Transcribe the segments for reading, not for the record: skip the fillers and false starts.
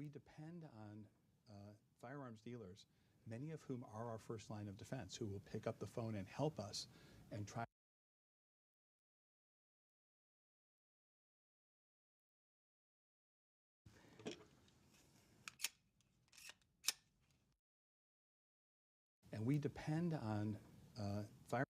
we depend on firearms dealers, many of whom are our first line of defense, who will pick up the phone and help us and try. And we depend on fire.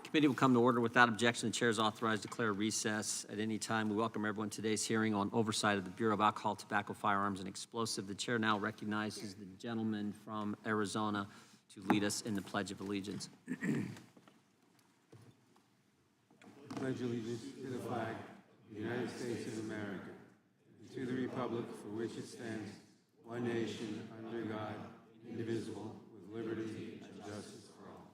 Committee will come to order without objection. The chair is authorized to declare recess at any time. We welcome everyone to today's hearing on oversight of the Bureau of Alcohol, Tobacco, Firearms, and Explosive. The chair now recognizes the gentleman from Arizona to lead us in the Pledge of Allegiance. Pledge allegiance to the flag of the United States of America, and to the republic for which it stands, one nation, under God, indivisible, with liberty and justice for all.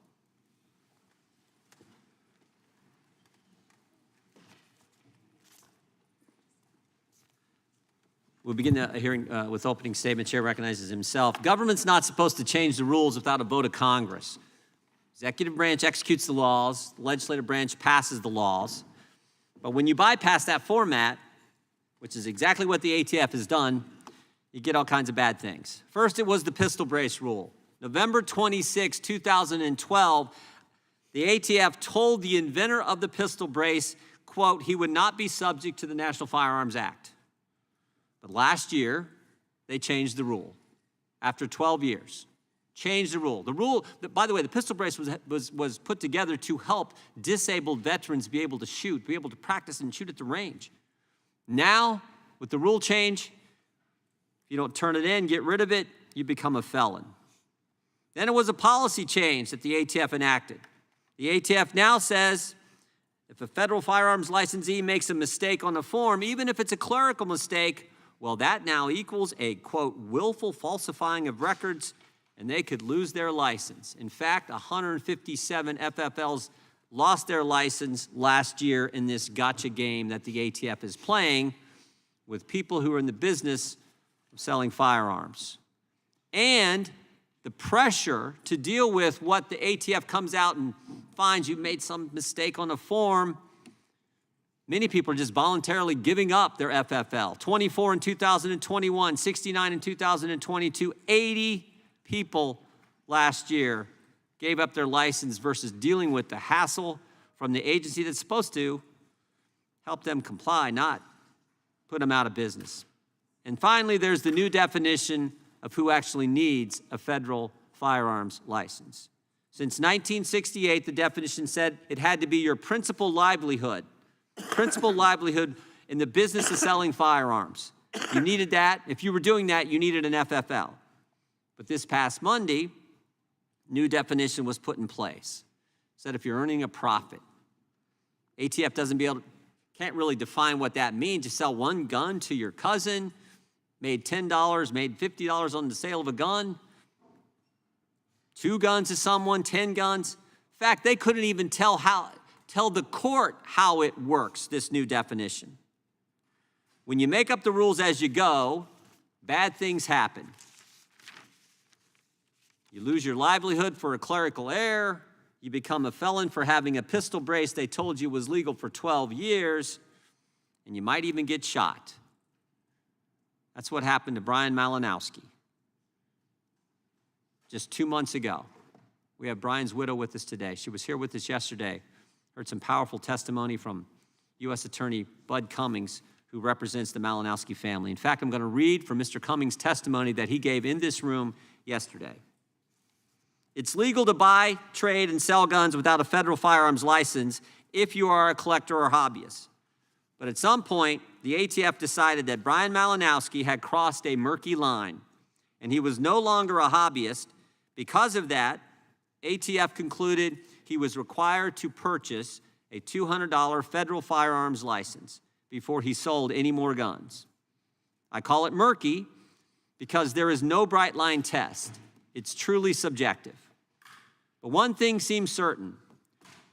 We'll begin the hearing with opening statement. Chair recognizes himself. Government's not supposed to change the rules without a vote of Congress. Executive branch executes the laws, the legislative branch passes the laws. But when you bypass that format, which is exactly what the ATF has done, you get all kinds of bad things. First, it was the pistol brace rule. November 26, 2012, the ATF told the inventor of the pistol brace, quote, he would not be subject to the National Firearms Act. But last year, they changed the rule. After 12 years, changed the rule. The rule, by the way, the pistol brace was put together to help disabled veterans be able to shoot, be able to practice and shoot at the range. Now, with the rule change, if you don't turn it in, get rid of it, you become a felon. Then it was a policy change that the ATF enacted. The ATF now says if a federal firearms licensee makes a mistake on a form, even if it's a clerical mistake, well, that now equals a, quote, willful falsifying of records, and they could lose their license. In fact, 157 FFLs lost their license last year in this gotcha game that the ATF is playing with people who are in the business of selling firearms. And the pressure to deal with what the ATF comes out and finds you made some mistake on a form, many people are just voluntarily giving up their FFL. 24 in 2021, 69 in 2022, 80 people last year gave up their license versus dealing with the hassle from the agency that's supposed to help them comply, not put them out of business. And finally, there's the new definition of who actually needs a federal firearms license. Since 1968, the definition said it had to be your principal livelihood in the business of selling firearms. You needed that. If you were doing that, you needed an FFL. But this past Monday, new definition was put in place. It said if you're earning a profit, ATF can't really define what that means. You sell one gun to your cousin, made $10, made $50 on the sale of a gun, 2 guns to someone, 10 guns. In fact, they couldn't even tell the court how it works, this new definition. When you make up the rules as you go, bad things happen. You lose your livelihood for a clerical error. You become a felon for having a pistol brace they told you was legal for 12 years, and you might even get shot. That's what happened to Brian Malinowski just 2 months ago. We have Brian's widow with us today. She was here with us yesterday. Heard some powerful testimony from U.S. Attorney Bud Cummings, who represents the Malinowski family. In fact, I'm going to read from Mr. Cummings' testimony that he gave in this room yesterday. It's legal to buy, trade, and sell guns without a federal firearms license if you are a collector or hobbyist. But at some point, the ATF decided that Brian Malinowski had crossed a murky line, and he was no longer a hobbyist. Because of that, ATF concluded he was required to purchase a $200 federal firearms license before he sold any more guns. I call it murky because there is no bright line test. It's truly subjective. But one thing seems certain.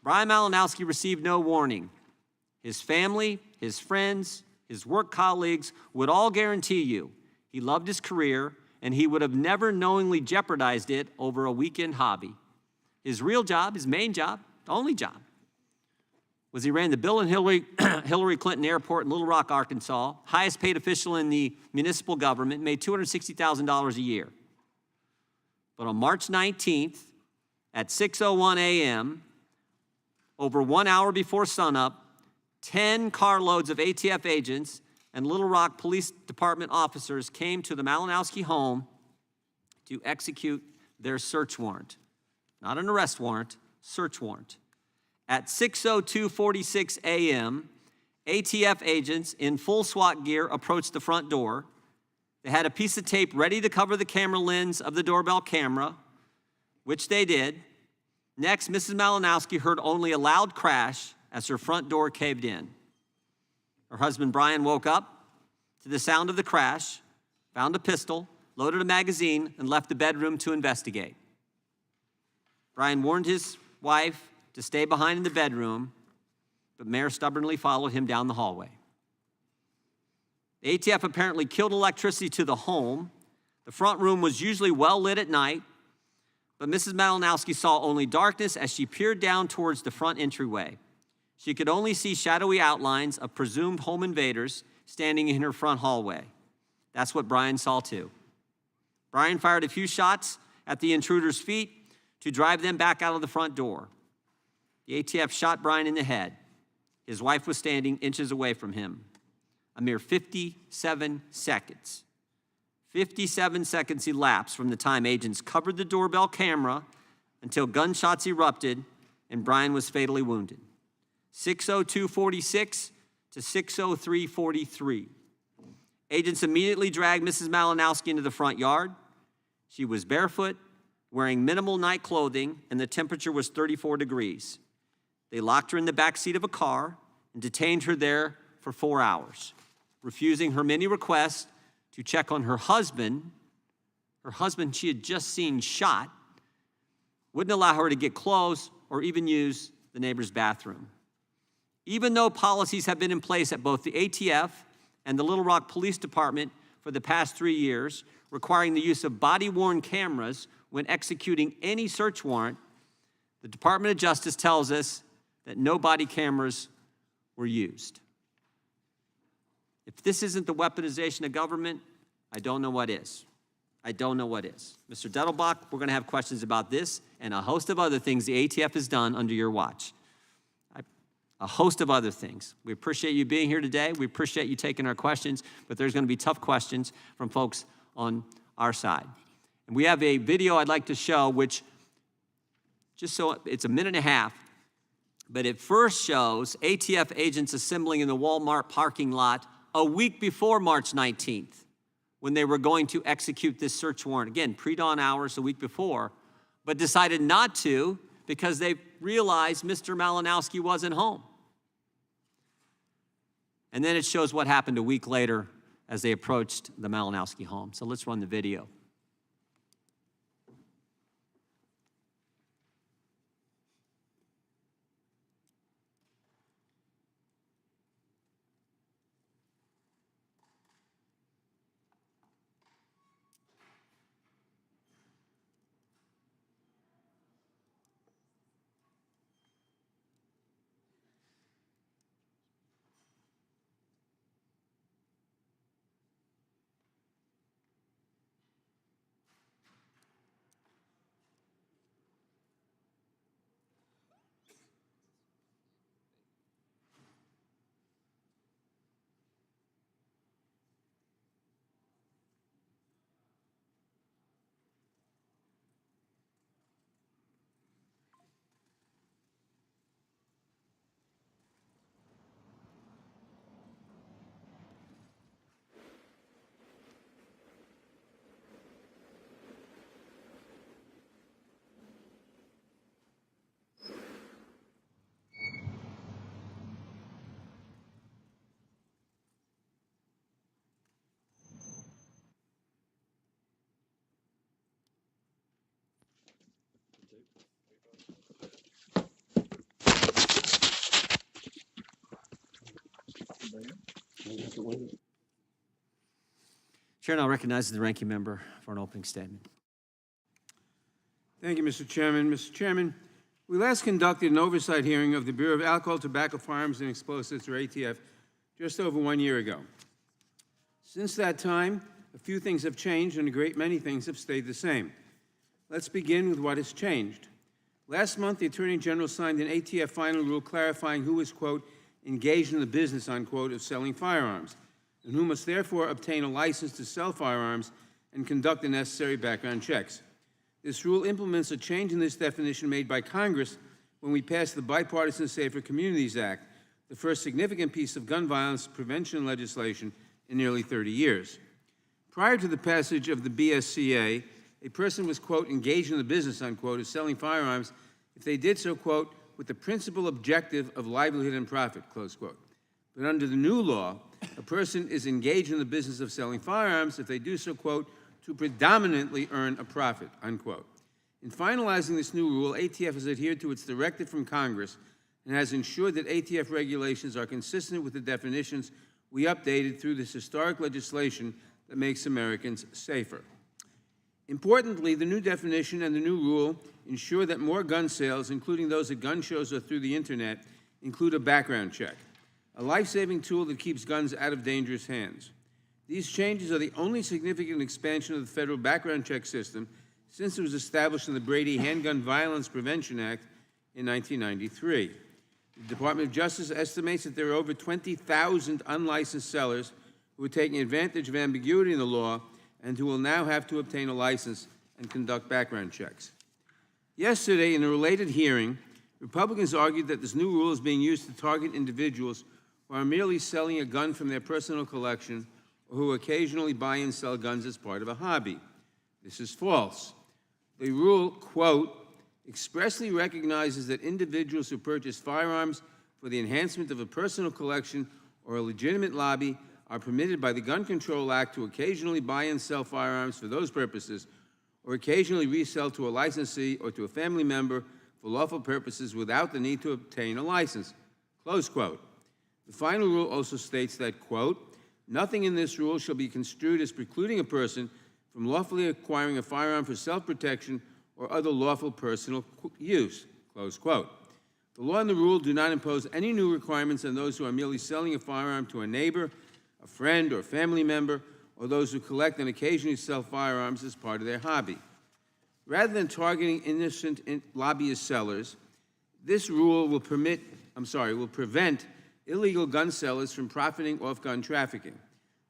Brian Malinowski received no warning. His family, his friends, his work colleagues would all guarantee you he loved his career and he would have never knowingly jeopardized it over a weekend hobby. His real job, his main job, the only job, was he ran the Bill and Hillary Clinton Airport in Little Rock, Arkansas, highest paid official in the municipal government, made $260,000 a year. But on March 19th, at 6:01 a.m., over 1 hour before sunup, 10 carloads of ATF agents and Little Rock Police Department officers came to the Malinowski home to execute their search warrant. Not an arrest warrant, search warrant. At 6:02:46 a.m., ATF agents in full SWAT gear approached the front door. They had a piece of tape ready to cover the camera lens of the doorbell camera, which they did. Next, Mrs. Malinowski heard only a loud crash as her front door caved in. Her husband, Brian, woke up to the sound of the crash, found a pistol, loaded a magazine, and left the bedroom to investigate. Brian warned his wife to stay behind in the bedroom, but Mayer stubbornly followed him down the hallway. The ATF apparently killed electricity to the home. The front room was usually well lit at night, but Mrs. Malinowski saw only darkness as she peered down towards the front entryway. She could only see shadowy outlines of presumed home invaders standing in her front hallway. That's what Brian saw too. Brian fired a few shots at the intruders' feet to drive them back out of the front door. The ATF shot Brian in the head. His wife was standing inches away from him. A mere 57 seconds. 57 seconds elapsed from the time agents covered the doorbell camera until gunshots erupted and Brian was fatally wounded. 6:02:46 to 6:03:43. Agents immediately dragged Mrs. Malinowski into the front yard. She was barefoot, wearing minimal night clothing, and the temperature was 34 degrees. They locked her in the back seat of a car and detained her there for 4 hours, refusing her many requests to check on her husband she had just seen shot, wouldn't allow her to get clothes or even use the neighbor's bathroom. Even though policies have been in place at both the ATF and the Little Rock Police Department for the past 3 years, requiring the use of body-worn cameras when executing any search warrant, the Department of Justice tells us that no body cameras were used. If this isn't the weaponization of government, I don't know what is. I don't know what is. Mr. Dettelbach, we're going to have questions about this and a host of other things the ATF has done under your watch. A host of other things. We appreciate you being here today. We appreciate you taking our questions, but there's going to be tough questions from folks on our side. And we have a video I'd like to show, which just so it's a minute and a half, but it first shows ATF agents assembling in the Walmart parking lot a week before March 19th, when they were going to execute this search warrant. Again, pre-dawn hours a week before, but decided not to because they realized Mr. Malinowski wasn't home. And then it shows what happened a week later as they approached the Malinowski home. So let's run the video. Chair now recognizes the ranking member for an opening statement. Thank you, Mr. Chairman. Mr. Chairman, we last conducted an oversight hearing of the Bureau of Alcohol, Tobacco, Firearms, and Explosives, or ATF, just over 1 year ago. Since that time, a few things have changed and a great many things have stayed the same. Let's begin with what has changed. Last month, the Attorney General signed an ATF final rule clarifying who is, quote, engaged in the business, unquote, of selling firearms, and who must therefore obtain a license to sell firearms and conduct the necessary background checks. This rule implements a change in this definition made by Congress when we passed the Bipartisan Safer Communities Act, the first significant piece of gun violence prevention legislation in nearly 30 years. Prior to the passage of the BSCA, a person was, quote, engaged in the business, unquote, of selling firearms if they did so, quote, with the principal objective of livelihood and profit, close quote. But under the new law, a person is engaged in the business of selling firearms if they do so, quote, to predominantly earn a profit, unquote. In finalizing this new rule, ATF has adhered to its directive from Congress and has ensured that ATF regulations are consistent with the definitions we updated through this historic legislation that makes Americans safer. Importantly, the new definition and the new rule ensure that more gun sales, including those at gun shows or through the internet, include a background check, a life-saving tool that keeps guns out of dangerous hands. These changes are the only significant expansion of the federal background check system since it was established in the Brady Handgun Violence Prevention Act in 1993. The Department of Justice estimates that there are over 20,000 unlicensed sellers who are taking advantage of ambiguity in the law and who will now have to obtain a license and conduct background checks. Yesterday, in a related hearing, Republicans argued that this new rule is being used to target individuals who are merely selling a gun from their personal collection or who occasionally buy and sell guns as part of a hobby. This is false. The rule, quote, expressly recognizes that individuals who purchase firearms for the enhancement of a personal collection or a legitimate hobby are permitted by the Gun Control Act to occasionally buy and sell firearms for those purposes or occasionally resell to a licensee or to a family member for lawful purposes without the need to obtain a license, close quote. The final rule also states that, quote, nothing in this rule shall be construed as precluding a person from lawfully acquiring a firearm for self-protection or other lawful personal use, close quote. The law and the rule do not impose any new requirements on those who are merely selling a firearm to a neighbor, a friend, or family member, or those who collect and occasionally sell firearms as part of their hobby. Rather than targeting innocent lobbyist sellers, this rule will prevent illegal gun sellers from profiting off gun trafficking.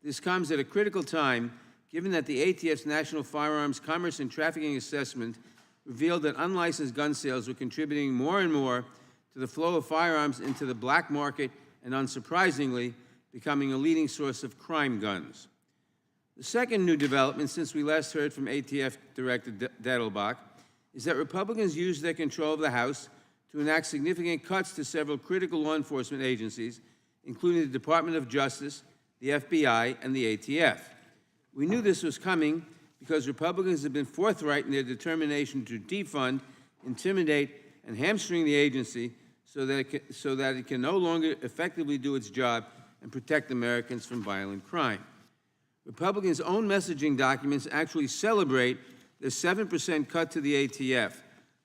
This comes at a critical time, given that the ATF's National Firearms Commerce and Trafficking Assessment revealed that unlicensed gun sales were contributing more and more to the flow of firearms into the black market and, unsurprisingly, becoming a leading source of crime guns. The second new development since we last heard from ATF Director Dettelbach is that Republicans used their control of the House to enact significant cuts to several critical law enforcement agencies, including the Department of Justice, the FBI, and the ATF. We knew this was coming because Republicans have been forthright in their determination to defund, intimidate, and hamstring the agency so that it can no longer effectively do its job and protect Americans from violent crime. Republicans' own messaging documents actually celebrate the 7% cut to the ATF,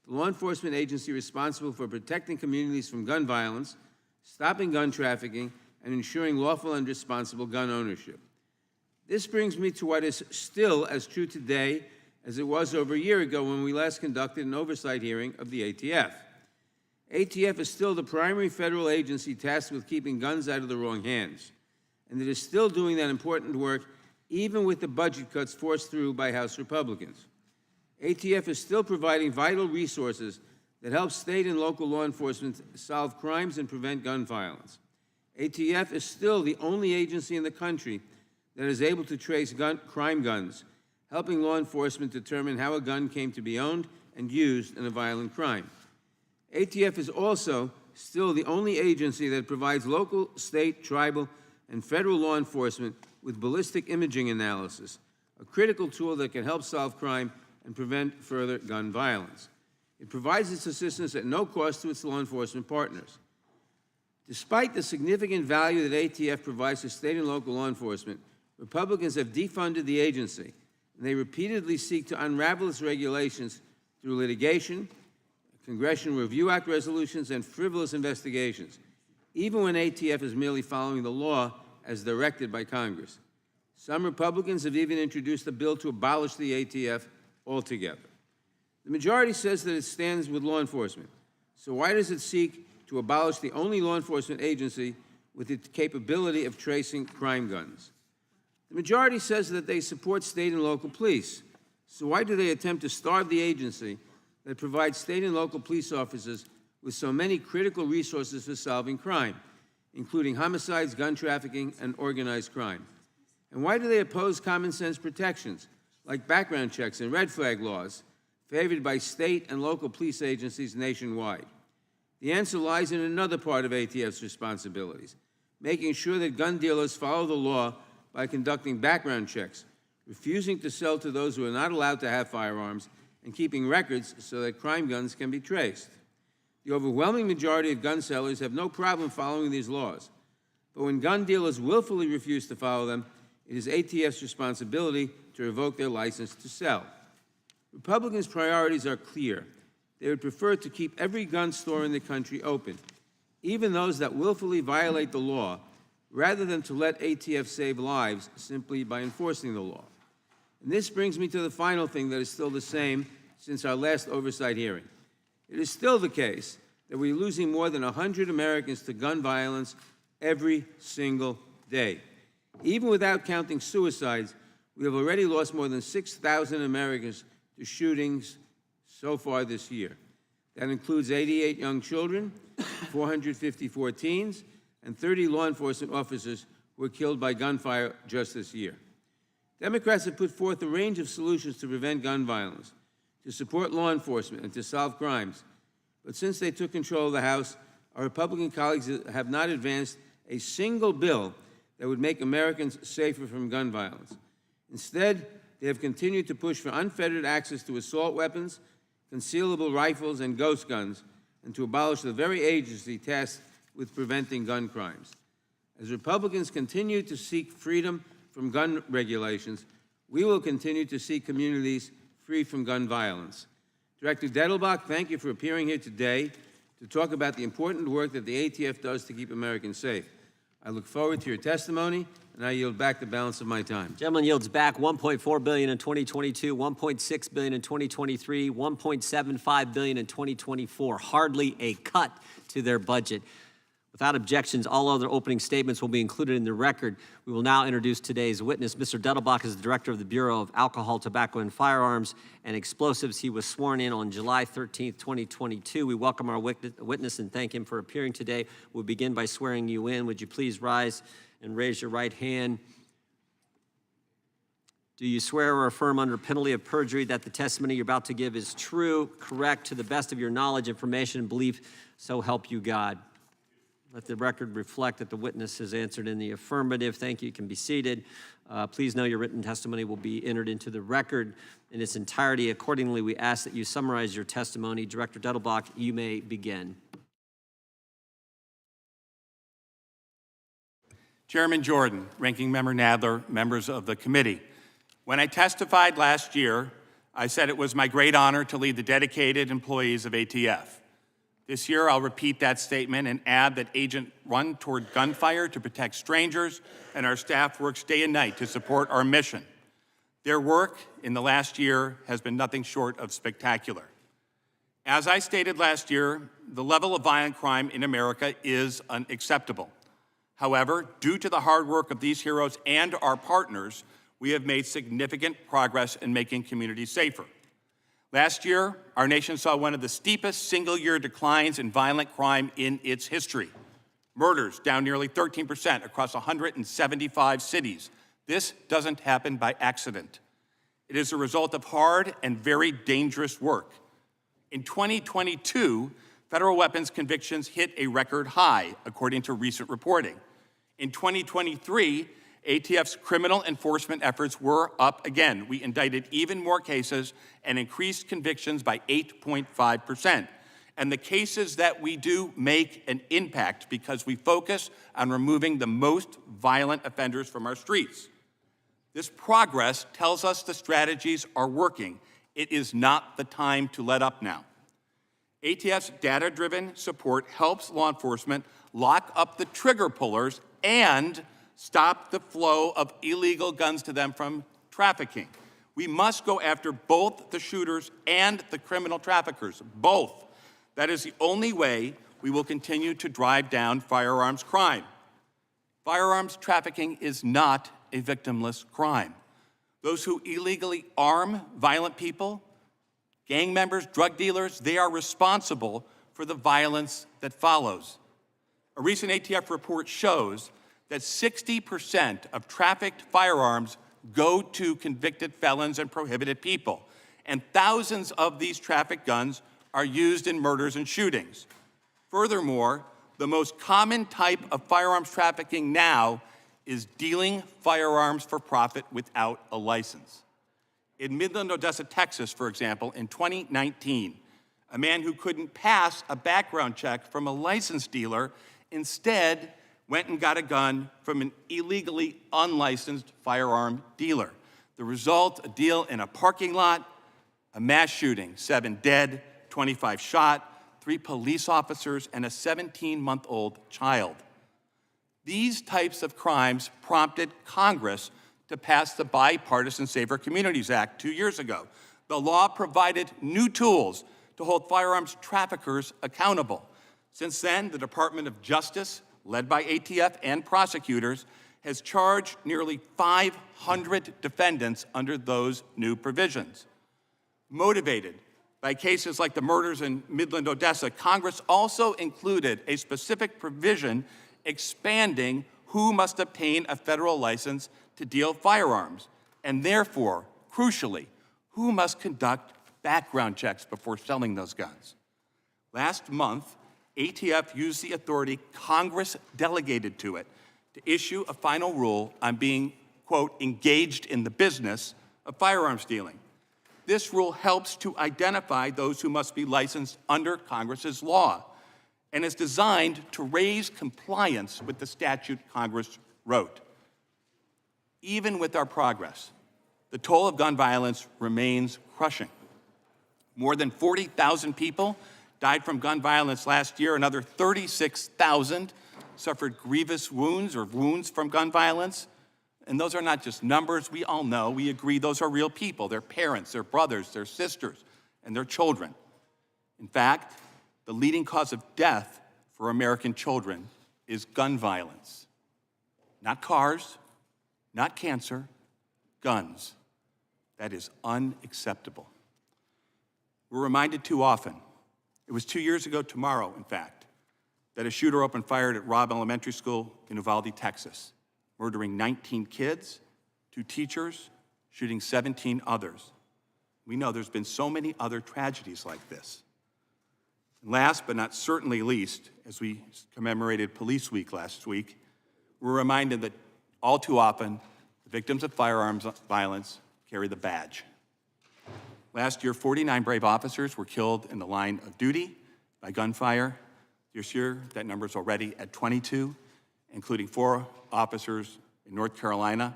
the law enforcement agency responsible for protecting communities from gun violence, stopping gun trafficking, and ensuring lawful and responsible gun ownership. This brings me to what is still as true today as it was over a year ago when we last conducted an oversight hearing of the ATF. ATF is still the primary federal agency tasked with keeping guns out of the wrong hands, and it is still doing that important work even with the budget cuts forced through by House Republicans. ATF is still providing vital resources that help state and local law enforcement solve crimes and prevent gun violence. ATF is still the only agency in the country that is able to trace crime guns, helping law enforcement determine how a gun came to be owned and used in a violent crime. ATF is also still the only agency that provides local, state, tribal, and federal law enforcement with ballistic imaging analysis, a critical tool that can help solve crime and prevent further gun violence. It provides its assistance at no cost to its law enforcement partners. Despite the significant value that ATF provides to state and local law enforcement, Republicans have defunded the agency, and they repeatedly seek to unravel its regulations through litigation, Congressional Review Act resolutions, and frivolous investigations, even when ATF is merely following the law as directed by Congress. Some Republicans have even introduced a bill to abolish the ATF altogether. The majority says that it stands with law enforcement. So why does it seek to abolish the only law enforcement agency with the capability of tracing crime guns? The majority says that they support state and local police. So why do they attempt to starve the agency that provides state and local police officers with so many critical resources for solving crime, including homicides, gun trafficking, and organized crime? And why do they oppose common sense protections like background checks and red flag laws favored by state and local police agencies nationwide? The answer lies in another part of ATF's responsibilities, making sure that gun dealers follow the law by conducting background checks, refusing to sell to those who are not allowed to have firearms, and keeping records so that crime guns can be traced. The overwhelming majority of gun sellers have no problem following these laws, but when gun dealers willfully refuse to follow them, it is ATF's responsibility to revoke their license to sell. Republicans' priorities are clear. They would prefer to keep every gun store in the country open, even those that willfully violate the law, rather than to let ATF save lives simply by enforcing the law. And this brings me to the final thing that is still the same since our last oversight hearing. It is still the case that we're losing more than 100 Americans to gun violence every single day. Even without counting suicides, we have already lost more than 6,000 Americans to shootings so far this year. That includes 88 young children, 454 teens, and 30 law enforcement officers who were killed by gunfire just this year. Democrats have put forth a range of solutions to prevent gun violence, to support law enforcement, and to solve crimes. But since they took control of the House, our Republican colleagues have not advanced a single bill that would make Americans safer from gun violence. Instead, they have continued to push for unfettered access to assault weapons, concealable rifles, and ghost guns, and to abolish the very agency tasked with preventing gun crimes. As Republicans continue to seek freedom from gun regulations, we will continue to see communities free from gun violence. Director Dettelbach, thank you for appearing here today to talk about the important work that the ATF does to keep Americans safe. I look forward to your testimony, and I yield back the balance of my time. Gentleman yields back $1.4 billion in 2022, $1.6 billion in 2023, $1.75 billion in 2024. Hardly a cut to their budget. Without objections, all other opening statements will be included in the record. We will now introduce today's witness. Mr. Dettelbach is the director of the Bureau of Alcohol, Tobacco, and Firearms and Explosives. He was sworn in on July 13th, 2022. We welcome our witness and thank him for appearing today. We'll begin by swearing you in. Would you please rise and raise your right hand? Do you swear or affirm under penalty of perjury that the testimony you're about to give is true, correct, to the best of your knowledge, information, and belief, so help you God? Let the record reflect that the witness has answered in the affirmative. Thank you. You can be seated. Please know your written testimony will be entered into the record in its entirety. Accordingly, we ask that you summarize your testimony. Director Dettelbach, you may begin. Chairman Jordan, Ranking Member Nadler, members of the committee. When I testified last year, I said it was my great honor to lead the dedicated employees of ATF. This year, I'll repeat that statement and add that agents run toward gunfire to protect strangers, and our staff works day and night to support our mission. Their work in the last year has been nothing short of spectacular. As I stated last year, the level of violent crime in America is unacceptable. However, due to the hard work of these heroes and our partners, we have made significant progress in making communities safer. Last year, our nation saw one of the steepest single-year declines in violent crime in its history. Murders down nearly 13% across 175 cities. This doesn't happen by accident. It is a result of hard and very dangerous work. In 2022, federal weapons convictions hit a record high, according to recent reporting. In 2023, ATF's criminal enforcement efforts were up again. We indicted even more cases and increased convictions by 8.5%. And the cases that we do make an impact because we focus on removing the most violent offenders from our streets. This progress tells us the strategies are working. It is not the time to let up now. ATF's data-driven support helps law enforcement lock up the trigger pullers and stop the flow of illegal guns to them from trafficking. We must go after both the shooters and the criminal traffickers, both. That is the only way we will continue to drive down firearms crime. Firearms trafficking is not a victimless crime. Those who illegally arm violent people, gang members, drug dealers, they are responsible for the violence that follows. A recent ATF report shows that 60% of trafficked firearms go to convicted felons and prohibited people, and thousands of these trafficked guns are used in murders and shootings. Furthermore, the most common type of firearms trafficking now is dealing firearms for profit without a license. In Midland, Odessa, Texas, for example, in 2019, a man who couldn't pass a background check from a licensed dealer instead went and got a gun from an illegally unlicensed firearm dealer. The result, a deal in a parking lot, a mass shooting, 7 dead, 25 shot, 3 police officers, and a 17-month-old child. These types of crimes prompted Congress to pass the Bipartisan Safer Communities Act 2 years ago. The law provided new tools to hold firearms traffickers accountable. Since then, the Department of Justice, led by ATF and prosecutors, has charged nearly 500 defendants under those new provisions. Motivated by cases like the murders in Midland, Odessa, Congress also included a specific provision expanding who must obtain a federal license to deal firearms, and therefore, crucially, who must conduct background checks before selling those guns. Last month, ATF used the authority Congress delegated to it to issue a final rule on being, quote, engaged in the business of firearms dealing. This rule helps to identify those who must be licensed under Congress's law and is designed to raise compliance with the statute Congress wrote. Even with our progress, the toll of gun violence remains crushing. More than 40,000 people died from gun violence last year. Another 36,000 suffered grievous wounds or wounds from gun violence. And those are not just numbers. We all know, we agree those are real people, their parents, their brothers, their sisters, and their children. In fact, the leading cause of death for American children is gun violence. Not cars, not cancer, guns. That is unacceptable. We're reminded too often, it was 2 years ago tomorrow, in fact, that a shooter opened fire at Robb Elementary School in Uvalde, Texas, murdering 19 kids, 2 teachers, shooting 17 others. We know there's been so many other tragedies like this. And last but not certainly least, as we commemorated Police Week last week, we're reminded that all too often, the victims of firearms violence carry the badge. Last year, 49 brave officers were killed in the line of duty by gunfire. This year, that number is already at 22, including 4 officers in North Carolina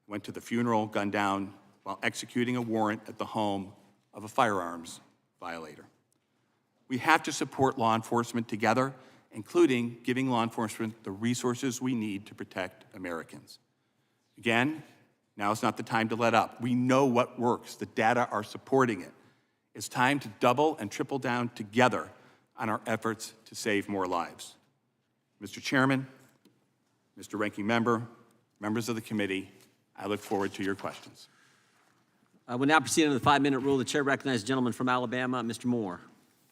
who went to the funeral gunned down while executing a warrant at the home of a firearms violator. We have to support law enforcement together, including giving law enforcement the resources we need to protect Americans. Again, now is not the time to let up. We know what works. The data are supporting it. It's time to double and triple down together on our efforts to save more lives. Mr. Chairman, Mr. Ranking Member, members of the committee, I look forward to your questions. We'll now proceed under the 5-minute rule. The chair recognizes the gentleman from Alabama, Mr. Moore.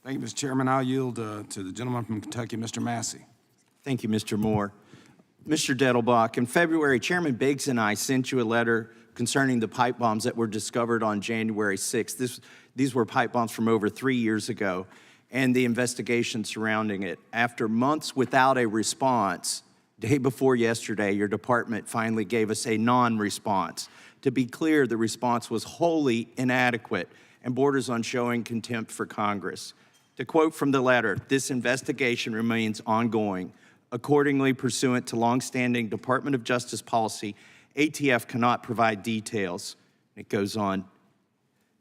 Thank you, Mr. Chairman. I'll yield to the gentleman from Kentucky, Mr. Massie. Thank you, Mr. Moore. Mr. Dettelbach, in February, Chairman Biggs and I sent you a letter concerning the pipe bombs that were discovered on January 6th. These were pipe bombs from over 3 years ago, and the investigation surrounding it. After months without a response, day before yesterday, your department finally gave us a non-response. To be clear, the response was wholly inadequate and borders on showing contempt for Congress. To quote from the letter, this investigation remains ongoing. Accordingly, pursuant to longstanding Department of Justice policy, ATF cannot provide details. It goes on.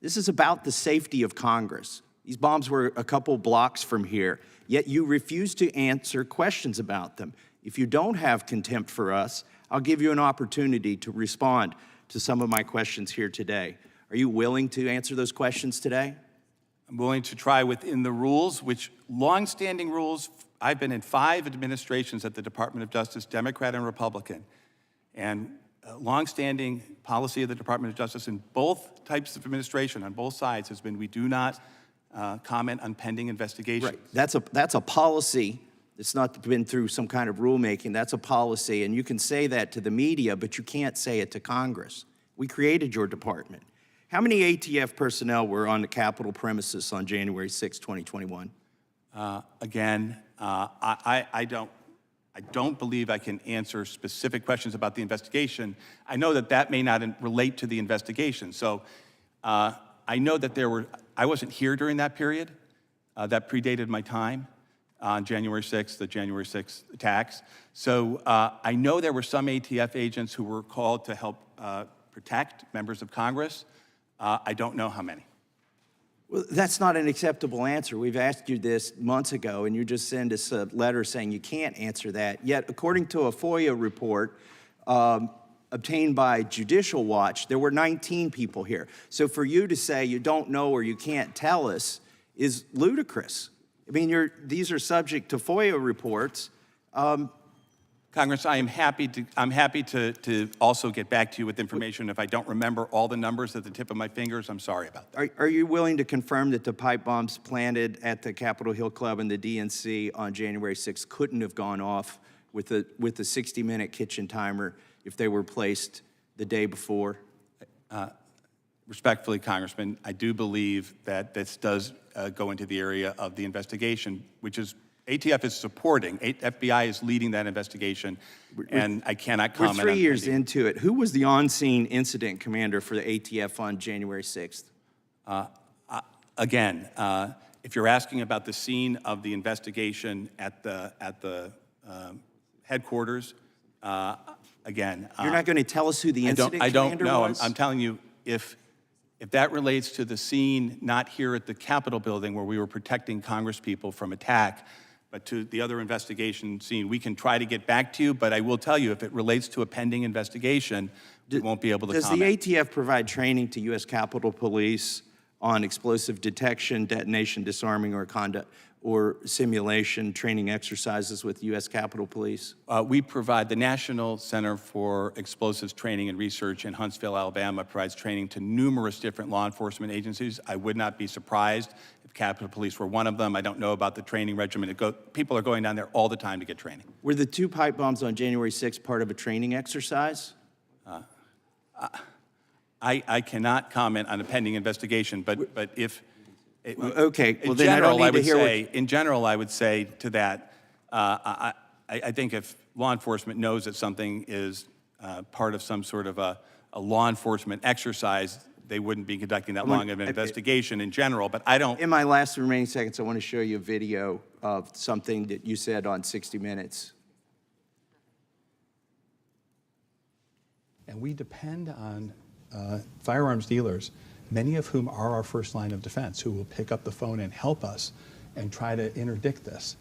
This is about the safety of Congress. These bombs were a couple blocks from here, yet you refuse to answer questions about them. If you don't have contempt for us, I'll give you an opportunity to respond to some of my questions here today. Are you willing to answer those questions today? I'm willing to try within the rules, which longstanding rules. I've been in 5 administrations at the Department of Justice, Democrat and Republican, and longstanding policy of the Department of Justice in both types of administration on both sides has been we do not comment on pending investigations. Right. That's a policy. It's not been through some kind of rulemaking. That's a policy, and you can say that to the media, but you can't say it to Congress. We created your department. How many ATF personnel were on the Capitol premises on January 6, 2021? Again, I don't believe I can answer specific questions about the investigation. I know that that may not relate to the investigation. So I know that I wasn't here during that period. That predated my time on January 6th, the January 6th attacks. So I know there were some ATF agents who were called to help protect members of Congress. I don't know how many. Well, that's not an acceptable answer. We've asked you this months ago, and you just send us a letter saying you can't answer that. Yet, according to a FOIA report obtained by Judicial Watch, there were 19 people here. So for you to say you don't know or you can't tell us is ludicrous. I mean, these are subject to FOIA reports. Congress, I'm happy to also get back to you with information. If I don't remember all the numbers at the tip of my fingers, I'm sorry about that. Are you willing to confirm that the pipe bombs planted at the Capitol Hill Club and the DNC on January 6th couldn't have gone off with the 60-minute kitchen timer if they were placed the day before? Respectfully, Congressman, I do believe that this does go into the area of the investigation, which is ATF is supporting. FBI is leading that investigation, and I cannot comment on We're 3 years into it. Who was the on-scene incident commander for the ATF on January 6th? Again, if you're asking about the scene of the investigation at the headquarters, again, You're not going to tell us who the incident I don't commander know. was? I'm telling you, if that relates to the scene not here at the Capitol building where we were protecting Congresspeople from attack, but to the other investigation scene, we can try to get back to you, but I will tell you, if it relates to a pending investigation, we won't be able to comment. Does the ATF provide training to U.S. Capitol Police on explosive detection, detonation, disarming, or conduct, or simulation training exercises with U.S. Capitol Police? We provide, the National Center for Explosives Training and Research in Huntsville, Alabama, provides training to numerous different law enforcement agencies. I would not be surprised if Capitol Police were one of them. I don't know about the training regimen. People are going down there all the time to get training. Were the 2 pipe bombs on January 6th part of a training exercise? I cannot comment on a pending investigation, but if... Okay, well then I don't need to hear what... In general, I would say to that, I think if law enforcement knows that something is part of some sort of a law enforcement exercise, they wouldn't be conducting that long of an investigation in general, but I don't... In my last remaining seconds, I want to show you a video of something that you said on 60 Minutes. And we depend on firearms dealers, many of whom are our first line of defense, who will pick up the phone and help us and try to interdict this.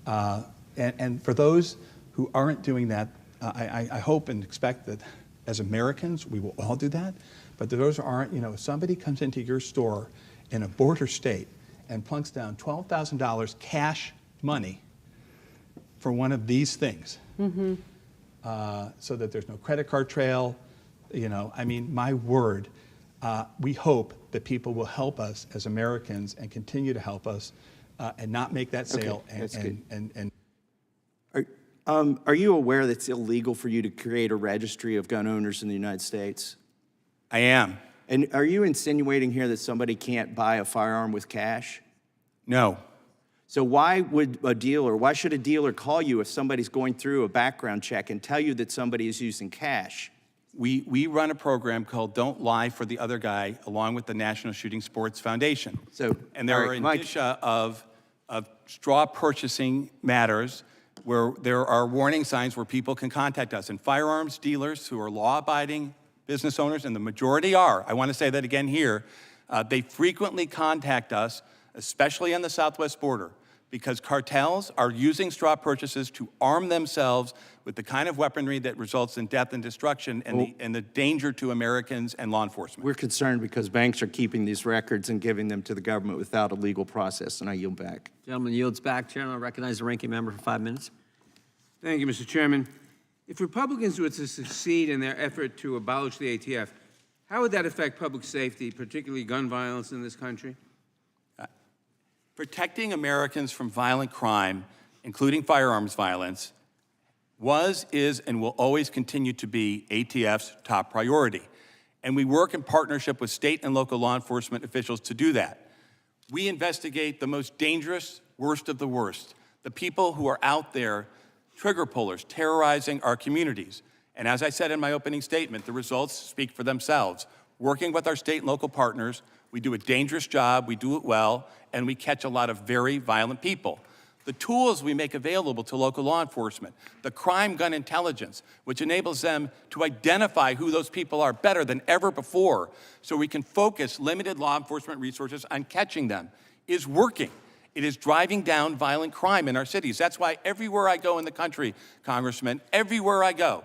And for those who aren't doing that, I hope and expect that as Americans, we will all do that. But those aren't, if somebody comes into your store in a border state and plunks down $12,000 cash money for one of these things, so that there's no credit card trail, I mean, my word, we hope that people will help us as Americans and continue to help us and not make that sale. Are you aware that it's illegal for you to create a registry of gun owners in the United States? I am. And are you insinuating here that somebody can't buy a firearm with cash? No. So why should a dealer call you if somebody's going through a background check and tell you that somebody is using cash? We run a program called Don't Lie for the Other Guy, along with the National Shooting Sports Foundation. And there are indicia of straw purchasing matters where there are warning signs where people can contact us. And firearms dealers who are law-abiding business owners, and the majority are, I want to say that again here, they frequently contact us, especially on the southwest border, because cartels are using straw purchases to arm themselves with the kind of weaponry that results in death and destruction and the danger to Americans and law enforcement. We're concerned because banks are keeping these records and giving them to the government without a legal process, and I yield back. Gentleman yields back. Chairman, I recognize the ranking member for 5 minutes. Thank you, Mr. Chairman. If Republicans were to succeed in their effort to abolish the ATF, how would that affect public safety, particularly gun violence in this country? Protecting Americans from violent crime, including firearms violence, was, is, and will always continue to be ATF's top priority. And we work in partnership with state and local law enforcement officials to do that. We investigate the most dangerous, worst of the worst, the people who are out there, trigger pullers, terrorizing our communities. And as I said in my opening statement, the results speak for themselves. Working with our state and local partners, we do a dangerous job, we do it well, and we catch a lot of very violent people. The tools we make available to local law enforcement, the crime gun intelligence, which enables them to identify who those people are better than ever before, so we can focus limited law enforcement resources on catching them, is working. It is driving down violent crime in our cities. That's why everywhere I go in the country, Congressman, everywhere I go,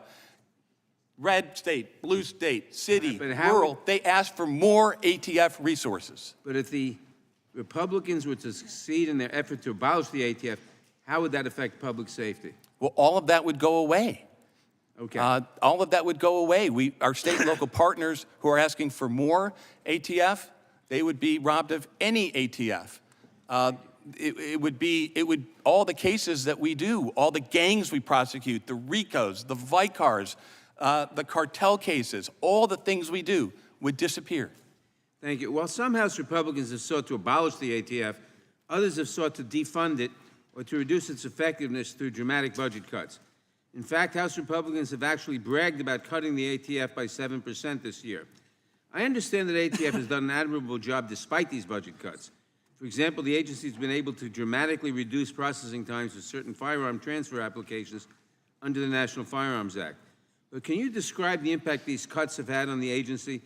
red state, blue state, city, rural, they ask for more ATF resources. But if the Republicans were to succeed in their effort to abolish the ATF, how would that affect public safety? Well, all of that would go away. Okay. All of that would go away. Our state and local partners who are asking for more ATF, they would be robbed of any ATF. It would all the cases that we do, all the gangs we prosecute, the RICOs, the VICARs, the cartel cases, all the things we do would disappear. Thank you. While some House Republicans have sought to abolish the ATF, others have sought to defund it or to reduce its effectiveness through dramatic budget cuts. In fact, House Republicans have actually bragged about cutting the ATF by 7% this year. I understand that ATF has done an admirable job despite these budget cuts. For example, the agency has been able to dramatically reduce processing times for certain firearm transfer applications under the National Firearms Act. But can you describe the impact these cuts have had on the agency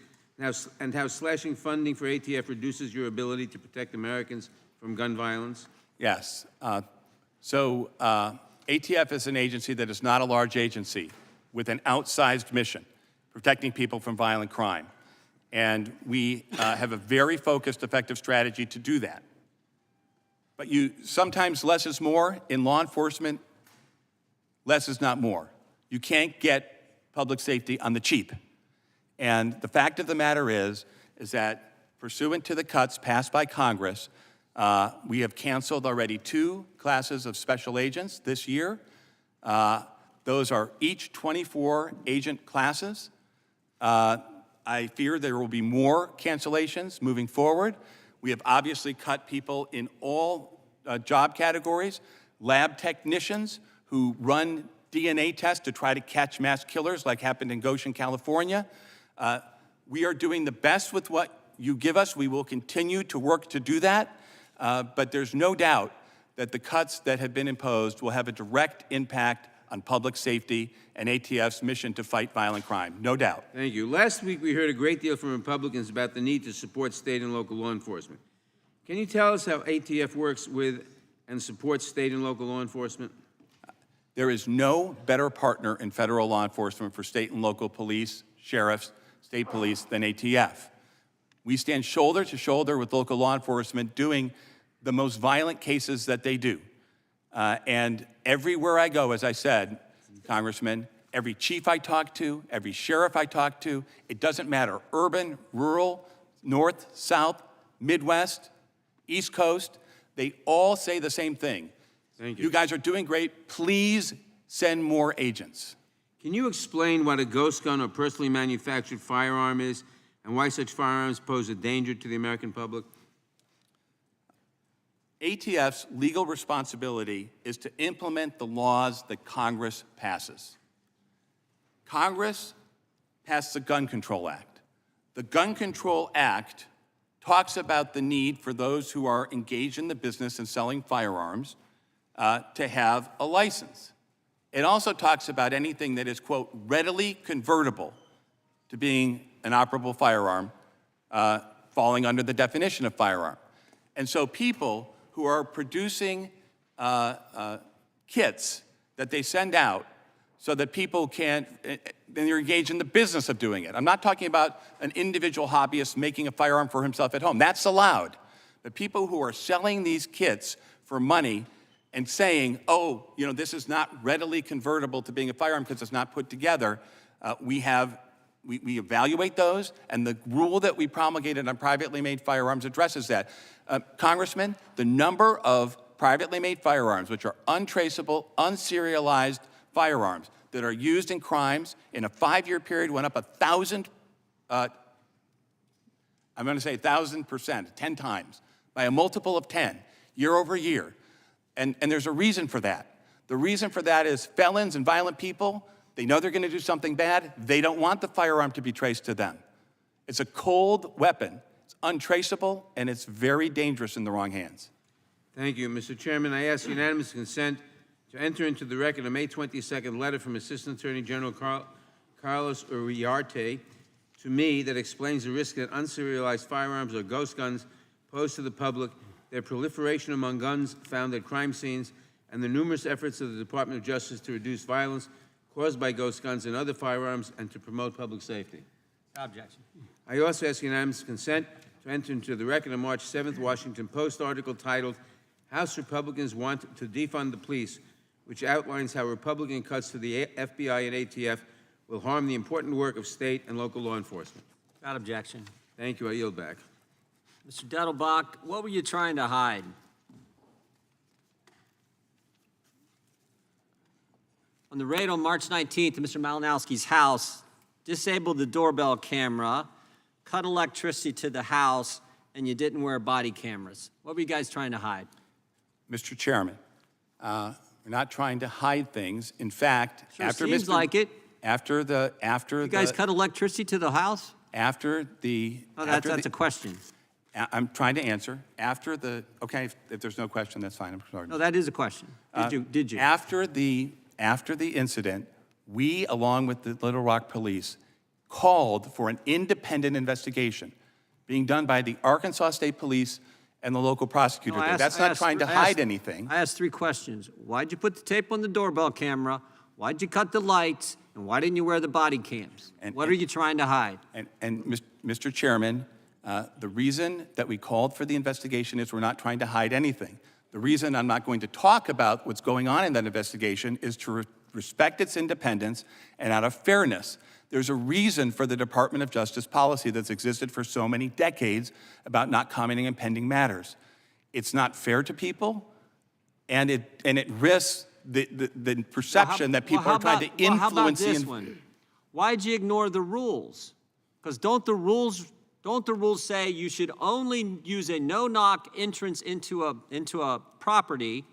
and how slashing funding for ATF reduces your ability to protect Americans from gun violence? Yes. ATF is an agency that is not a large agency with an outsized mission, protecting people from violent crime. And we have a very focused, effective strategy to do that. But sometimes less is more. In law enforcement, less is not more. You can't get public safety on the cheap. And the fact of the matter is that pursuant to the cuts passed by Congress, we have canceled already 2 classes of special agents this year. Those are each 24 agent classes. I fear there will be more cancellations moving forward. We have obviously cut people in all job categories, lab technicians who run DNA tests to try to catch mass killers like happened in Goshen, California. We are doing the best with what you give us. We will continue to work to do that, but there's no doubt that the cuts that have been imposed will have a direct impact on public safety and ATF's mission to fight violent crime, no doubt. Thank you. Last week, we heard a great deal from Republicans about the need to support state and local law enforcement. Can you tell us how ATF works with and supports state and local law enforcement? There is no better partner in federal law enforcement for state and local police, sheriffs, state police than ATF. We stand shoulder to shoulder with local law enforcement doing the most violent cases that they do. And everywhere I go, as I said, Congressman, every chief I talk to, every sheriff I talk to, it doesn't matter, urban, rural, north, south, Midwest, East Coast, they all say the same thing. Thank you. You guys are doing great. Please send more agents. Can you explain what a ghost gun or personally manufactured firearm is and why such firearms pose a danger to the American public? ATF's legal responsibility is to implement the laws that Congress passes. Congress passed the Gun Control Act. The Gun Control Act talks about the need for those who are engaged in the business and selling firearms to have a license. It also talks about anything that is, quote, readily convertible to being an operable firearm, falling under the definition of firearm. And so people who are producing kits that they send out so that people can, and they're engaged in the business of doing it. I'm not talking about an individual hobbyist making a firearm for himself at home. That's allowed. But people who are selling these kits for money and saying, oh, this is not readily convertible to being a firearm because it's not put together, we have We evaluate those, and the rule that we promulgated on privately made firearms addresses that. Congressman, the number of privately made firearms, which are untraceable, unserialized firearms that are used in crimes in a 5-year period went up 1,000, I'm going to say 1,000%, 10 times, by a multiple of 10, year over year. And there's a reason for that. The reason for that is felons and violent people, they know they're going to do something bad. They don't want the firearm to be traced to them. It's a cold weapon. It's untraceable, and it's very dangerous in the wrong hands. Thank you. Mr. Chairman, I ask unanimous consent to enter into the record a May 22nd letter from Assistant Attorney General Carlos Uriarte to me that explains the risk that unserialized firearms or ghost guns pose to the public, their proliferation among guns found at crime scenes, and the numerous efforts of the Department of Justice to reduce violence caused by ghost guns and other firearms and to promote public safety. Objection. I also ask unanimous consent to enter into the record a March 7th Washington Post article titled, House Republicans Want to Defund the Police, which outlines how Republican cuts to the FBI and ATF will harm the important work of state and local law enforcement. Without objection. Thank you. I yield back. Mr. Dettelbach, what were you trying to hide? On the raid on March 19th at Mr. Malinowski's house, disabled the doorbell camera, cut electricity to the house, and you didn't wear body cameras. What were you guys trying to hide? Mr. Chairman, we're not trying to hide things. In fact, Sure seems like it. You guys cut electricity to the house? After the... Oh, that's a question. I'm trying to answer. After the... Okay, if there's no question, that's fine. I'm sorry. No, that is a question. Did you? After the incident, we, along with the Little Rock Police, called for an independent investigation being done by the Arkansas State Police and the local prosecutor. No, That's not trying to hide anything. I asked 3 questions. Why'd you put the tape on the doorbell camera? Why'd you cut the lights? And why didn't you wear the body cams? What are you trying to hide? And Mr. Chairman, the reason that we called for the investigation is we're not trying to hide anything. The reason I'm not going to talk about what's going on in that investigation is to respect its independence and out of fairness. There's a reason for the Department of Justice policy that's existed for so many decades about not commenting on pending matters. It's not fair to people, and it risks the perception that people are trying to influence. How about this one? Why'd you ignore the rules? Because don't the rules say you should only use a no-knock entrance into a property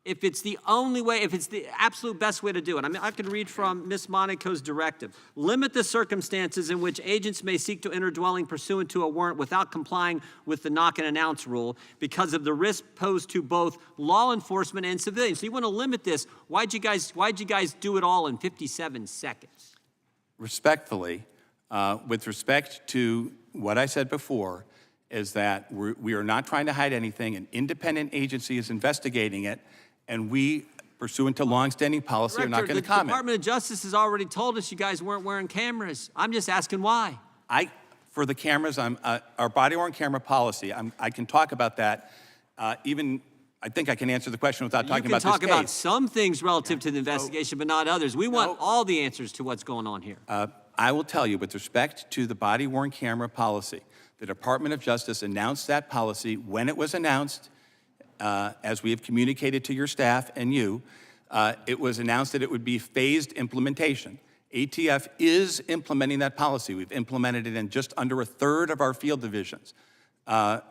if it's the only way, if it's the absolute best way to do it? I mean, I could read from Ms. Monaco's directive. Limit the circumstances in which agents may seek to enter a dwelling pursuant to a warrant without complying with the knock and announce rule because of the risk posed to both law enforcement and civilians. So you want to limit this. Why'd you guys do it all in 57 seconds? Respectfully, with respect to what I said before, is that we are not trying to hide anything. An independent agency is investigating it, and we, pursuant to longstanding policy, are not going to comment. The Department of Justice has already told us you guys weren't wearing cameras. I'm just asking why. For the cameras, our body-worn camera policy, I can talk about that. I think I can answer the question without talking about this case. You can talk about some things relative to the investigation, but not others. We want all the answers to what's going on here. I will tell you, with respect to the body-worn camera policy, the Department of Justice announced that policy when it was announced, as we have communicated to your staff and you. It was announced that it would be phased implementation. ATF is implementing that policy. We've implemented it in just under 1/3 of our field divisions.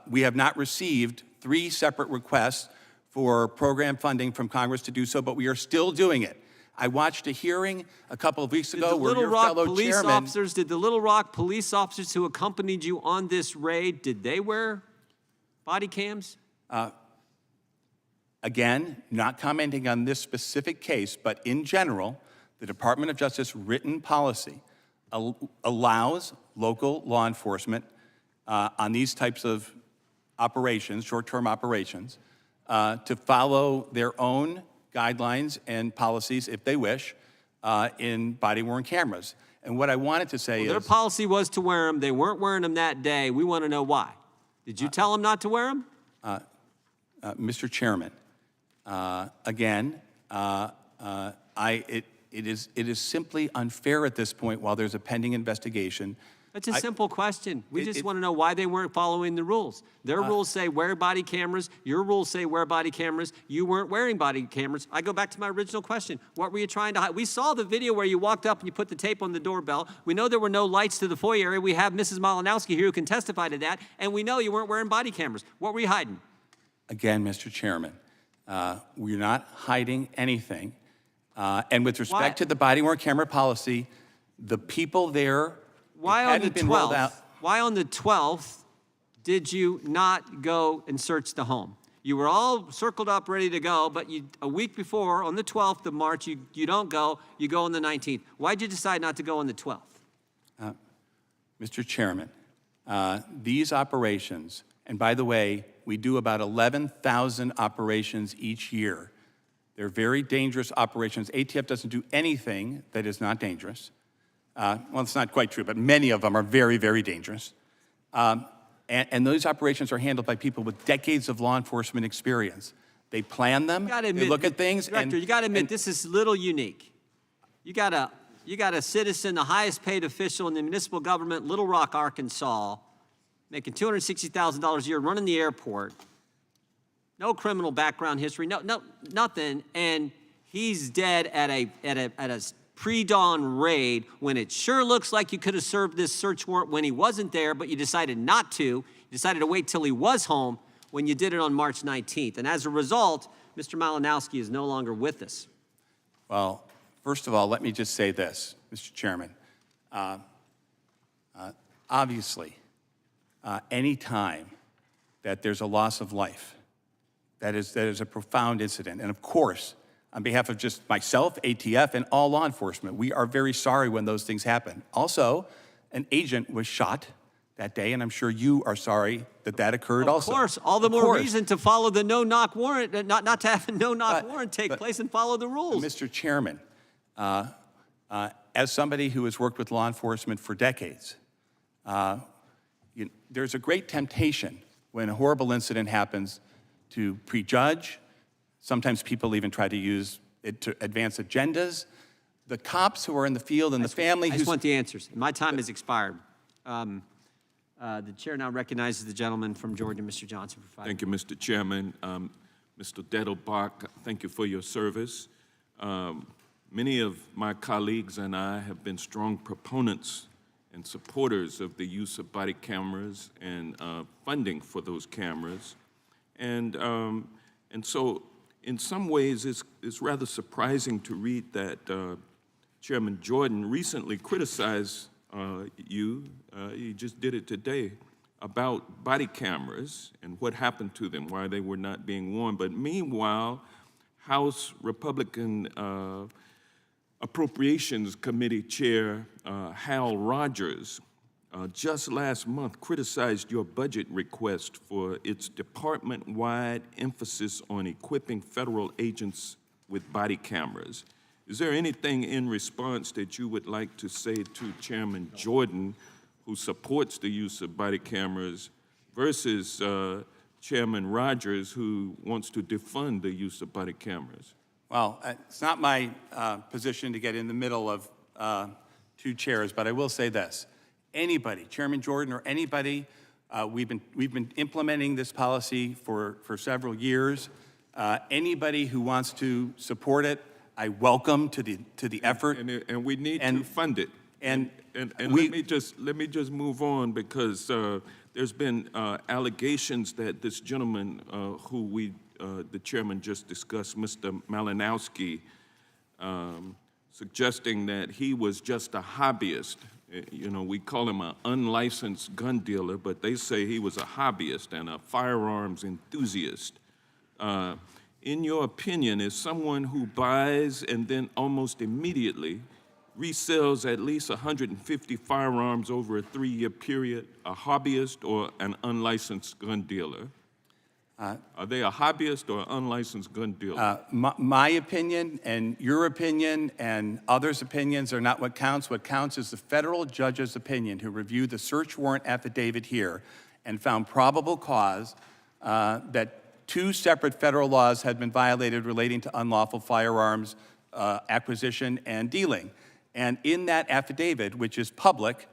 We have not received 3 separate requests for program funding from Congress to do so, but we are still doing it. I watched a hearing a couple of weeks ago where your fellow chairman... Did the Little Rock police officers who accompanied you on this raid, did they wear body cams? Again, not commenting on this specific case, but in general, the Department of Justice written policy allows local law enforcement on these types of operations, short-term operations, to follow their own guidelines and policies, if they wish, in body-worn cameras. And what I wanted to say is... Their policy was to wear them. They weren't wearing them that day. We want to know why. Did you tell them not to wear them? Mr. Chairman, again, is simply unfair at this point while there's a pending investigation. That's a simple question. We just want to know why they weren't following the rules. Their rules say wear body cameras. Your rules say wear body cameras. You weren't wearing body cameras. I go back to my original question. What were you trying to hide? We saw the video where you walked up and you put the tape on the doorbell. We know there were no lights to the foyer area. We have Mrs. Malinowski here who can testify to that. And we know you weren't wearing body cameras. What were you hiding? Again, Mr. Chairman, we're not hiding anything. And with respect to the body-worn camera policy, the people there Why on the hadn't been rolled 12th? out. Why on the 12th did you not go and search the home? You were all circled up, ready to go, but a week before, on the 12th of March, you don't go. You go on the 19th. Why'd you decide not to go on the 12th? Mr. Chairman, these operations, and by the way, we do about 11,000 operations each year. They're very dangerous operations. ATF doesn't do anything that is not dangerous. Well, it's not quite true, but many of them are very, very dangerous. And those operations are handled by people with decades of law enforcement experience. They plan them, they look at things. Director, you got to admit, this is a little unique. You got a citizen, the highest paid official in the municipal government, Little Rock, Arkansas, making $260,000 a year, running the airport, no criminal background history, nothing, and he's dead at a pre-dawn raid when it sure looks like you could have served this search warrant when he wasn't there, but you decided not to. You decided to wait till he was home when you did it on March 19th. And as a result, Mr. Malinowski is no longer with us. Well, first of all, let me just say this, Mr. Chairman. Obviously, any time that there's a loss of life, that is a profound incident. And of course, on behalf of just myself, ATF, and all law enforcement, we are very sorry when those things happen. Also, an agent was shot that day, and I'm sure you are sorry that that occurred also. Of course, all the more reason to follow the no-knock warrant, not to have a no-knock warrant take place and follow the rules. Mr. Chairman, as somebody who has worked with law enforcement for decades, there's a great temptation when a horrible incident happens to prejudge. Sometimes people even try to use it to advance agendas. The cops who are in the field and the family I just want the answers. My time has expired. The chair now recognizes the gentleman from Georgia, Mr. Johnson, for 5 minutes. Thank you, Mr. Chairman. Mr. Dettelbach, thank you for your service. Many of my colleagues and I have been strong proponents and supporters of the use of body cameras and funding for those cameras. And so in some ways, it's rather surprising to read that Chairman Jordan recently criticized you, he just did it today, about body cameras and what happened to them, why they were not being worn. But meanwhile, House Republican Appropriations Committee Chair Hal Rogers just last month criticized your budget request for its department-wide emphasis on equipping federal agents with body cameras. Is there anything in response that you would like to say to Chairman Jordan, who supports the use of body cameras, versus Chairman Rogers, who wants to defund the use of body cameras? Well, it's not my position to get in the middle of two chairs, but I will say this. Anybody, Chairman Jordan or anybody, we've been implementing this policy for several years. Anybody who wants to support it, I welcome to the effort. And we need to fund it. And let me just move on, because there's been allegations that this gentleman who the chairman just discussed, Mr. Malinowski, suggesting that he was just a hobbyist. You know, we call him an unlicensed gun dealer, but they say he was a hobbyist and a firearms enthusiast. In your opinion, is someone who buys and then almost immediately resells at least 150 firearms over a 3-year period a hobbyist or an unlicensed gun dealer? Are they a hobbyist or an unlicensed gun dealer? My opinion and your opinion and others' opinions are not what counts. What counts is the federal judge's opinion, who reviewed the search warrant affidavit here and found probable cause that 2 separate federal laws had been violated relating to unlawful firearms acquisition and dealing. And in that affidavit, which is public,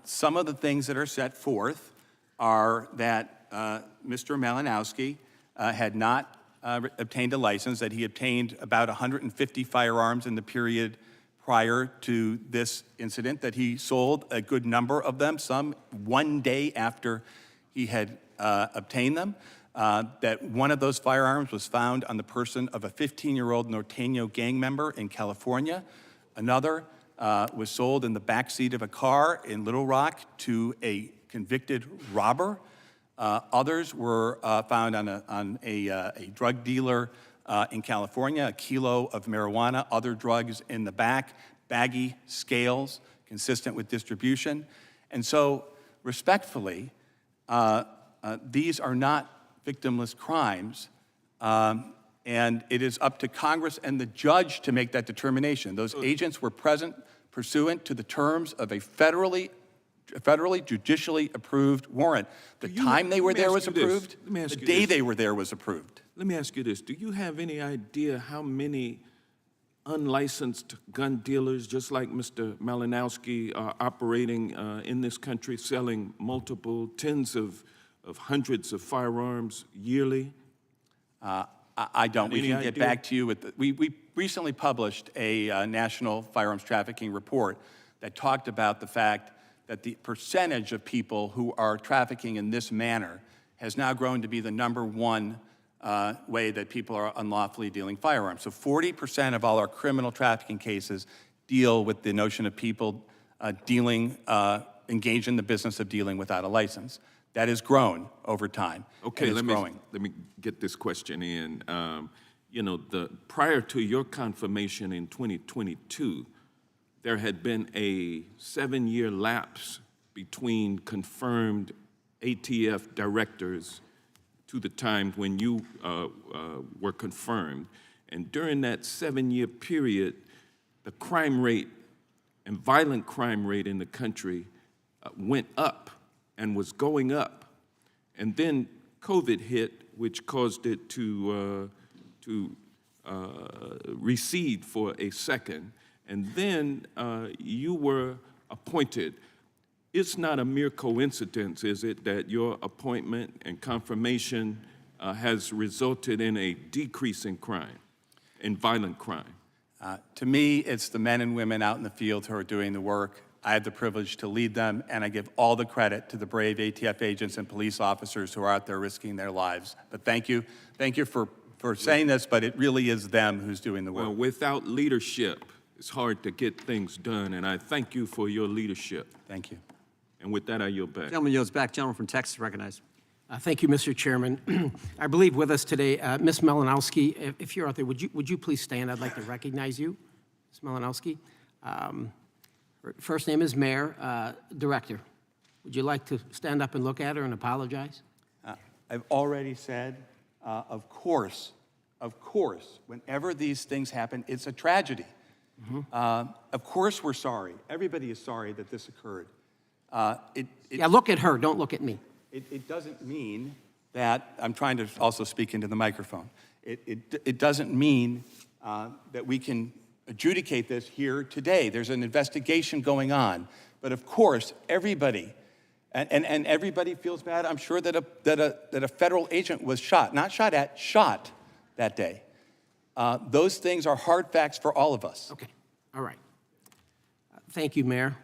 some of the things that are set forth are that Mr. Malinowski had not obtained a license, that he obtained about 150 firearms in the period prior to this incident, that he sold a good number of them, some one day after he had obtained them, that one of those firearms was found on the person of a 15-year-old Norteño gang member in California. Another was sold in the backseat of a car in Little Rock to a convicted robber. Others were found on a drug dealer in California, a kilo of marijuana, other drugs in the back, baggy scales consistent with distribution. And so, respectfully, these are not victimless crimes, and it is up to Congress and the judge to make that determination. Those agents were present pursuant to the terms of a federally judicially approved warrant. The time they were there was approved. The day they were there was approved. Let me ask you this. Do you have any idea how many unlicensed gun dealers, just like Mr. Malinowski, are operating in this country, selling multiple tens of hundreds of firearms yearly? I don't. We can get back to you with we recently published a national firearms trafficking report that talked about the fact that the percentage of people who are trafficking in this manner has now grown to be the #1 way that people are unlawfully dealing firearms. So 40% of all our criminal trafficking cases deal with the notion of people engaged in the business of dealing without a license. That has grown over time. Okay, let me get this question in. You know, prior to your confirmation in 2022, there had been a 7-year lapse between confirmed ATF directors to the time when you were confirmed. And during that 7-year period, the crime rate and violent crime rate in the country went up and was going up. And then COVID hit, which caused it to recede for a second. And then you were appointed. It's not a mere coincidence, is it, that your appointment and confirmation has resulted in a decrease in crime, in violent crime? To me, it's the men and women out in the field who are doing the work. I have the privilege to lead them, and I give all the credit to the brave ATF agents and police officers who are out there risking their lives. But thank you for saying this, but it really is them who's doing the work. Well, without leadership, it's hard to get things done, and I thank you for your leadership. Thank you. And with that, I yield back. Gentleman yields back. Gentleman from Texas recognized. Thank you, Mr. Chairman. I believe with us today, Ms. Malinowski, if you're out there, would you please stand? I'd like to recognize you, Ms. Malinowski. Her first name is Mayor, Director. Would you like to stand up and look at her and apologize? I've already said, of course, whenever these things happen, it's a tragedy. Of course we're sorry. Everybody is sorry that this occurred. Yeah, look at her, don't look at me. It doesn't mean that, I'm trying to also speak into the microphone. It doesn't mean that we can adjudicate this here today. There's an investigation going on. But of course, everybody, and everybody feels bad. I'm sure that a federal agent was shot, not shot at, shot that day. Those things are hard facts for all of us. Okay, all right. Thank you, Mayor.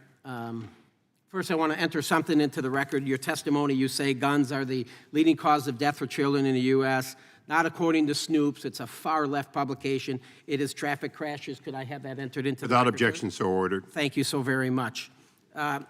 First, I want to enter something into the record. Your testimony, you say guns are the leading cause of death for children in the U.S. Not according to Snoops. It's a far-left publication. It is traffic crashes. Could I have that entered into the record? Without objection, so ordered. Thank you so very much. I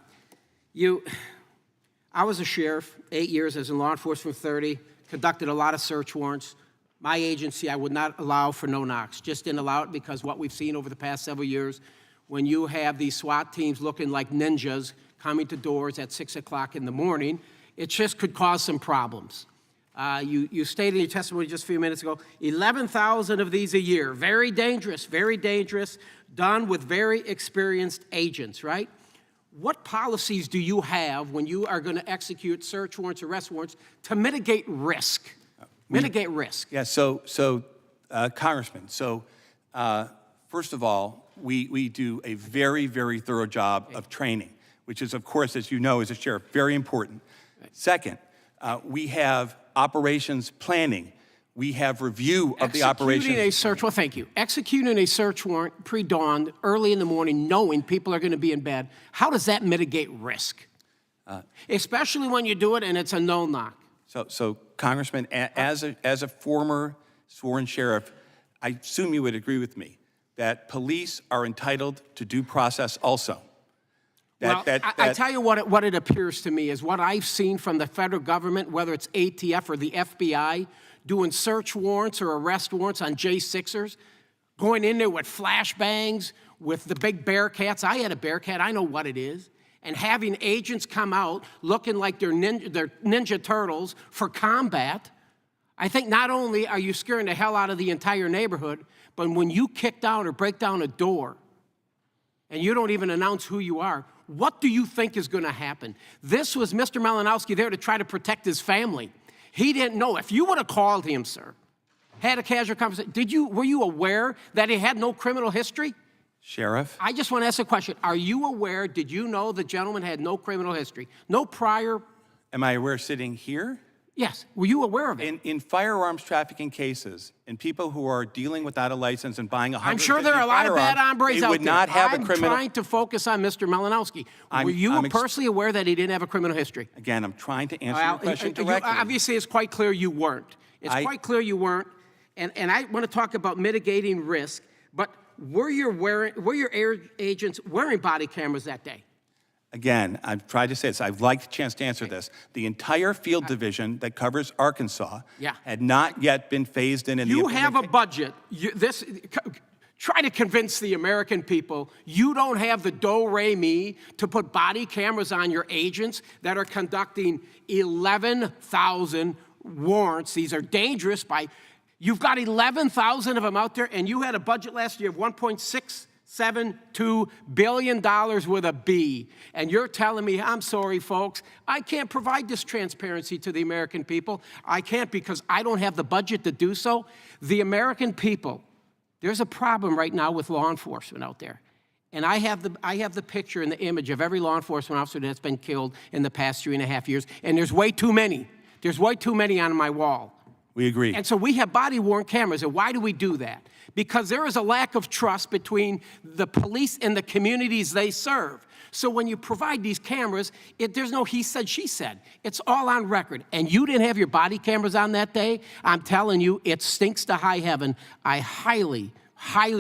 was a sheriff, 8 years as in law enforcement, 30, conducted a lot of search warrants. My agency, I would not allow for no-knocks. Just didn't allow it because what we've seen over the past several years, when you have these SWAT teams looking like ninjas coming to doors at 6 o'clock in the morning, it just could cause some problems. You stated in your testimony just a few minutes ago, 11,000 of these a year. Very dangerous, done with very experienced agents, right? What policies do you have when you are going to execute search warrants, arrest warrants, to mitigate risk? Mitigate risk. Yeah, Congressman, First of all, we do a very, very thorough job of training, which is, of course, as you know, as a sheriff, very important. Second, we have operations planning. We have review of the operations. Executing a search, well, thank you. Executing a search warrant pre-dawn, early in the morning, knowing people are going to be in bed, how does that mitigate risk? Especially when you do it and it's a no-knock. So Congressman, as a former sworn sheriff, I assume you would agree with me that police are entitled to due process also. I tell you what it appears to me is what I've seen from the federal government, whether it's ATF or the FBI, doing search warrants or arrest warrants on J6ers, going in there with flashbangs, with the big Bearcats. I had a Bearcat, I know what it is. And having agents come out looking like they're ninja turtles for combat. I think not only are you scaring the hell out of the entire neighborhood, but when you kick down or break down a door and you don't even announce who you are, what do you think is going to happen? This was Mr. Malinowski there to try to protect his family. He didn't know. If you would have called him, sir, had a casual conversation, were you aware that he had no criminal history? Sheriff? I just want to ask a question. Are you aware, did you know the gentleman had no criminal history? No prior? Am I aware sitting here? Yes. Were you aware of it? In firearms trafficking cases, and people who are dealing without a license and buying 150 I'm sure there are a lot of bad hombres out there. would not have a criminal. I'm trying to focus on Mr. Malinowski. Were you personally aware that he didn't have a criminal history? Again, I'm trying to answer your question directly. Obviously, it's quite clear you weren't. It's quite clear you weren't. And I want to talk about mitigating risk, but were your agents wearing body cameras that day? Again, I've tried to say this. I'd like a chance to answer this. The entire field division that covers Arkansas had not yet been phased in. You have a budget. Try to convince the American people you don't have the do-re-mi to put body cameras on your agents that are conducting 11,000 warrants. These are dangerous. You've got 11,000 of them out there, and you had a budget last year of $1.672 billion with a B. And you're telling me, I'm sorry, folks, I can't provide this transparency to the American people. I can't because I don't have the budget to do so. The American people, there's a problem right now with law enforcement out there. And I have the picture and the image of every law enforcement officer that's been killed in the past 3.5 years, and there's way too many. There's way too many on my wall. We agree. And so we have body-worn cameras. And why do we do that? Because there is a lack of trust between the police and the communities they serve. So when you provide these cameras, there's no he said, she said. It's all on record. And you didn't have your body cameras on that day. I'm telling you, it stinks to high heaven. I highly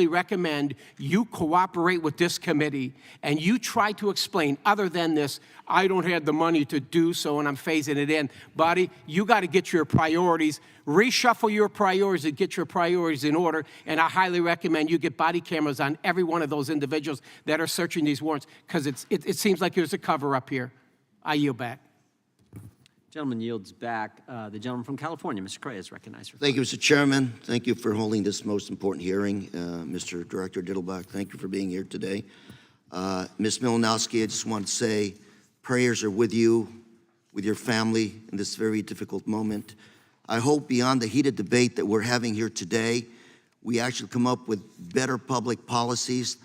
recommend you cooperate with this committee and you try to explain, other than this, I don't have the money to do so and I'm phasing it in. Buddy, you got to get your priorities, reshuffle your priorities and get your priorities in order. And I highly recommend you get body cameras on every one of those individuals that are searching these warrants, because it seems like there's a cover up here. I yield back. Gentleman yields back. The gentleman from California, Mr. Cray, is recognized. Thank you, Mr. Chairman. Thank you for holding this most important hearing. Mr. Director Dittelbach, thank you for being here today. Ms. Malinowski, I just want to say prayers are with you, with your family in this very difficult moment. I hope beyond the heated debate that we're having here today, we actually come up with better public policies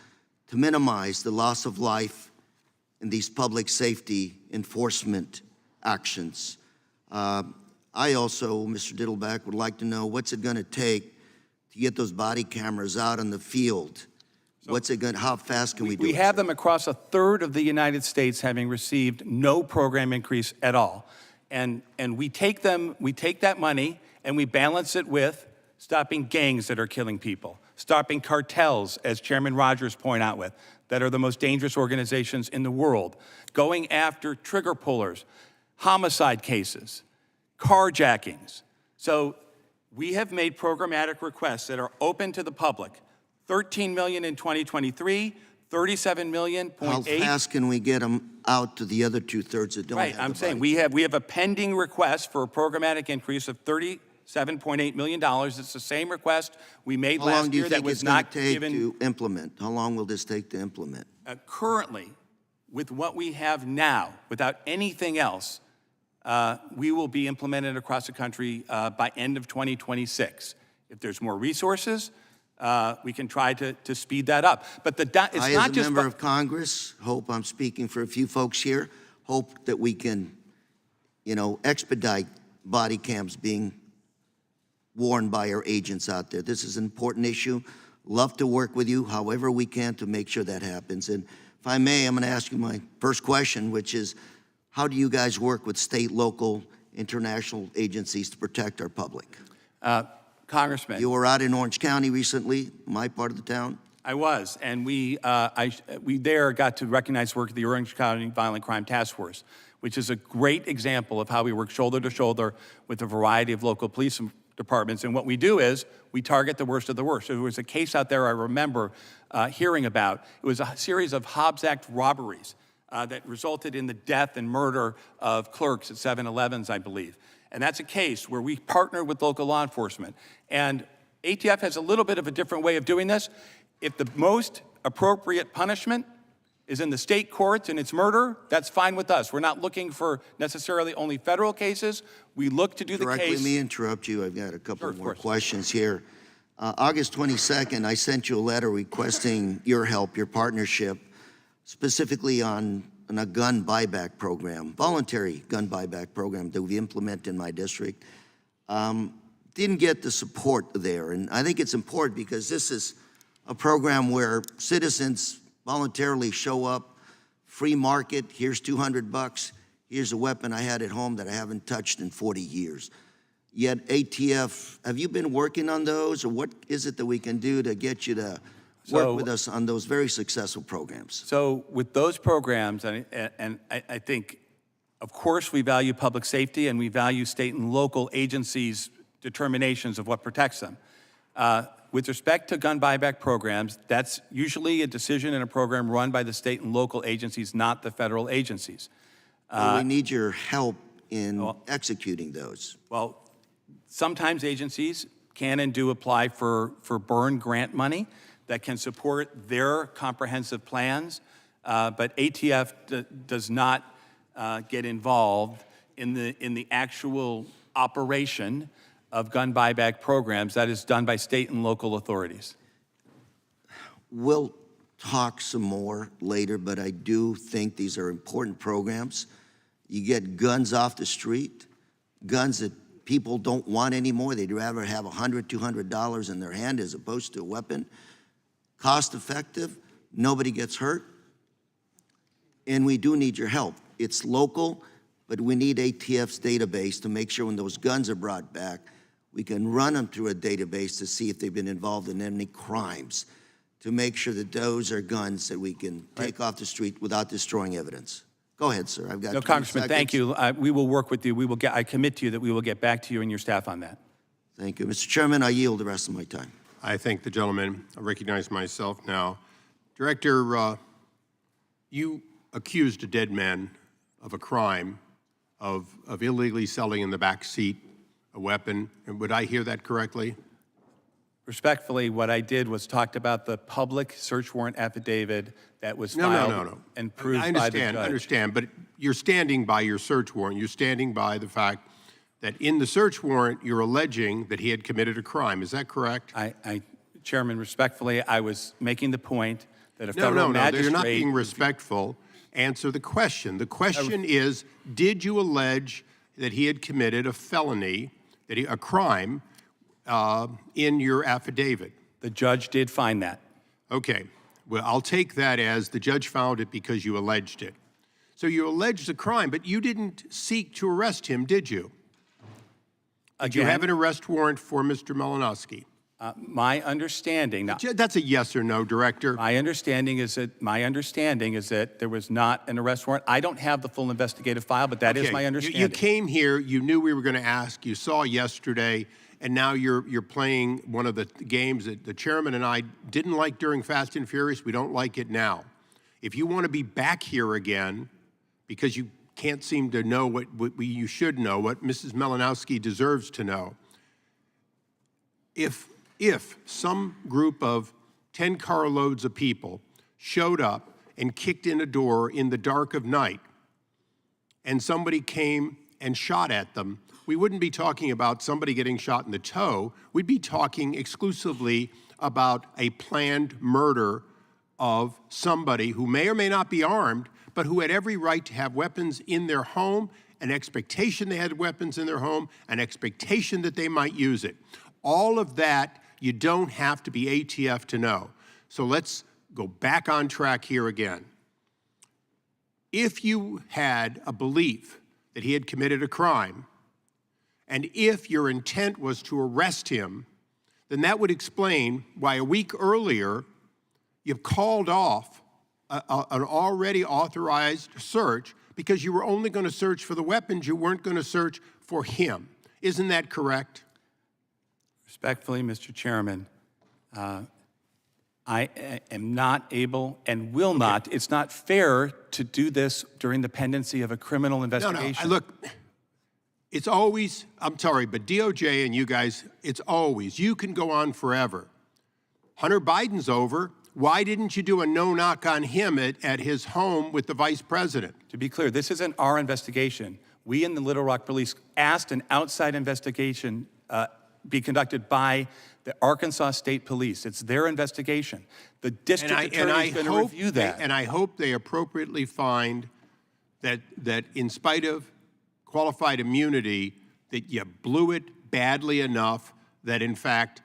to minimize the loss of life in these public safety enforcement actions. I also, Mr. Dittelbach, would like to know what's it going to take to get those body cameras out in the field. How fast can we do it? We have them across a third of the United States having received no program increase at all. And we take that money and we balance it with stopping gangs that are killing people, stopping cartels, as Chairman Rogers pointed out with, that are the most dangerous organizations in the world, going after trigger pullers, homicide cases, carjackings. So we have made programmatic requests that are open to the public. $13 million in 2023, $37 million. How fast can we get them out to the other two-thirds that don't have Right, I'm the saying body? we have a pending request for a programmatic increase of $37.8 million. It's the same request we made last year that was not given. How long do you think it's going to take to implement? How long will this take to implement? Currently, with what we have now, without anything else, we will be implemented across the country by end of 2026. If there's more resources, we can try to speed that up. But it's I, not as a just member of Congress, hope I'm speaking for a few folks here, hope that we can, expedite body cams being worn by our agents out there. This is an important issue. Love to work with you however we can to make sure that happens. And if I may, I'm going to ask you my first question, which is, how do you guys work with state, local, international agencies to protect our public? Congressman. You were out in Orange County recently, my part of the town. I was, and we there got to recognize work of the Orange County Violent Crime Task Force, which is a great example of how we work shoulder to shoulder with a variety of local police departments. And what we do is we target the worst of the worst. So there was a case out there I remember hearing about. It was a series of Hobbs Act robberies that resulted in the death and murder of clerks at 7-Elevens, I believe. And that's a case where we partner with local law enforcement. And ATF has a little bit of a different way of doing this. If the most appropriate punishment is in the state courts and it's murder, that's fine with us. We're not looking for necessarily only federal cases. We look to do the Directly, case. let me interrupt you. I've got a couple Sure, of more course. questions here. August 22nd, I sent you a letter requesting your help, your partnership, specifically on a gun buyback program, voluntary gun buyback program that we implement in my district. Didn't get the support there, and I think it's important because this is a program where citizens voluntarily show up, free market, here's $200, here's a weapon I had at home that I haven't touched in 40 years. Yet ATF, have you been working on those, or what is it that we can do to get you to work with us on those very successful programs? So with those programs, and I think, of course, we value public safety and we value state and local agencies' determinations of what protects them. With respect to gun buyback programs, that's usually a decision and a program run by the state and local agencies, not the federal agencies. We need your help in executing those. Well, sometimes agencies can and do apply for burn grant money that can support their comprehensive plans, but ATF does not get involved in the actual operation of gun buyback programs. That is done by state and local authorities. We'll talk some more later, but I do think these are important programs. You get guns off the street, guns that people don't want anymore. They'd rather have $100, $200 in their hand as opposed to a weapon. Cost effective, nobody gets hurt, and we do need your help. It's local, but we need ATF's database to make sure when those guns are brought back, we can run them through a database to see if they've been involved in any crimes, to make sure that those are guns that we can take off the street without destroying evidence. Go ahead, sir. I've got 20 Congressman, seconds. thank you. We will work with you. I commit to you that we will get back to you and your staff on that. Thank you. Mr. Chairman, I yield the rest of my time. I thank the gentleman. I recognize myself now. Director, you accused a dead man of a crime of illegally selling in the back seat a weapon. And would I hear that correctly? Respectfully, what I did was talked about the public search warrant affidavit that was filed and proved by the judge. I understand, but you're standing by your search warrant. You're standing by the fact that in the search warrant, you're alleging that he had committed a crime. Is that correct? Chairman, respectfully, I was making the point that a federal magistrate... No, you're not being respectful. Answer the question. The question is, did you allege that he had committed a felony, a crime, in your affidavit? The judge did find that. Okay. Well, I'll take that as the judge found it because you alleged it. So you alleged a crime, but you didn't seek to arrest him, did you? Did you have an arrest warrant for Mr. Malinowski? My understanding... That's a yes or no, Director. My understanding is that there was not an arrest warrant. I don't have the full investigative file, but that is my understanding. You came here, you knew we were going to ask, you saw yesterday, and now you're playing one of the games that the chairman and I didn't like during Fast and Furious. We don't like it now. If you want to be back here again, because you can't seem to know what you should know, what Mrs. Malinowski deserves to know, if some group of 10 carloads of people showed up and kicked in a door in the dark of night, and somebody came and shot at them, we wouldn't be talking about somebody getting shot in the toe. We'd be talking exclusively about a planned murder of somebody who may or may not be armed, but who had every right to have weapons in their home, an expectation they had weapons in their home, an expectation that they might use it. All of that, you don't have to be ATF to know. So let's go back on track here again. If you had a belief that he had committed a crime, and if your intent was to arrest him, then that would explain why a week earlier you've called off an already authorized search because you were only going to search for the weapons, you weren't going to search for him. Isn't that correct? Respectfully, Mr. Chairman, I am not able and will not. It's not fair to do this during the pendency of a criminal investigation. No, look, it's always, I'm sorry, but DOJ and you guys, it's always, you can go on forever. Hunter Biden's over. Why didn't you do a no-knock on him at his home with the vice president? To be clear, this isn't our investigation. We in the Little Rock Police asked an outside investigation be conducted by the Arkansas State Police. It's their investigation. The district attorney is going to review that. And I hope they appropriately find that in spite of qualified immunity, that you blew it badly enough that, in fact,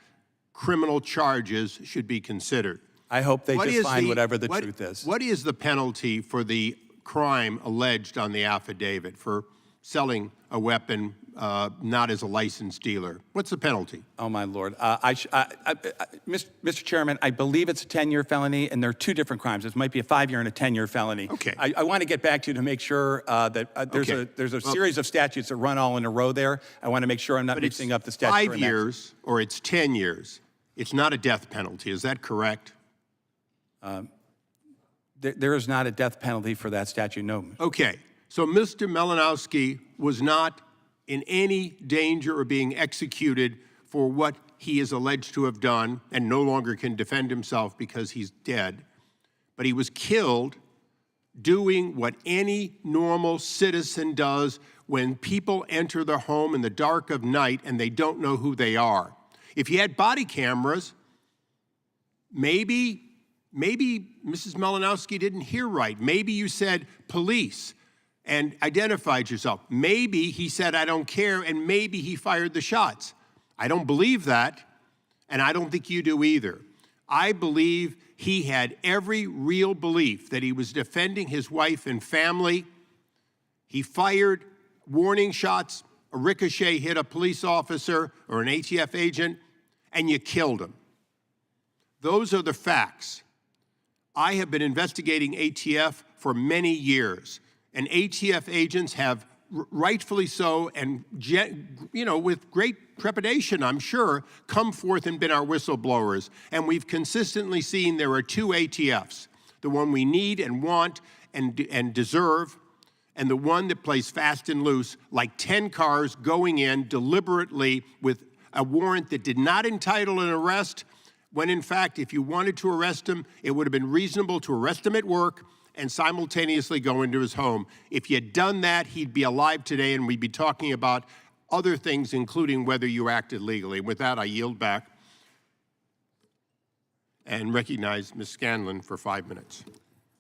criminal charges should be considered. I hope they just find whatever the truth is. What is the penalty for the crime alleged on the affidavit for selling a weapon not as a licensed dealer? What's the penalty? Oh, my Lord. Mr. Chairman, I believe it's a 10-year felony, and there are two different crimes. It might be a 5-year and a 10-year felony. Okay. I want to get back to you to make sure that there's a series of statutes that run all in a row there. I want to make sure I'm not mixing up the statutory 5 years or it's 10 years. It's not a death penalty. Is that correct? There is not a death penalty for that statute, no. Okay. So Mr. Malinowski was not in any danger of being executed for what he is alleged to have done and no longer can defend himself because he's dead. But he was killed doing what any normal citizen does when people enter their home in the dark of night and they don't know who they are. If you had body cameras, maybe Mrs. Malinowski didn't hear right. Maybe you said police and identified yourself. Maybe he said, I don't care, and maybe he fired the shots. I don't believe that, and I don't think you do either. I believe he had every real belief that he was defending his wife and family. He fired warning shots. A ricochet hit a police officer or an ATF agent, and you killed him. Those are the facts. I have been investigating ATF for many years, and ATF agents have, rightfully so, and with great trepidation, I'm sure, come forth and been our whistleblowers. And we've consistently seen there are two ATFs, the one we need and want and deserve, and the one that plays fast and loose, like 10 cars going in deliberately with a warrant that did not entitle an arrest, when in fact, if you wanted to arrest him, it would have been reasonable to arrest him at work and simultaneously go into his home. If you had done that, he'd be alive today, and we'd be talking about other things, including whether you acted legally. With that, I yield back and recognize Ms. Scanlon for 5 minutes.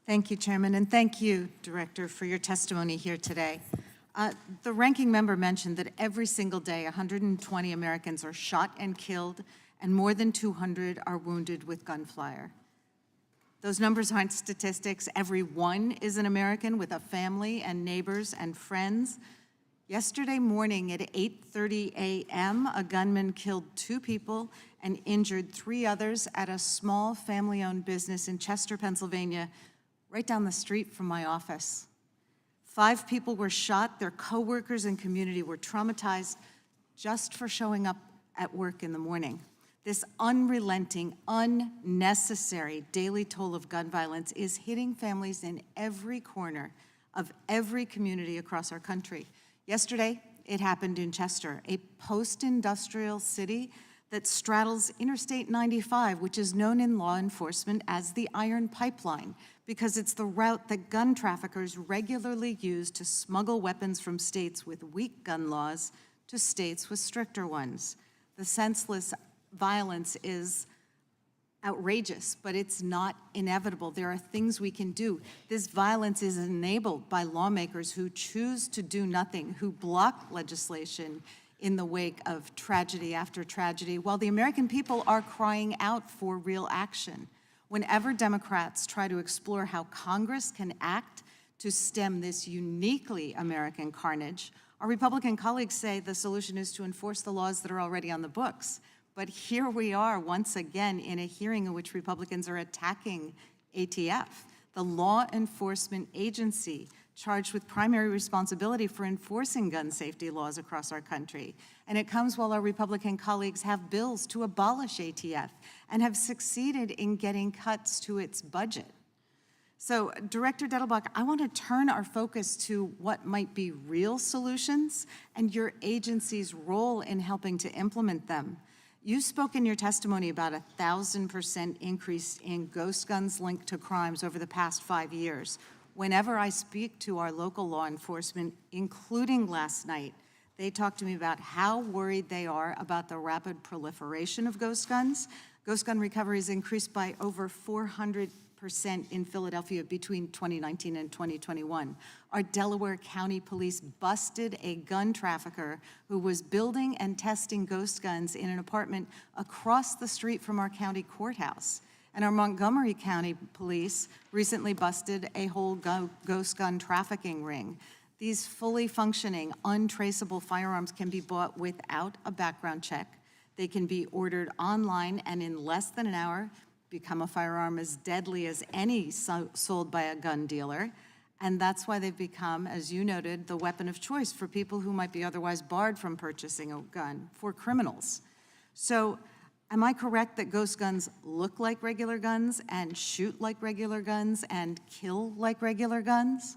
Thank you, Chairman, and thank you, Director, for your testimony here today. The ranking member mentioned that every single day, 120 Americans are shot and killed, and more than 200 are wounded with gunfire. Those numbers aren't statistics. Every one is an American with a family and neighbors and friends. Yesterday morning at 8:30 a.m., a gunman killed 2 people and injured 3 others at a small family-owned business in Chester, Pennsylvania, right down the street from my office. 5 people were shot. Their coworkers and community were traumatized just for showing up at work in the morning. This unrelenting, unnecessary daily toll of gun violence is hitting families in every corner of every community across our country. Yesterday, it happened in Chester, a post-industrial city that straddles Interstate 95, which is known in law enforcement as the Iron Pipeline, because it's the route that gun traffickers regularly use to smuggle weapons from states with weak gun laws to states with stricter ones. The senseless violence is outrageous, but it's not inevitable. There are things we can do. This violence is enabled by lawmakers who choose to do nothing, who block legislation in the wake of tragedy after tragedy, while the American people are crying out for real action. Whenever Democrats try to explore how Congress can act to stem this uniquely American carnage, our Republican colleagues say the solution is to enforce the laws that are already on the books. But here we are once again in a hearing in which Republicans are attacking ATF, the law enforcement agency charged with primary responsibility for enforcing gun safety laws across our country. And it comes while our Republican colleagues have bills to abolish ATF and have succeeded in getting cuts to its budget. So, Director Dettelbach, I want to turn our focus to what might be real solutions and your agency's role in helping to implement them. You spoke in your testimony about a 1,000% increase in ghost guns linked to crimes over the past 5 years. Whenever I speak to our local law enforcement, including last night, they talk to me about how worried they are about the rapid proliferation of ghost guns. Ghost gun recovery has increased by over 400% in Philadelphia between 2019 and 2021. Our Delaware County Police busted a gun trafficker who was building and testing ghost guns in an apartment across the street from our county courthouse. And our Montgomery County Police recently busted a whole ghost gun trafficking ring. These fully functioning, untraceable firearms can be bought without a background check. They can be ordered online and in less than an hour become a firearm as deadly as any sold by a gun dealer. And that's why they've become, as you noted, the weapon of choice for people who might be otherwise barred from purchasing a gun, for criminals. So, am I correct that ghost guns look like regular guns and shoot like regular guns and kill like regular guns?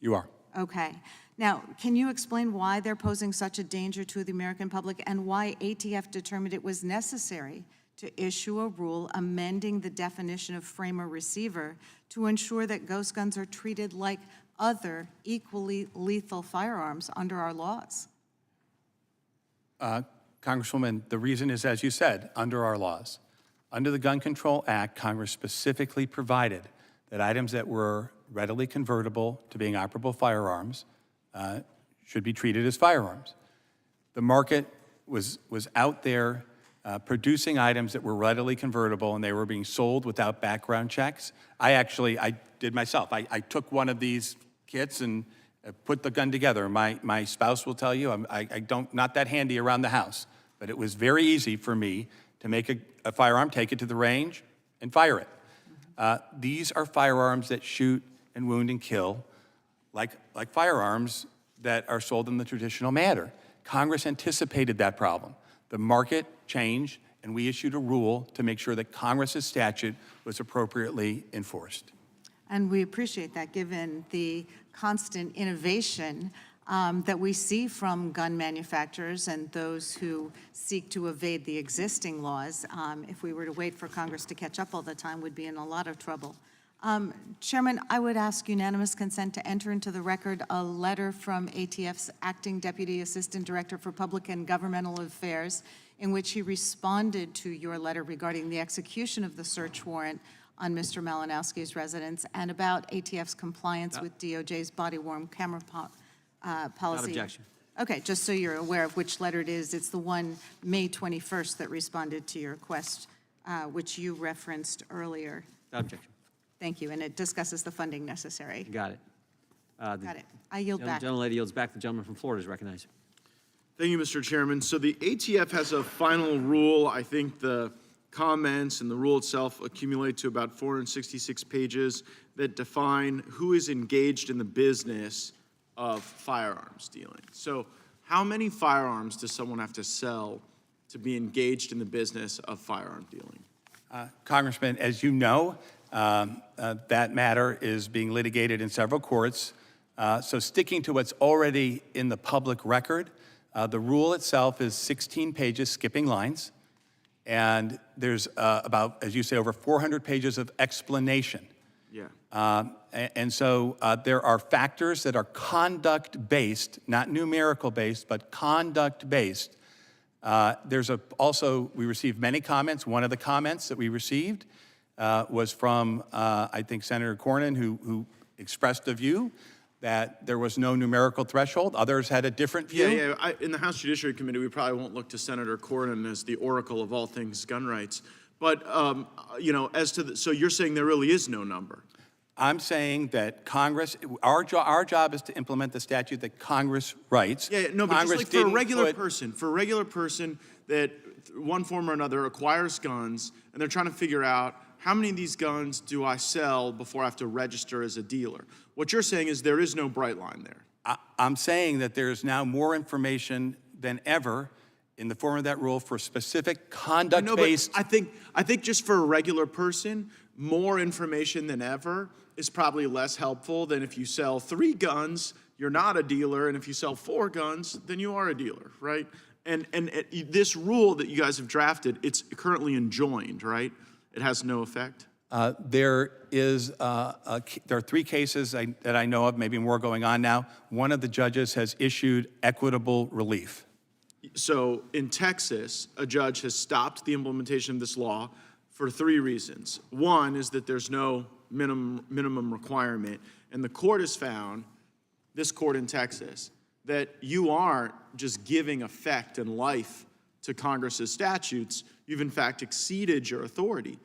You are. Okay. Now, can you explain why they're posing such a danger to the American public and why ATF determined it was necessary to issue a rule amending the definition of framer receiver to ensure that ghost guns are treated like other equally lethal firearms under our laws? Congresswoman, the reason is, as you said, under our laws. Under the Gun Control Act, Congress specifically provided that items that were readily convertible to being operable firearms should be treated as firearms. The market was out there producing items that were readily convertible, and they were being sold without background checks. I did myself. I took one of these kits and put the gun together. My spouse will tell you not that handy around the house, but it was very easy for me to make a firearm, take it to the range, and fire it. These are firearms that shoot and wound and kill like firearms that are sold in the traditional manner. Congress anticipated that problem. The market changed, and we issued a rule to make sure that Congress's statute was appropriately enforced. And we appreciate that, given the constant innovation that we see from gun manufacturers and those who seek to evade the existing laws. If we were to wait for Congress to catch up all the time, we'd be in a lot of trouble. Chairman, I would ask unanimous consent to enter into the record a letter from ATF's Acting Deputy Assistant Director for Public and Governmental Affairs, in which he responded to your letter regarding the execution of the search warrant on Mr. Malinowski's residence and about ATF's compliance with DOJ's body-worn camera policy. Without objection. Okay, just so you're aware of which letter it is, it's the one May 21st that responded to your request, which you referenced earlier. Without objection. Thank you, and it discusses the funding necessary. You got it. Got it. I yield back. The gentlelady yields back. The gentleman from Florida is recognized. Thank you, Mr. Chairman. So the ATF has a final rule. I think the comments and the rule itself accumulate to about 466 pages that define who is engaged in the business of firearms dealing. So how many firearms does someone have to sell to be engaged in the business of firearm dealing? Congressman, as you know, that matter is being litigated in several courts. So sticking to what's already in the public record, the rule itself is 16 pages, skipping lines. And there's about, as you say, over 400 pages of explanation. Yeah. And so there are factors that are conduct-based, not numerical-based, but conduct-based. We received many comments. One of the comments that we received was from, I think, Senator Cornyn, who expressed a view that there was no numerical threshold. Others had a different view. Yeah. In the House Judiciary Committee, we probably won't look to Senator Cornyn as the oracle of all things gun rights. But, so you're saying there really is no number? I'm saying that Congress, our job is to implement the statute that Congress writes. Yeah, no, but Congress just like for a didn't regular person that one form or another acquires guns, and they're trying to figure out how many of these guns do I sell before I have to register as a dealer? What you're saying is there is no bright line there. I'm saying that there is now more information than ever in the form of that rule for specific conduct-based. I think just for a regular person, more information than ever is probably less helpful than if you sell 3 guns, you're not a dealer, and if you sell 4 guns, then you are a dealer, right? And this rule that you guys have drafted, it's currently enjoined, right? It has no effect? There are 3 cases that I know of, maybe more going on now. One of the judges has issued equitable relief. So in Texas, a judge has stopped the implementation of this law for 3 reasons. One is that there's no minimum requirement, and the court has found, this court in Texas, that you aren't just giving effect and life to Congress's statutes, you've in fact exceeded your authority,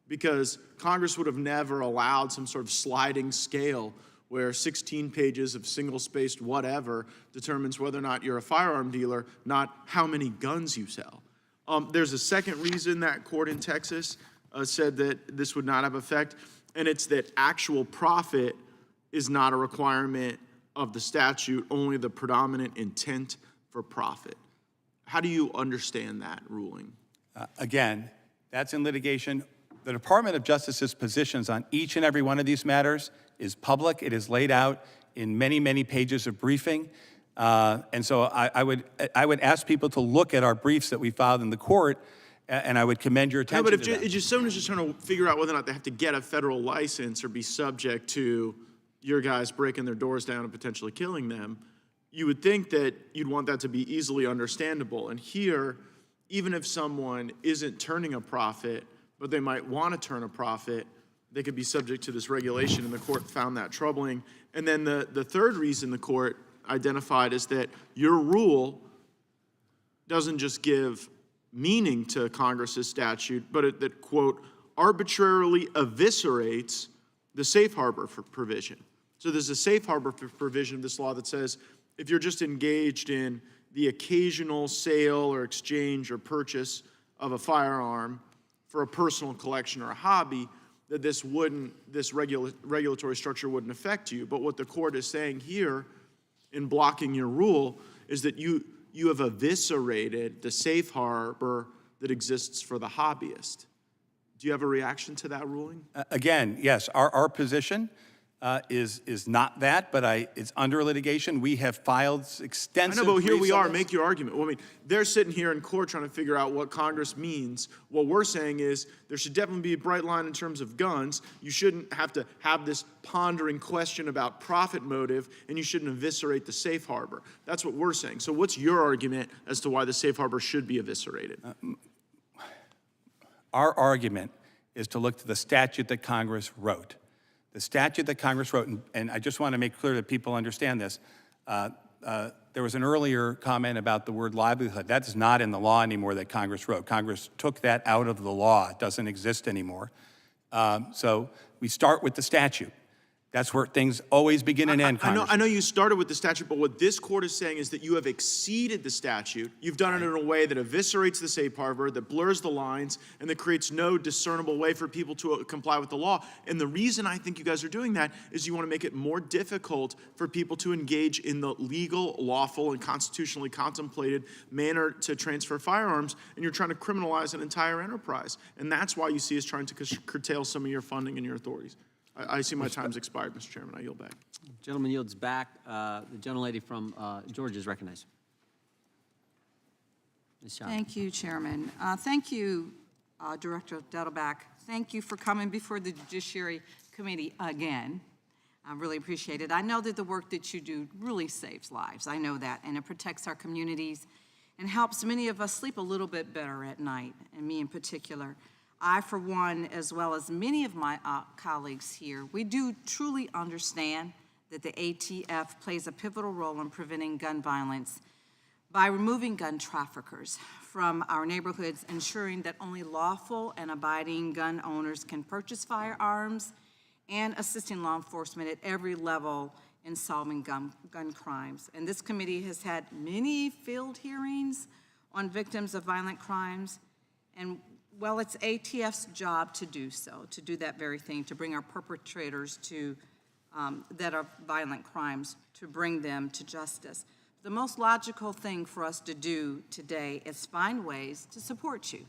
because Congress would have never allowed some sort of sliding scale where 16 pages of single-spaced whatever determines whether or not you're a firearm dealer, not how many guns you sell. There's a second reason that court in Texas said that this would not have effect, and it's that actual profit is not a requirement of the statute, only the predominant intent for profit. How do you understand that ruling? Again, that's in litigation. The Department of Justice's positions on each and every one of these matters is public. It is laid out in many, many pages of briefing. And so I would ask people to look at our briefs that we filed in the court, and I would commend your attention to them. No, but if someone's just trying to figure out whether or not they have to get a federal license or be subject to your guys breaking their doors down and potentially killing them, you would think that you'd want that to be easily understandable. And here, even if someone isn't turning a profit, but they might want to turn a profit, they could be subject to this regulation, and the court found that troubling. And then the third reason the court identified is that your rule doesn't just give meaning to Congress's statute, but that, quote, arbitrarily eviscerates the safe harbor provision. So there's a safe harbor provision of this law that says if you're just engaged in the occasional sale or exchange or purchase of a firearm for a personal collection or a hobby, that this regulatory structure wouldn't affect you. But what the court is saying here in blocking your rule is that you have eviscerated the safe harbor that exists for the hobbyist. Do you have a reaction to that ruling? Again, yes, our position is not that, but it's under litigation. We have filed extensive. I know, but here we are. briefs. Make your argument. Well, I mean, they're sitting here in court trying to figure out what Congress means. What we're saying is there should definitely be a bright line in terms of guns. You shouldn't have to have this pondering question about profit motive, and you shouldn't eviscerate the safe harbor. That's what we're saying. So what's your argument as to why the safe harbor should be eviscerated? Our argument is to look to the statute that Congress wrote. The statute that Congress wrote, and I just want to make clear that people understand this, there was an earlier comment about the word livelihood. That's not in the law anymore that Congress wrote. Congress took that out of the law. It doesn't exist anymore. So we start with the statute. That's where things always begin and end, Congress. I know you started with the statute, but what this court is saying is that you have exceeded the statute. You've done it in a way that eviscerates the safe harbor, that blurs the lines, and that creates no discernible way for people to comply with the law. And the reason I think you guys are doing that is you want to make it more difficult for people to engage in the legal, lawful, and constitutionally contemplated manner to transfer firearms, and you're trying to criminalize an entire enterprise. And that's why you see us trying to curtail some of your funding and your authorities. I see my time's expired, Mr. Chairman. I yield back. Gentleman yields back. The gentlelady from Georgia is recognized. Ms. Shaw. Thank you, Chairman. Thank you, Director Dettelbach. Thank you for coming before the Judiciary Committee again. I really appreciate it. I know that the work that you do really saves lives. I know that, and it protects our communities and helps many of us sleep a little bit better at night, and me in particular. I, for one, as well as many of my colleagues here, we do truly understand that the ATF plays a pivotal role in preventing gun violence by removing gun traffickers from our neighborhoods, ensuring that only lawful and abiding gun owners can purchase firearms, and assisting law enforcement at every level in solving gun crimes. And this committee has had many field hearings on victims of violent crimes, and well, it's ATF's job to do so, to do that very thing, to bring our perpetrators to that are violent crimes, to bring them to justice. The most logical thing for us to do today is find ways to support you,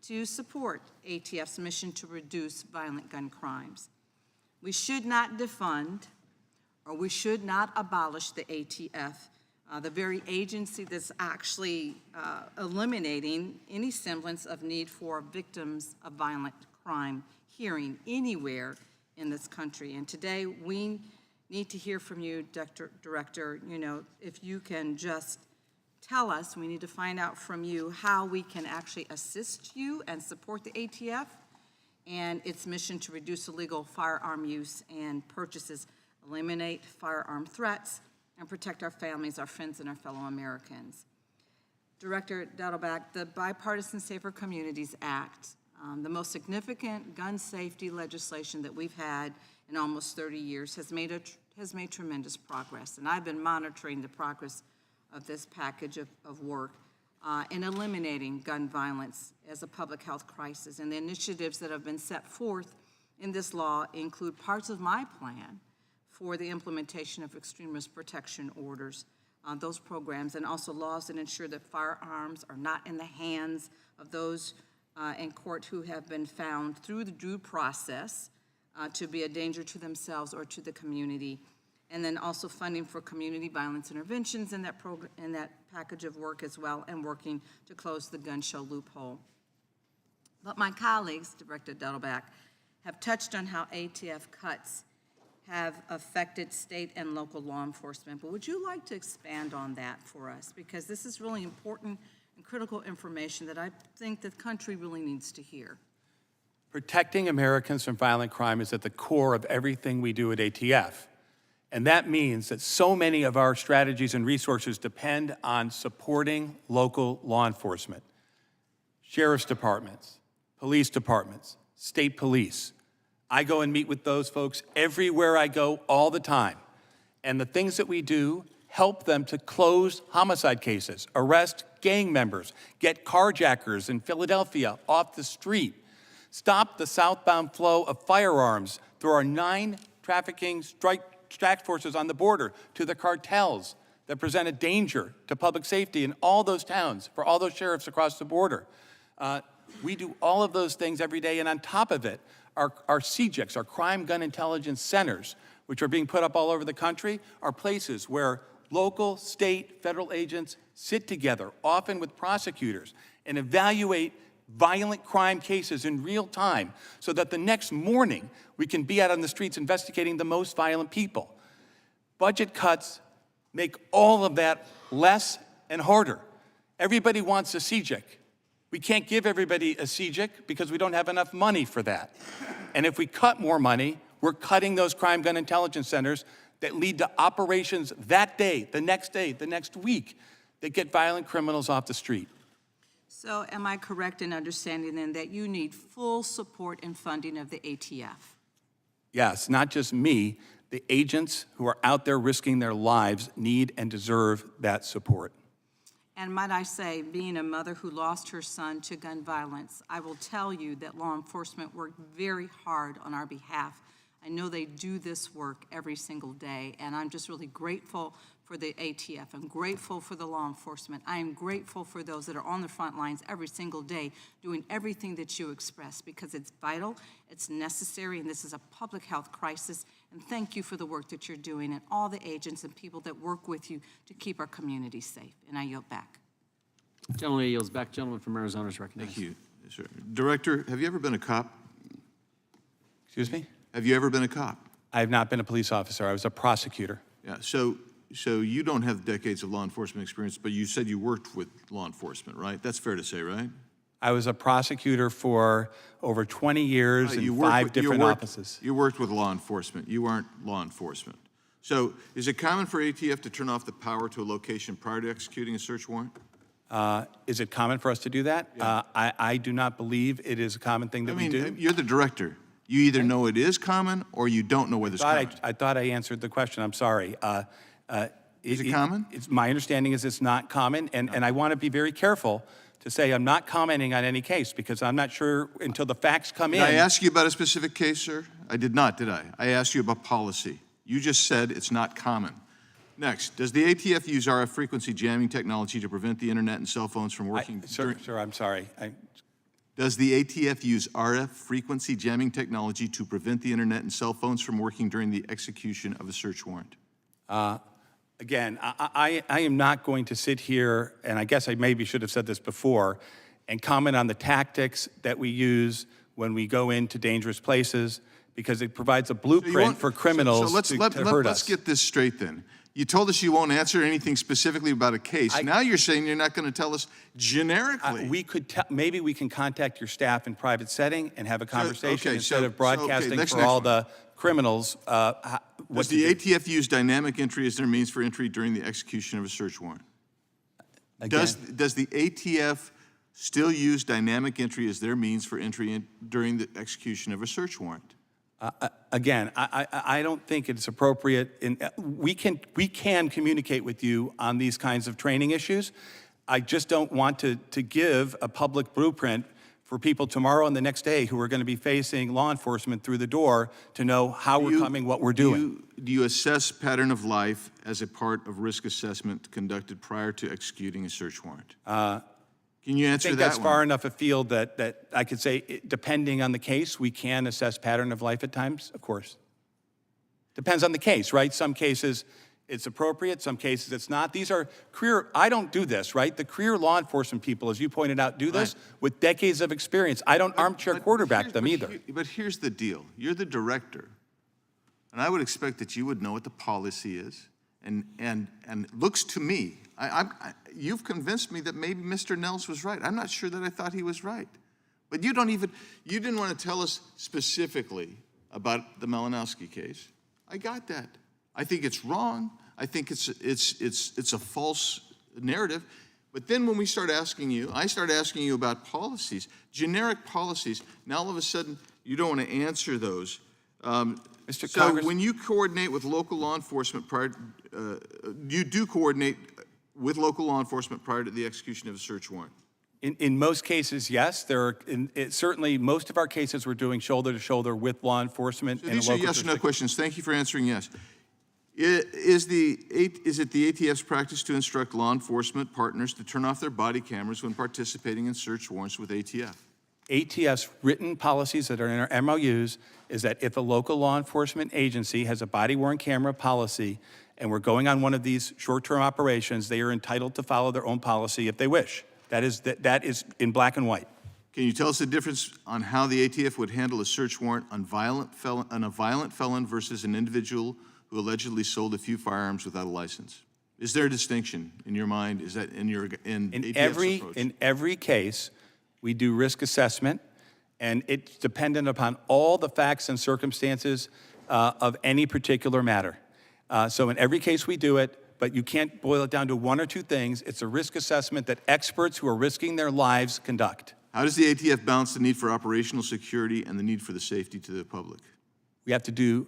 to support ATF's mission to reduce violent gun crimes. We should not defund, or we should not abolish the ATF, the very agency that's actually eliminating any semblance of need for victims of violent crime hearing anywhere in this country. And today we need to hear from you, Director, if you can just tell us, we need to find out from you how we can actually assist you and support the ATF and its mission to reduce illegal firearm use and purchases, eliminate firearm threats, and protect our families, our friends, and our fellow Americans. Director Dettelbach, the Bipartisan Safer Communities Act, the most significant gun safety legislation that we've had in almost 30 years, has made tremendous progress. And I've been monitoring the progress of this package of work in eliminating gun violence as a public health crisis. And the initiatives that have been set forth in this law include parts of my plan for the implementation of extremist protection orders, those programs, and also laws that ensure that firearms are not in the hands of those in court who have been found through the due process to be a danger to themselves or to the community. And then also funding for community violence interventions in that package of work as well, and working to close the gun show loophole. But my colleagues, Director Dettelbach, have touched on how ATF cuts have affected state and local law enforcement. But would you like to expand on that for us? Because this is really important and critical information that I think the country really needs to hear. Protecting Americans from violent crime is at the core of everything we do at ATF. And that means that so many of our strategies and resources depend on supporting local law enforcement. Sheriff's departments, police departments, state police. I go and meet with those folks everywhere I go all the time. And the things that we do help them to close homicide cases, arrest gang members, get carjackers in Philadelphia off the street, stop the southbound flow of firearms through our 9 trafficking strike forces on the border to the cartels that present a danger to public safety in all those towns, for all those sheriffs across the border. We do all of those things every day, and on top of it, our CJICs, our Crime Gun Intelligence Centers, which are being put up all over the country, are places where local, state, federal agents sit together, often with prosecutors, and evaluate violent crime cases in real time so that the next morning we can be out on the streets investigating the most violent people. Budget cuts make all of that less and harder. Everybody wants a CJIC. We can't give everybody a CJIC because we don't have enough money for that. And if we cut more money, we're cutting those crime gun intelligence centers that lead to operations that day, the next week, that get violent criminals off the street. So am I correct in understanding then that you need full support and funding of the ATF? Yes, not just me. The agents who are out there risking their lives need and deserve that support. And might I say, being a mother who lost her son to gun violence, I will tell you that law enforcement worked very hard on our behalf. I know they do this work every single day, and I'm just really grateful for the ATF. I'm grateful for the law enforcement. I am grateful for those that are on the front lines every single day doing everything that you express, because it's vital, it's necessary, and this is a public health crisis. And thank you for the work that you're doing and all the agents and people that work with you to keep our communities safe. And I yield back. Gentleman yields back. Gentleman from Arizona is recognized. Thank you, sir. Director, have you ever been a cop? Excuse me? Have you ever been a cop? I have not been a police officer. I was a prosecutor. Yeah, so you don't have decades of law enforcement experience, but you said you worked with law enforcement, right? That's fair to say, right? I was a prosecutor for over 20 years You in worked 5 with- you different worked- offices. You worked with law enforcement. You aren't law enforcement. So is it common for ATF to turn off the power to a location prior to executing a search warrant? Is it common for us to do that? I do not believe it is a common thing that we do. You're the director. You either know it is common or you don't know whether it's common. I thought I answered the question. I'm sorry. Is it common? My understanding is it's not common, and I want to be very careful to say I'm not commenting on any case because I'm not sure until the facts come in. Did I ask you about a specific case, sir? I did not, did I? I asked you about policy. You just said it's not common. Next, does the ATF use RF frequency jamming technology to prevent the internet and cell phones from working? Sir, I'm sorry. Does the ATF use RF frequency jamming technology to prevent the internet and cell phones from working during the execution of a search warrant? Again, I am not going to sit here, and I guess I maybe should have said this before, and comment on the tactics that we use when we go into dangerous places, because it provides a blueprint for criminals to hurt us. Let's get this straight then. You told us you won't answer anything specifically about a case. Now you're saying you're not going to tell us generically. We could maybe we can contact your staff in private setting and have a conversation instead of broadcasting for all the criminals. Does the ATF use dynamic entry as their means for entry during the execution of a search warrant? Does the ATF still use dynamic entry as their means for entry during the execution of a search warrant? Again, I don't think it's appropriate. We can communicate with you on these kinds of training issues. I just don't want to give a public blueprint for people tomorrow and the next day who are going to be facing law enforcement through the door to know how we're coming, what we're doing. Do you assess pattern of life as a part of risk assessment conducted prior to executing a search warrant? Can you answer that one? I think that's far enough afield that I could say, depending on the case, we can assess pattern of life at times, of course. Depends on the case, right? Some cases it's appropriate, some cases it's not. These are career, I don't do this, right? The career law enforcement people, as you pointed out, do this with decades of experience. I don't armchair quarterback them either. But here's the deal. You're the director, and I would expect that you would know what the policy is. And it looks to me, you've convinced me that maybe Mr. Nels was right. I'm not sure that I thought he was right. But you didn't want to tell us specifically about the Malinowski case. I got that. I think it's wrong. I think it's a false narrative. But then when I start asking you about policies, generic policies. Now all of a sudden you don't want to answer those. Mr. So when you coordinate with local law enforcement you do coordinate with local law enforcement prior to the execution of a search warrant? In most cases, yes. Certainly, most of our cases we're doing shoulder to shoulder with law enforcement. So these are yes or no questions. Thank you for answering yes. Is it the ATF's practice to instruct law enforcement partners to turn off their body cameras when participating in search warrants with ATF? ATF's written policies that are in our MOUs is that if a local law enforcement agency has a body-worn camera policy and we're going on one of these short-term operations, they are entitled to follow their own policy if they wish. That is in black and white. Can you tell us the difference on how the ATF would handle a search warrant on a violent felon versus an individual who allegedly sold a few firearms without a license? Is there a distinction in your mind? Is that in ATF's approach? In every case, we do risk assessment, and it's dependent upon all the facts and circumstances of any particular matter. So in every case we do it, but you can't boil it down to one or two things. It's a risk assessment that experts who are risking their lives conduct. How does the ATF balance the need for operational security and the need for the safety to the public? We have to do,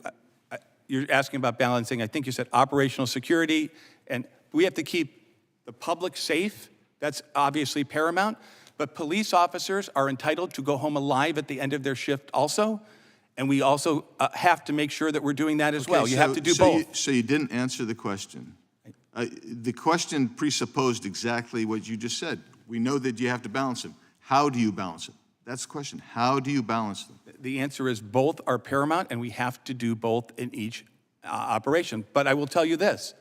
you're asking about balancing, I think you said operational security, and we have to keep the public safe. That's obviously paramount, but police officers are entitled to go home alive at the end of their shift also, and we also have to make sure that we're doing that as well. You have to do both. So you didn't answer the question. The question presupposed exactly what you just said. We know that you have to balance them. How do you balance them? That's the question. How do you balance them? The answer is both are paramount, and we have to do both in each operation. But I will tell you this.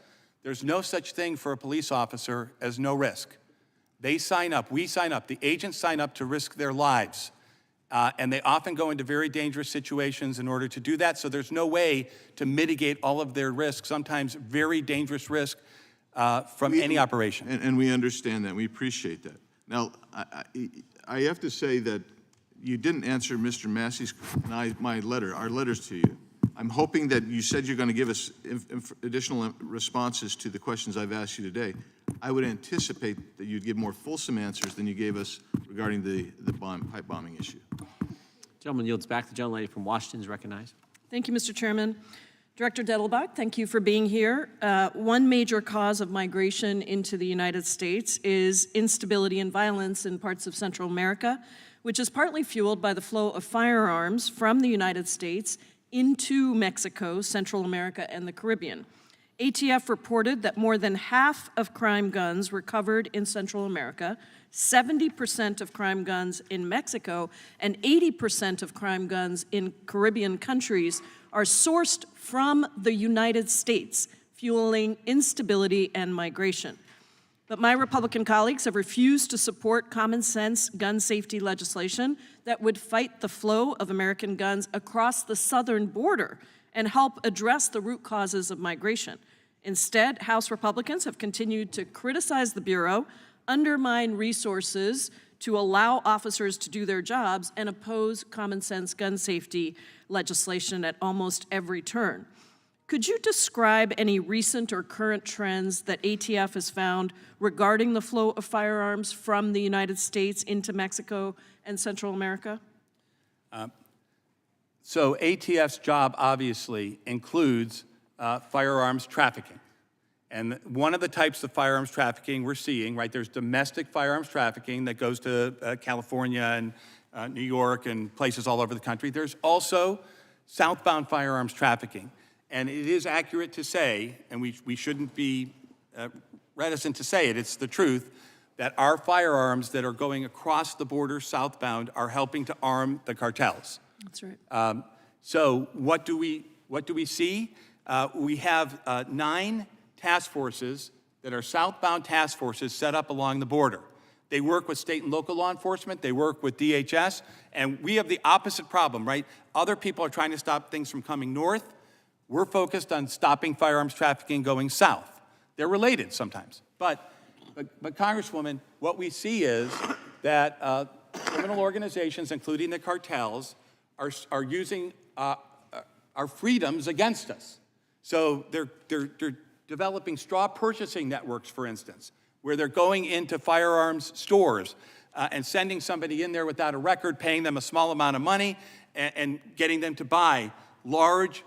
There's no such thing for a police officer as no risk. They sign up, we sign up, the agents sign up to risk their lives. And they often go into very dangerous situations in order to do that, so there's no way to mitigate all of their risks, sometimes very dangerous risk from any operation. And we understand that, we appreciate that. Now, I have to say that you didn't answer Mr. Massey's, our letters to you. I'm hoping that you said you're going to give us additional responses to the questions I've asked you today. I would anticipate that you'd give more fulsome answers than you gave us regarding the pipe bombing issue. Gentleman yields back. The gentlelady from Washington is recognized. Thank you, Mr. Chairman. Director Dettelbach, thank you for being here. One major cause of migration into the United States is instability and violence in parts of Central America, which is partly fueled by the flow of firearms from the United States into Mexico, Central America, and the Caribbean. ATF reported that more than half of crime guns recovered in Central America, 70% of crime guns in Mexico, and 80% of crime guns in Caribbean countries are sourced from the United States, fueling instability and migration. But my Republican colleagues have refused to support common sense gun safety legislation that would fight the flow of American guns across the southern border and help address the root causes of migration. Instead, House Republicans have continued to criticize the Bureau, undermine resources to allow officers to do their jobs, and oppose common sense gun safety legislation at almost every turn. Could you describe any recent or current trends that ATF has found regarding the flow of firearms from the United States into Mexico and Central America? So ATF's job obviously includes firearms trafficking. And one of the types of firearms trafficking we're seeing, right, there's domestic firearms trafficking that goes to California and New York and places all over the country. There's also southbound firearms trafficking. And it is accurate to say, and we shouldn't be reticent to say it, it's the truth, that our firearms that are going across the border southbound are helping to arm the cartels. That's right. So what do we see? We have 9 task forces that are southbound task forces set up along the border. They work with state and local law enforcement, they work with DHS, and we have the opposite problem, right? Other people are trying to stop things from coming north. We're focused on stopping firearms trafficking going south. They're related sometimes. But Congresswoman, what we see is that criminal organizations, including the cartels, are using our freedoms against us. So they're developing straw purchasing networks, for instance, where they're going into firearms stores and sending somebody in there without a record, paying them a small amount of money, and getting them to buy large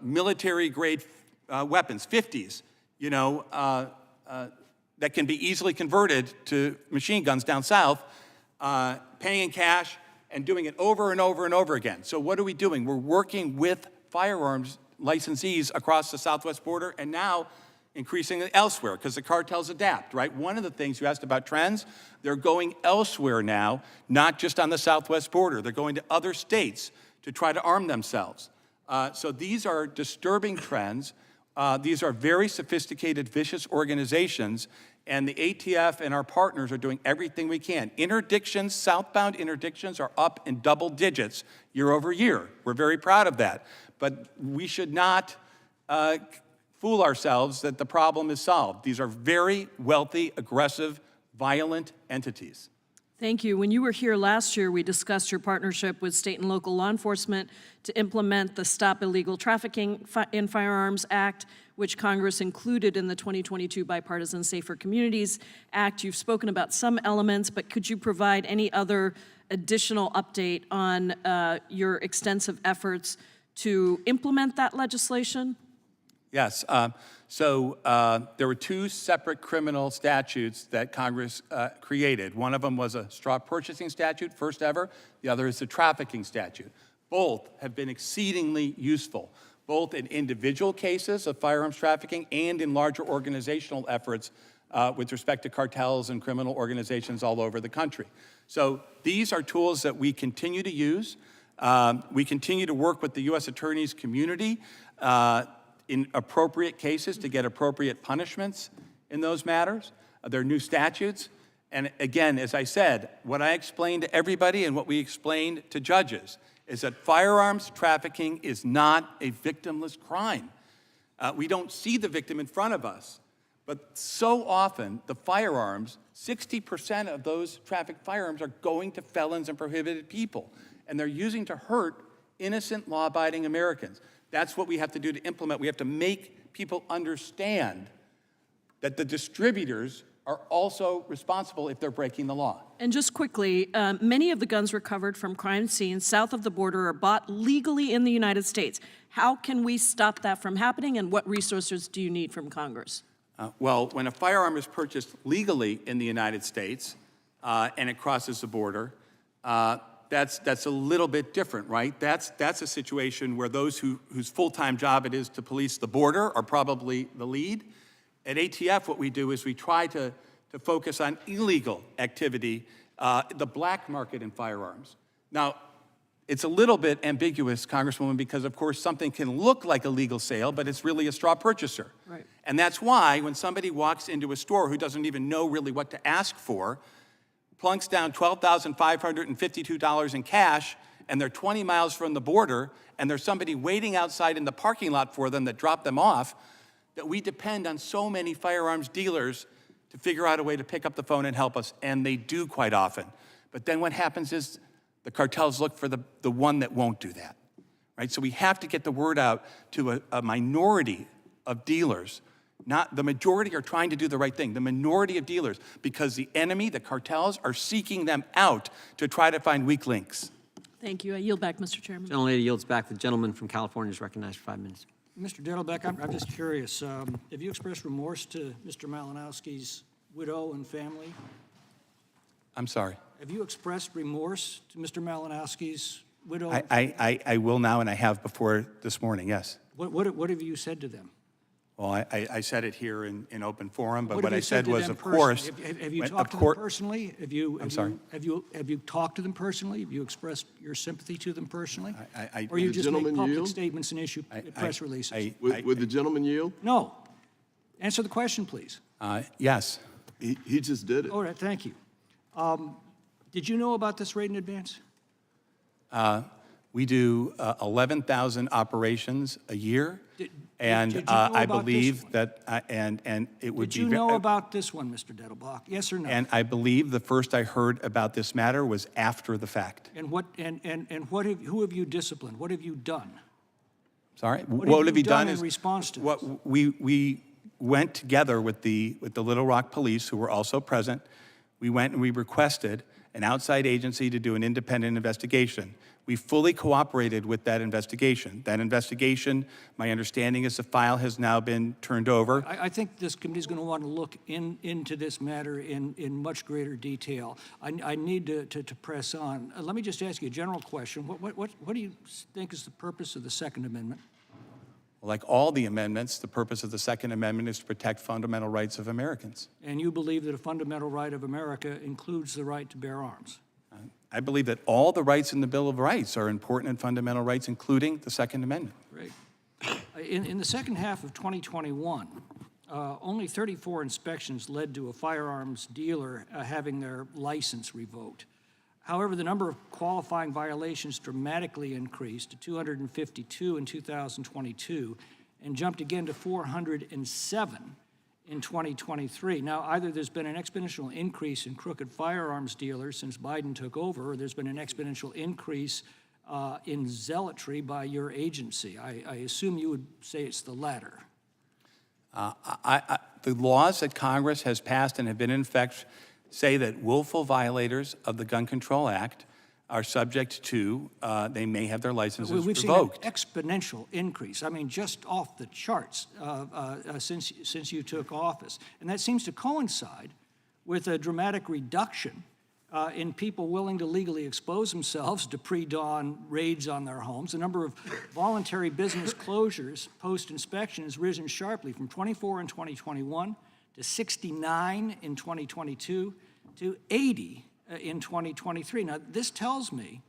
military-grade weapons, 50s, you know, that can be easily converted to machine guns down south, paying in cash and doing it over and over and over again. So what are we doing? We're working with firearms licensees across the southwest border and now increasingly elsewhere because the cartels adapt, right? One of the things you asked about trends, they're going elsewhere now, not just on the southwest border. They're going to other states to try to arm themselves. So these are disturbing trends. These are very sophisticated, vicious organizations, and the ATF and our partners are doing everything we can. Interdictions, southbound interdictions are up in double digits year over year. We're very proud of that. But we should not fool ourselves that the problem is solved. These are very wealthy, aggressive, violent entities. Thank you. When you were here last year, we discussed your partnership with state and local law enforcement to implement the Stop Illegal Trafficking in Firearms Act, which Congress included in the 2022 Bipartisan Safer Communities Act. You've spoken about some elements, but could you provide any other additional update on your extensive efforts to implement that legislation? Yes. So there were 2 separate criminal statutes that Congress created. One of them was a straw purchasing statute, first ever. The other is the trafficking statute. Both have been exceedingly useful, both in individual cases of firearms trafficking and in larger organizational efforts with respect to cartels and criminal organizations all over the country. So these are tools that we continue to use. We continue to work with the U.S. Attorney's community in appropriate cases to get appropriate punishments in those matters. There are new statutes. And again, as I said, what I explained to everybody and what we explained to judges is that firearms trafficking is not a victimless crime. We don't see the victim in front of us, but so often the firearms, 60% of those trafficked firearms are going to felons and prohibited people, and they're using to hurt innocent, law-abiding Americans. That's what we have to do to implement. We have to make people understand that the distributors are also responsible if they're breaking the law. And just quickly, many of the guns recovered from crime scenes south of the border are bought legally in the United States. How can we stop that from happening, and what resources do you need from Congress? Well, when a firearm is purchased legally in the United States and it crosses the border, that's a little bit different, right? That's a situation where those whose full-time job it is to police the border are probably the lead. At ATF, what we do is we try to focus on illegal activity, the black market in firearms. Now, it's a little bit ambiguous, Congresswoman, because of course something can look like a legal sale, but it's really a straw purchaser. Right. And that's why when somebody walks into a store who doesn't even know really what to ask for, plunks down $12,552 in cash, and they're 20 miles from the border, and there's somebody waiting outside in the parking lot for them that dropped them off, that we depend on so many firearms dealers to figure out a way to pick up the phone and help us, and they do quite often. But then what happens is the cartels look for the one that won't do that, right? So we have to get the word out to a minority of dealers. Not the majority are trying to do the right thing, the minority of dealers, because the enemy, the cartels, are seeking them out to try to find weak links. Thank you. I yield back, Mr. Chairman. Gentlelady yields back. The gentleman from California is recognized for 5 minutes. Mr. Dettelbach, I'm just curious. Have you expressed remorse to Mr. Malinowski's widow and family? I'm sorry. Have you expressed remorse to Mr. Malinowski's widow? I will now, and I have before this morning, yes. What have you said to them? Well, I said it here in open forum, but What what have I you said said to was, them of course. personally? Have you when- talked to of them cour- personally? I'm sorry? Have you talked to them personally? Have you expressed your sympathy to them personally? I- Or you The just make gentleman public yield? statements and issue press releases? Would the gentleman yield? No. Answer the question, please. Yes. He just did it. All right, thank you. Did you know about this raid in advance? We do 11,000 operations a year, and did you know I about this believe one? that, and it would Did be. you know about this one, Mr. Dettelbach? Yes or no? And I believe the first I heard about this matter was after the fact. And who have you disciplined? What have you done? Sorry? What have you done in is response to what we went together with the Little Rock Police, who were also present. We went and we requested an outside agency to do an independent investigation. We fully cooperated with that investigation. That investigation, my understanding is the file has now been turned over. I think this committee is going to want to look into this matter in much greater detail. I need to press on. Let me just ask you a general question. What do you think is the purpose of the Second Amendment? Like all the amendments, the purpose of the Second Amendment is to protect fundamental rights of Americans. And you believe that a fundamental right of America includes the right to bear arms? I believe that all the rights in the Bill of Rights are important and fundamental rights, including the Second Amendment. Great. In the second half of 2021, only 34 inspections led to a firearms dealer having their license revoked. However, the number of qualifying violations dramatically increased to 252 in 2022 and jumped again to 407 in 2023. Now, either there's been an exponential increase in crooked firearms dealers since Biden took over, or there's been an exponential increase in zealotry by your agency. I assume you would say it's the latter. The laws that Congress has passed and have been in effect say that willful violators of the Gun Control Act are subject to, they may have their licenses We've revoked. seen an exponential increase. I mean, just off the charts since you took office. And that seems to coincide with a dramatic reduction in people willing to legally expose themselves to pre-dawn raids on their homes. The number of voluntary business closures post-inspection has risen sharply from 24 in 2021 to 69 in 2022 to 80 in 2023. Now, this tells me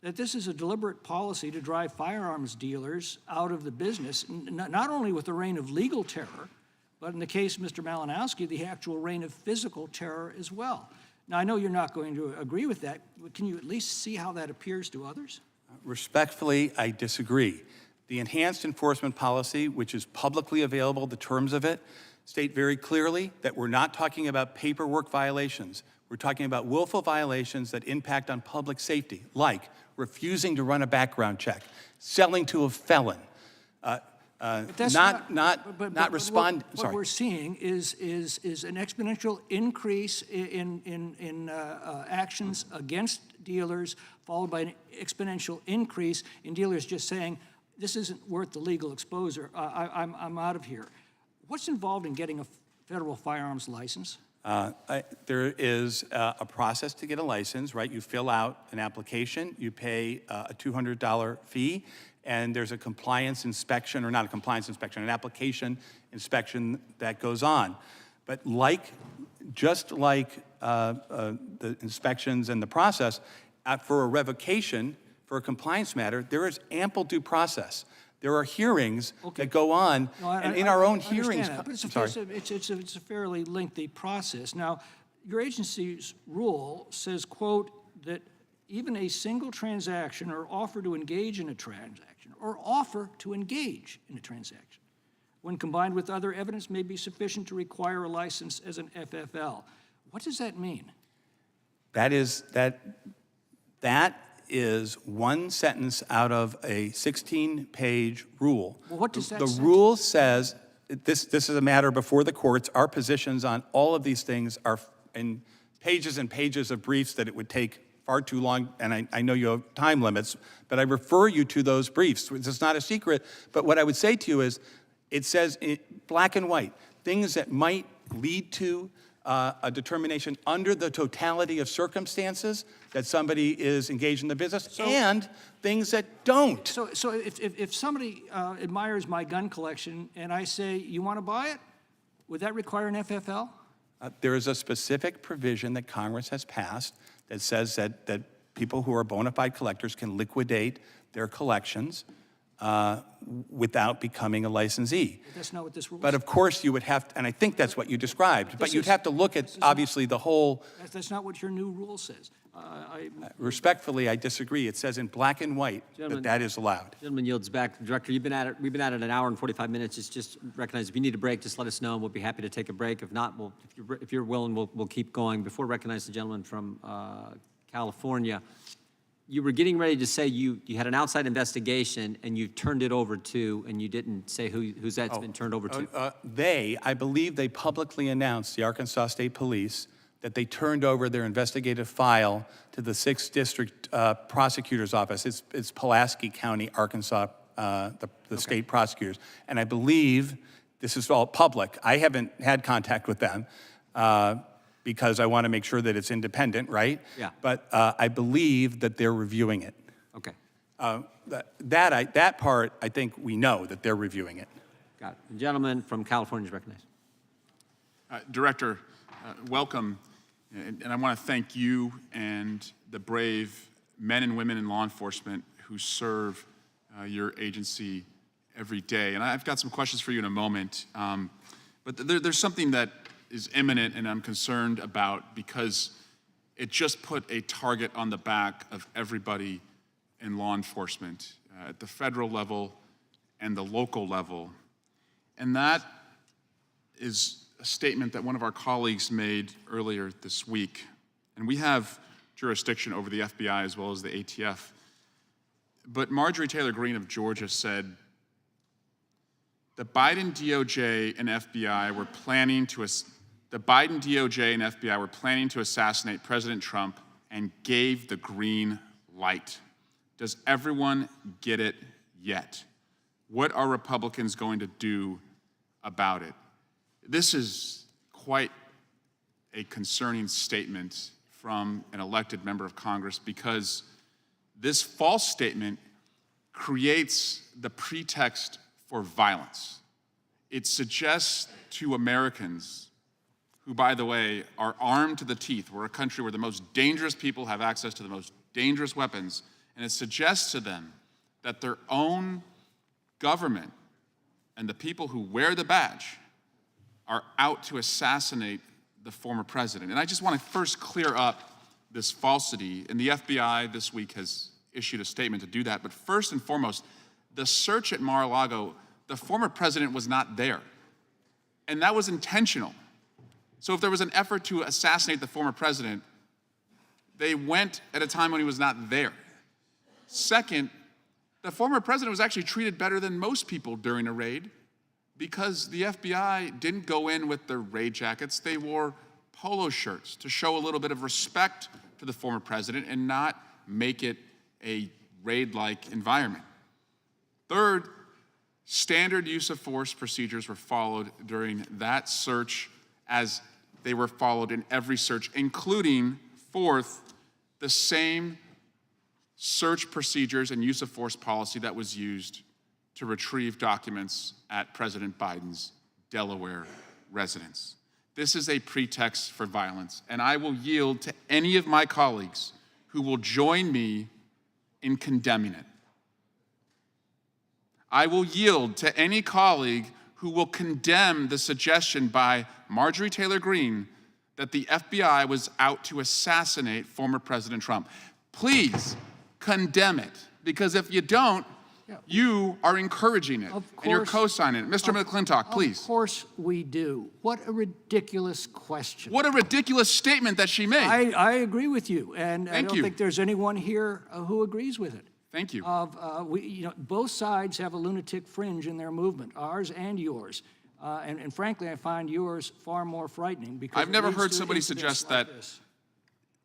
that this is a deliberate policy to drive firearms dealers out of the business, not only with the reign of legal terror, but in the case of Mr. Malinowski, the actual reign of physical terror as well. Now, I know you're not going to agree with that, but can you at least see how that appears to others? Respectfully, I disagree. The enhanced enforcement policy, which is publicly available, the terms of it, state very clearly that we're not talking about paperwork violations. We're talking about willful violations that impact on public safety, like refusing to run a background check, selling to a felon, What sorry. we're seeing is an exponential increase in actions against dealers, followed by an exponential increase in dealers just saying, this isn't worth the legal exposure, I'm out of here. What's involved in getting a federal firearms license? There is a process to get a license, right? You fill out an application, you pay a $200 fee, and there's a compliance inspection, or not a compliance inspection, an application inspection that goes on. But just like the inspections and the process, for a revocation, for a compliance matter, there is ample due process. There are hearings that go on, and in our own hearings. That, but it's a fairly lengthy process. Now, your agency's rule says, quote, that even a single transaction or offer to engage in a transaction, when combined with other evidence, may be sufficient to require a license as an FFL. What does that mean? That is one sentence out of a 16-page rule. Well, what does that The say? rule says, this is a matter before the courts. Our positions on all of these things are in pages and pages of briefs that it would take far too long, and I know you have time limits, but I refer you to those briefs. It's not a secret, but what I would say to you is, it says in black and white, things that might lead to a determination under the totality of circumstances that somebody is engaged in the business, and things that don't. So if somebody admires my gun collection and I say, you want to buy it, would that require an FFL? There is a specific provision that Congress has passed that says that people who are bona fide collectors can liquidate their collections without becoming a licensee. But that's not what this rule But says. of course you would have to, and I think that's what you described, but you'd have to look at, obviously, the whole. That's not what your new rule says. Respectfully, I disagree. It says in black and white that is allowed. Gentleman yields back. Director, we've been at it an hour and 45 minutes. Just recognize if you need a break, just let us know, and we'll be happy to take a break. If not, if you're willing, we'll keep going. Before I recognize the gentleman from California, you were getting ready to say you had an outside investigation and you turned it over to, and you didn't say who's that's been turned over to. I believe they publicly announced, the Arkansas State Police, that they turned over their investigative file to the 6th District Prosecutor's Office. It's Pulaski County, Arkansas, the state prosecutors. And I believe this is all public. I haven't had contact with them because I want to make sure that it's independent, right? Yeah. But I believe that they're reviewing it. Okay. That part, I think we know that they're reviewing it. Got it. The gentleman from California is recognized. Director, welcome. And I want to thank you and the brave men and women in law enforcement who serve your agency every day. And I've got some questions for you in a moment. But there's something that is imminent and I'm concerned about because it just put a target on the back of everybody in law enforcement at the federal level and the local level. And that is a statement that one of our colleagues made earlier this week. And we have jurisdiction over the FBI as well as the ATF. But Marjorie Taylor Greene of Georgia said, the Biden DOJ and FBI were planning to assassinate President Trump and gave the green light. Does everyone get it yet? What are Republicans going to do about it? This is quite a concerning statement from an elected member of Congress because this false statement creates the pretext for violence. It suggests to Americans, who, by the way, are armed to the teeth, we're a country where the most dangerous people have access to the most dangerous weapons, and it suggests to them that their own government and the people who wear the badge are out to assassinate the former president. And I just want to first clear up this falsity. And the FBI this week has issued a statement to do that. But first and foremost, the search at Mar-a-Lago, the former president was not there. And that was intentional. So if there was an effort to assassinate the former president, they went at a time when he was not there. Second, the former president was actually treated better than most people during a raid because the FBI didn't go in with their raid jackets. They wore polo shirts to show a little bit of respect to the former president and not make it a raid-like environment. Third, standard use of force procedures were followed during that search as they were followed in every search, including, fourth, the same search procedures and use of force policy that was used to retrieve documents at President Biden's Delaware residence. This is a pretext for violence, and I will yield to any of my colleagues who will join me in condemning it. I will yield to any colleague who will condemn the suggestion by Marjorie Taylor Greene that the FBI was out to assassinate former President Trump. Please condemn it, because if you don't, you are encouraging it, and you're co-signing it. Mr. McClintock, please. Of course we do. What a ridiculous question. What a ridiculous statement that she made. I agree with you, and I Thank don't you. think there's anyone here who agrees with it. Thank you. Both sides have a lunatic fringe in their movement, ours and yours. And frankly, I find yours far more frightening because I've never it leads heard to somebody incidents suggest like that this.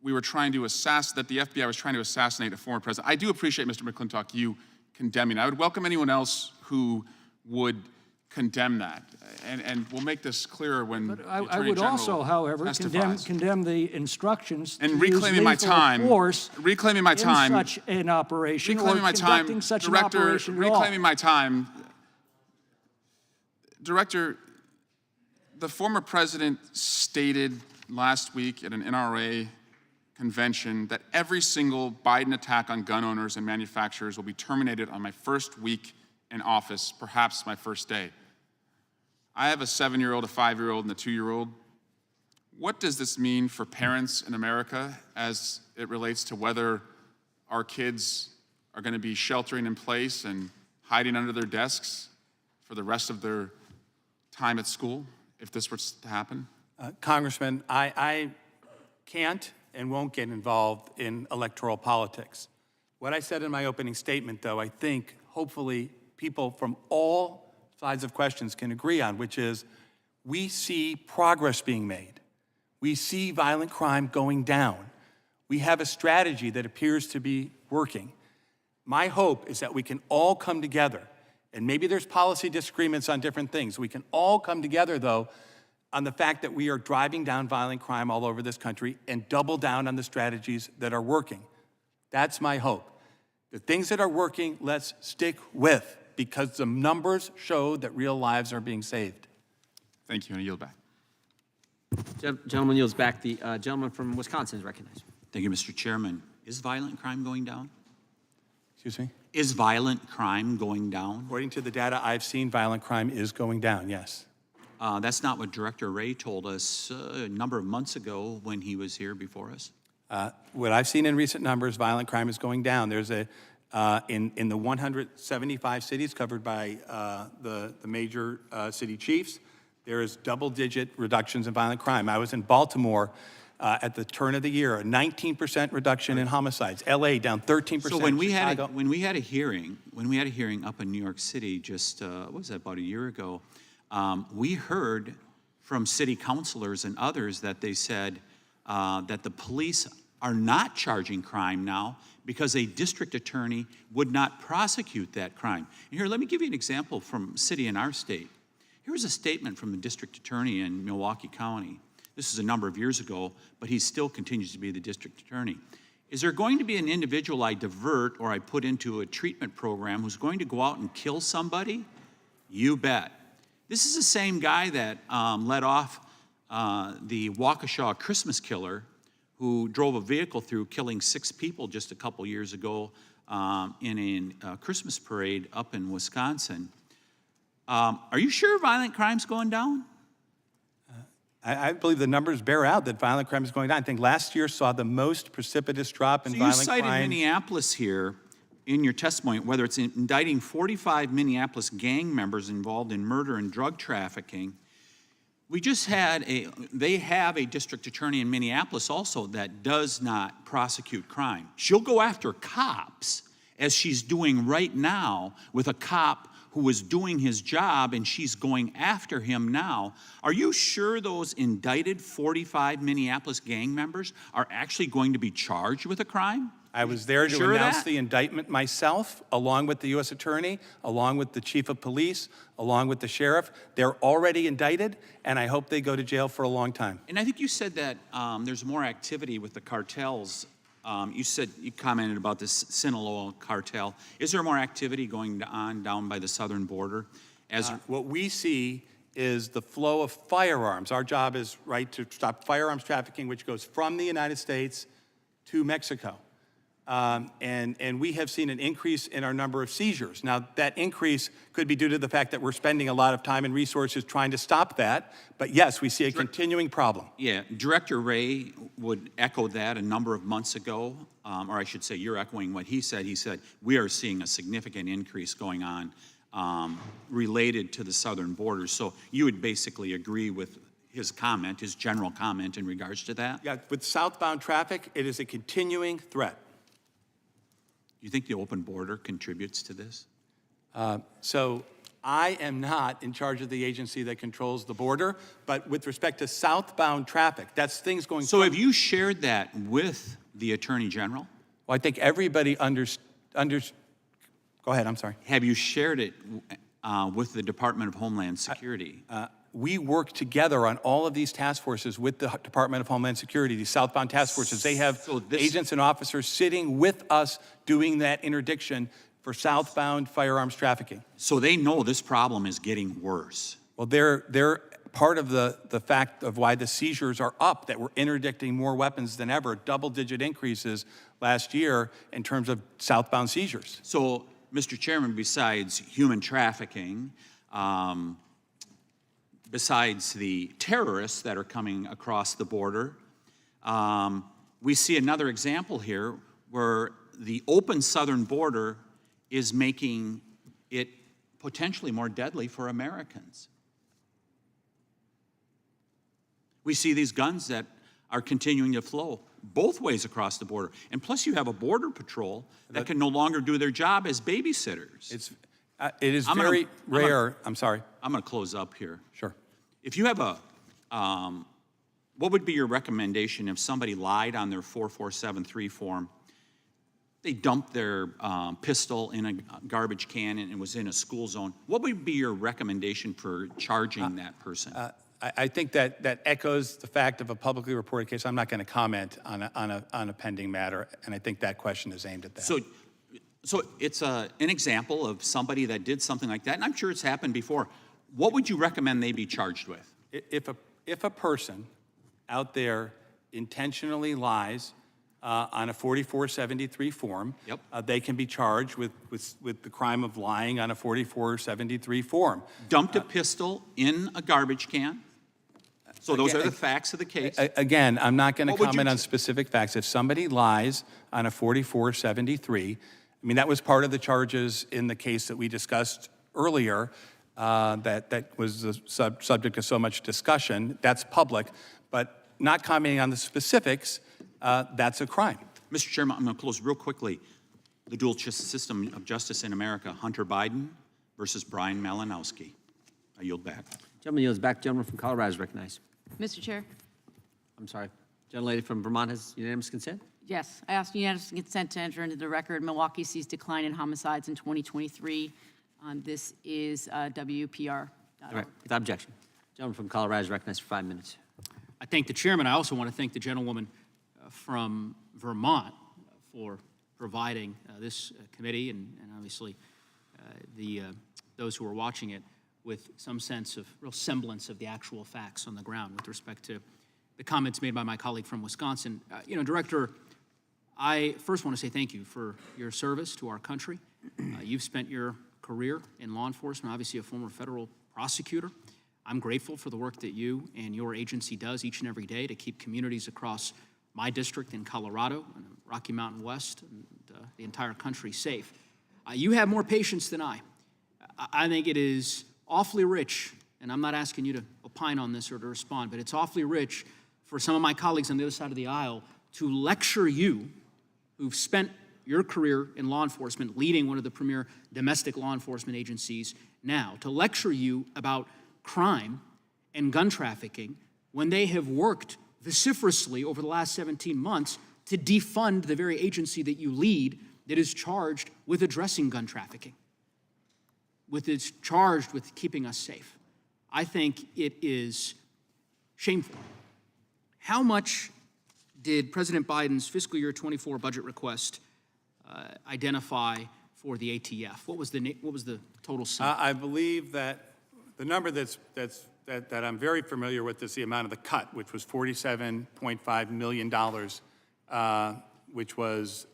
we were trying to that the FBI was trying to assassinate a former president. I do appreciate, Mr. McClintock, you condemning. I would welcome anyone else who would condemn that. And we'll make this clearer when But the I Attorney would General also, however, testifies. condemn the instructions And to reclaiming use my lethal time, force reclaiming my time, in such an operation reclaiming or my time, conducting such Director, an operation at all. reclaiming my time. Director, the former president stated last week at an NRA convention that every single Biden attack on gun owners and manufacturers will be terminated on my first week in office, perhaps my first day. I have a 7-year-old, a 5-year-old, and a 2-year-old. What does this mean for parents in America as it relates to whether our kids are going to be sheltering in place and hiding under their desks for the rest of their time at school, if this were to happen? Congressman, I can't and won't get involved in electoral politics. What I said in my opening statement, though, I think hopefully people from all sides of questions can agree on, which is we see progress being made. We see violent crime going down. We have a strategy that appears to be working. My hope is that we can all come together, and maybe there's policy disagreements on different things. We can all come together, though, on the fact that we are driving down violent crime all over this country and double down on the strategies that are working. That's my hope. The things that are working, let's stick with, because the numbers show that real lives are being saved. Thank you, and I yield back. Gentleman yields back. The gentleman from Wisconsin is recognized. Thank you, Mr. Chairman. Is violent crime going down? Excuse me? Is violent crime going down? According to the data I've seen, violent crime is going down, yes. That's not what Director Wray told us a number of months ago when he was here before us. What I've seen in recent numbers, violent crime is going down. There's in the 175 cities covered by the major city chiefs, there is double-digit reductions in violent crime. I was in Baltimore at the turn of the year, a 19% reduction in homicides. LA down 13%. So when we Chicago. had a hearing up in New York City just what was that, about a year ago, we heard from city councilors and others that they said that the police are not charging crime now because a district attorney would not prosecute that crime. And here, let me give you an example from a city in our state. Here's a statement from the district attorney in Milwaukee County. This is a number of years ago, but he still continues to be the district attorney. Is there going to be an individual I divert or I put into a treatment program who's going to go out and kill somebody? You bet. This is the same guy that let off the Waukesha Christmas killer who drove a vehicle through, killing 6 people just a couple years ago in a Christmas parade up in Wisconsin. Are you sure violent crime's going down? I believe the numbers bear out that violent crime is going down. I think last year saw the most precipitous drop in So violent you cited crime. Minneapolis here in your testimony, whether it's indicting 45 Minneapolis gang members involved in murder and drug trafficking. We just had they have a district attorney in Minneapolis also that does not prosecute crime. She'll go after cops, as she's doing right now with a cop who was doing his job, and she's going after him now. Are you sure those indicted 45 Minneapolis gang members are actually going to be charged with a crime? I was there to Sure of announce that? the indictment myself, along with the U.S. Attorney, along with the Chief of Police, along with the Sheriff. They're already indicted, and I hope they go to jail for a long time. And I think you said that there's more activity with the cartels. You commented about this Sinaloa cartel. Is there more activity going on down by the southern border? What we see is the flow of firearms. Our job is, right, to stop firearms trafficking, which goes from the United States to Mexico. And we have seen an increase in our number of seizures. Now, that increase could be due to the fact that we're spending a lot of time and resources trying to stop that. But yes, we see a continuing problem. Yeah, Director Ray would echo that a number of months ago, or I should say you're echoing what he said. He said, we are seeing a significant increase going on related to the southern border. So you would basically agree with his comment, his general comment in regards to that? Yeah, with southbound traffic, it is a continuing threat. You think the open border contributes to this? So I am not in charge of the agency that controls the border, but with respect to southbound traffic, that's things going. So have you shared that with the Attorney General? Well, I think everybody Go ahead, I'm sorry. Have you shared it with the Department of Homeland Security? We work together on all of these task forces with the Department of Homeland Security, these southbound task forces. They have agents and officers sitting with us doing that interdiction for southbound firearms trafficking. So they know this problem is getting worse. Well, they're part of the fact of why the seizures are up, that we're interdicting more weapons than ever, double-digit increases last year in terms of southbound seizures. So, Mr. Chairman, besides human trafficking, besides the terrorists that are coming across the border, we see another example here where the open southern border is making it potentially more deadly for Americans. We see these guns that are continuing to flow both ways across the border. And plus you have a border patrol that can no longer do their job as babysitters. It is very rare. I'm sorry. I'm going to close up here. Sure. If you have what would be your recommendation if somebody lied on their 4473 form? They dumped their pistol in a garbage can and it was in a school zone. What would be your recommendation for charging that person? I think that echoes the fact of a publicly reported case. I'm not going to comment on a pending matter, and I think that question is aimed at that. So it's an example of somebody that did something like that, and I'm sure it's happened before. What would you recommend they be charged with? If a person out there intentionally lies on a 4473 form, they can be charged with the crime of lying on a 4473 form. Dumped a pistol in a garbage can? So those are the facts of the case? Again, I'm not going to comment on specific facts. If somebody lies on a 4473, I mean, that was part of the charges in the case that we discussed earlier that was the subject of so much discussion. That's public, but not commenting on the specifics, that's a crime. Mr. Chairman, I'm going to close real quickly. The dual system of justice in America, Hunter Biden versus Brian Malinowski. I yield back. Gentleman yields back. Gentleman from Colorado is recognized. Mr. Chair? I'm sorry. Gentlelady from Vermont has unanimous consent? Yes, I ask unanimous consent to enter into the record. Milwaukee sees decline in homicides in 2023. This is WPR. All right, without objection. Gentleman from Colorado is recognized for 5 minutes. I thank the chairman. I also want to thank the gentlewoman from Vermont for providing this committee and obviously those who are watching it with some sense of real semblance of the actual facts on the ground with respect to the comments made by my colleague from Wisconsin. Director, I first want to say thank you for your service to our country. You've spent your career in law enforcement, obviously a former federal prosecutor. I'm grateful for the work that you and your agency does each and every day to keep communities across my district in Colorado, and Rocky Mountain West, and the entire country safe. You have more patience than I. I think it is awfully rich, and I'm not asking you to opine on this or to respond, but it's awfully rich for some of my colleagues on the other side of the aisle to lecture you, who've spent your career in law enforcement, leading one of the premier domestic law enforcement agencies now, to lecture you about crime and gun trafficking when they have worked vociferously over the last 17 months to defund the very agency that you lead that is charged with addressing gun trafficking, is charged with keeping us safe. I think it is shameful. How much did President Biden's fiscal year 24 budget request identify for the ATF? What was the total sum? I believe that the number that I'm very familiar with is the amount of the cut, which was $47.5 million,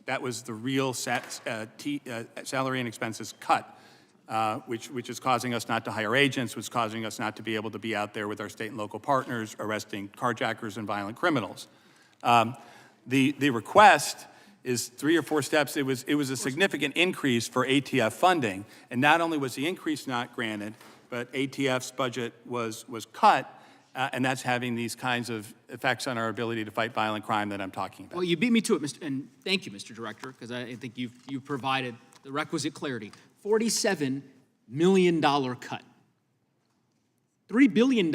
that was the real salary and expenses cut, which is causing us not to hire agents, was causing us not to be able to be out there with our state and local partners arresting carjackers and violent criminals. The request is 3 or 4 steps. It was a significant increase for ATF funding, and not only was the increase not granted, but ATF's budget was cut, and that's having these kinds of effects on our ability to fight violent crime that I'm talking about. Well, you beat me to it, and thank you, Mr. Director, because I think you've provided the requisite clarity. $47 million cut. $3 billion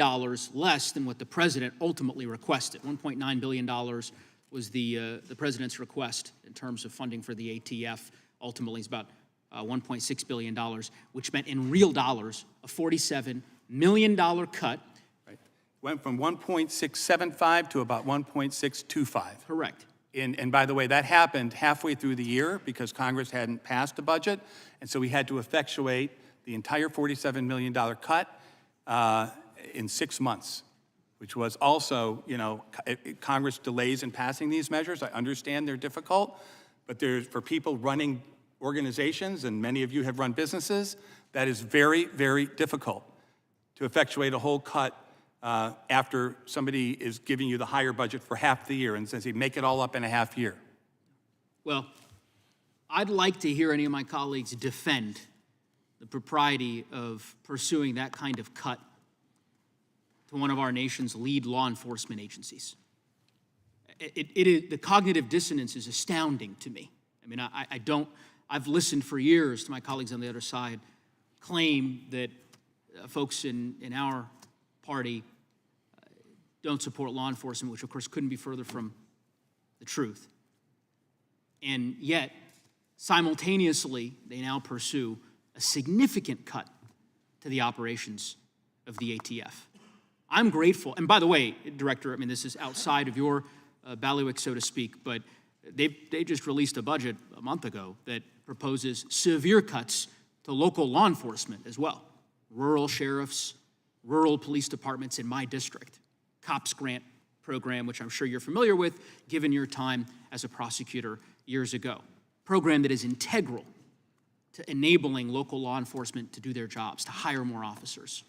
less than what the president ultimately requested. $1.9 billion was the president's request in terms of funding for the ATF. Ultimately, it's about $1.6 billion, which meant in real dollars a $47 million cut. Right. Went from 1.675 to about 1.625. Correct. And by the way, that happened halfway through the year because Congress hadn't passed a budget, and so we had to effectuate the entire $47 million cut in 6 months, which was also, Congress delays in passing these measures. I understand they're difficult, but for people running organizations, and many of you have run businesses, that is very, very difficult to effectuate a whole cut after somebody is giving you the higher budget for half the year and says he'd make it all up in a half year. Well, I'd like to hear any of my colleagues defend the propriety of pursuing that kind of cut to one of our nation's lead law enforcement agencies. The cognitive dissonance is astounding to me. I mean, I've listened for years to my colleagues on the other side claim that folks in our party don't support law enforcement, which of course couldn't be further from the truth. And yet, simultaneously, they now pursue a significant cut to the operations of the ATF. I'm grateful, and by the way, Director, I mean, this is outside of your bailiwick, so to speak, but they just released a budget a month ago that proposes severe cuts to local law enforcement as well. Rural sheriffs, rural police departments in my district, COPS grant program, which I'm sure you're familiar with, given your time as a prosecutor years ago. Program that is integral to enabling local law enforcement to do their jobs, to hire more officers.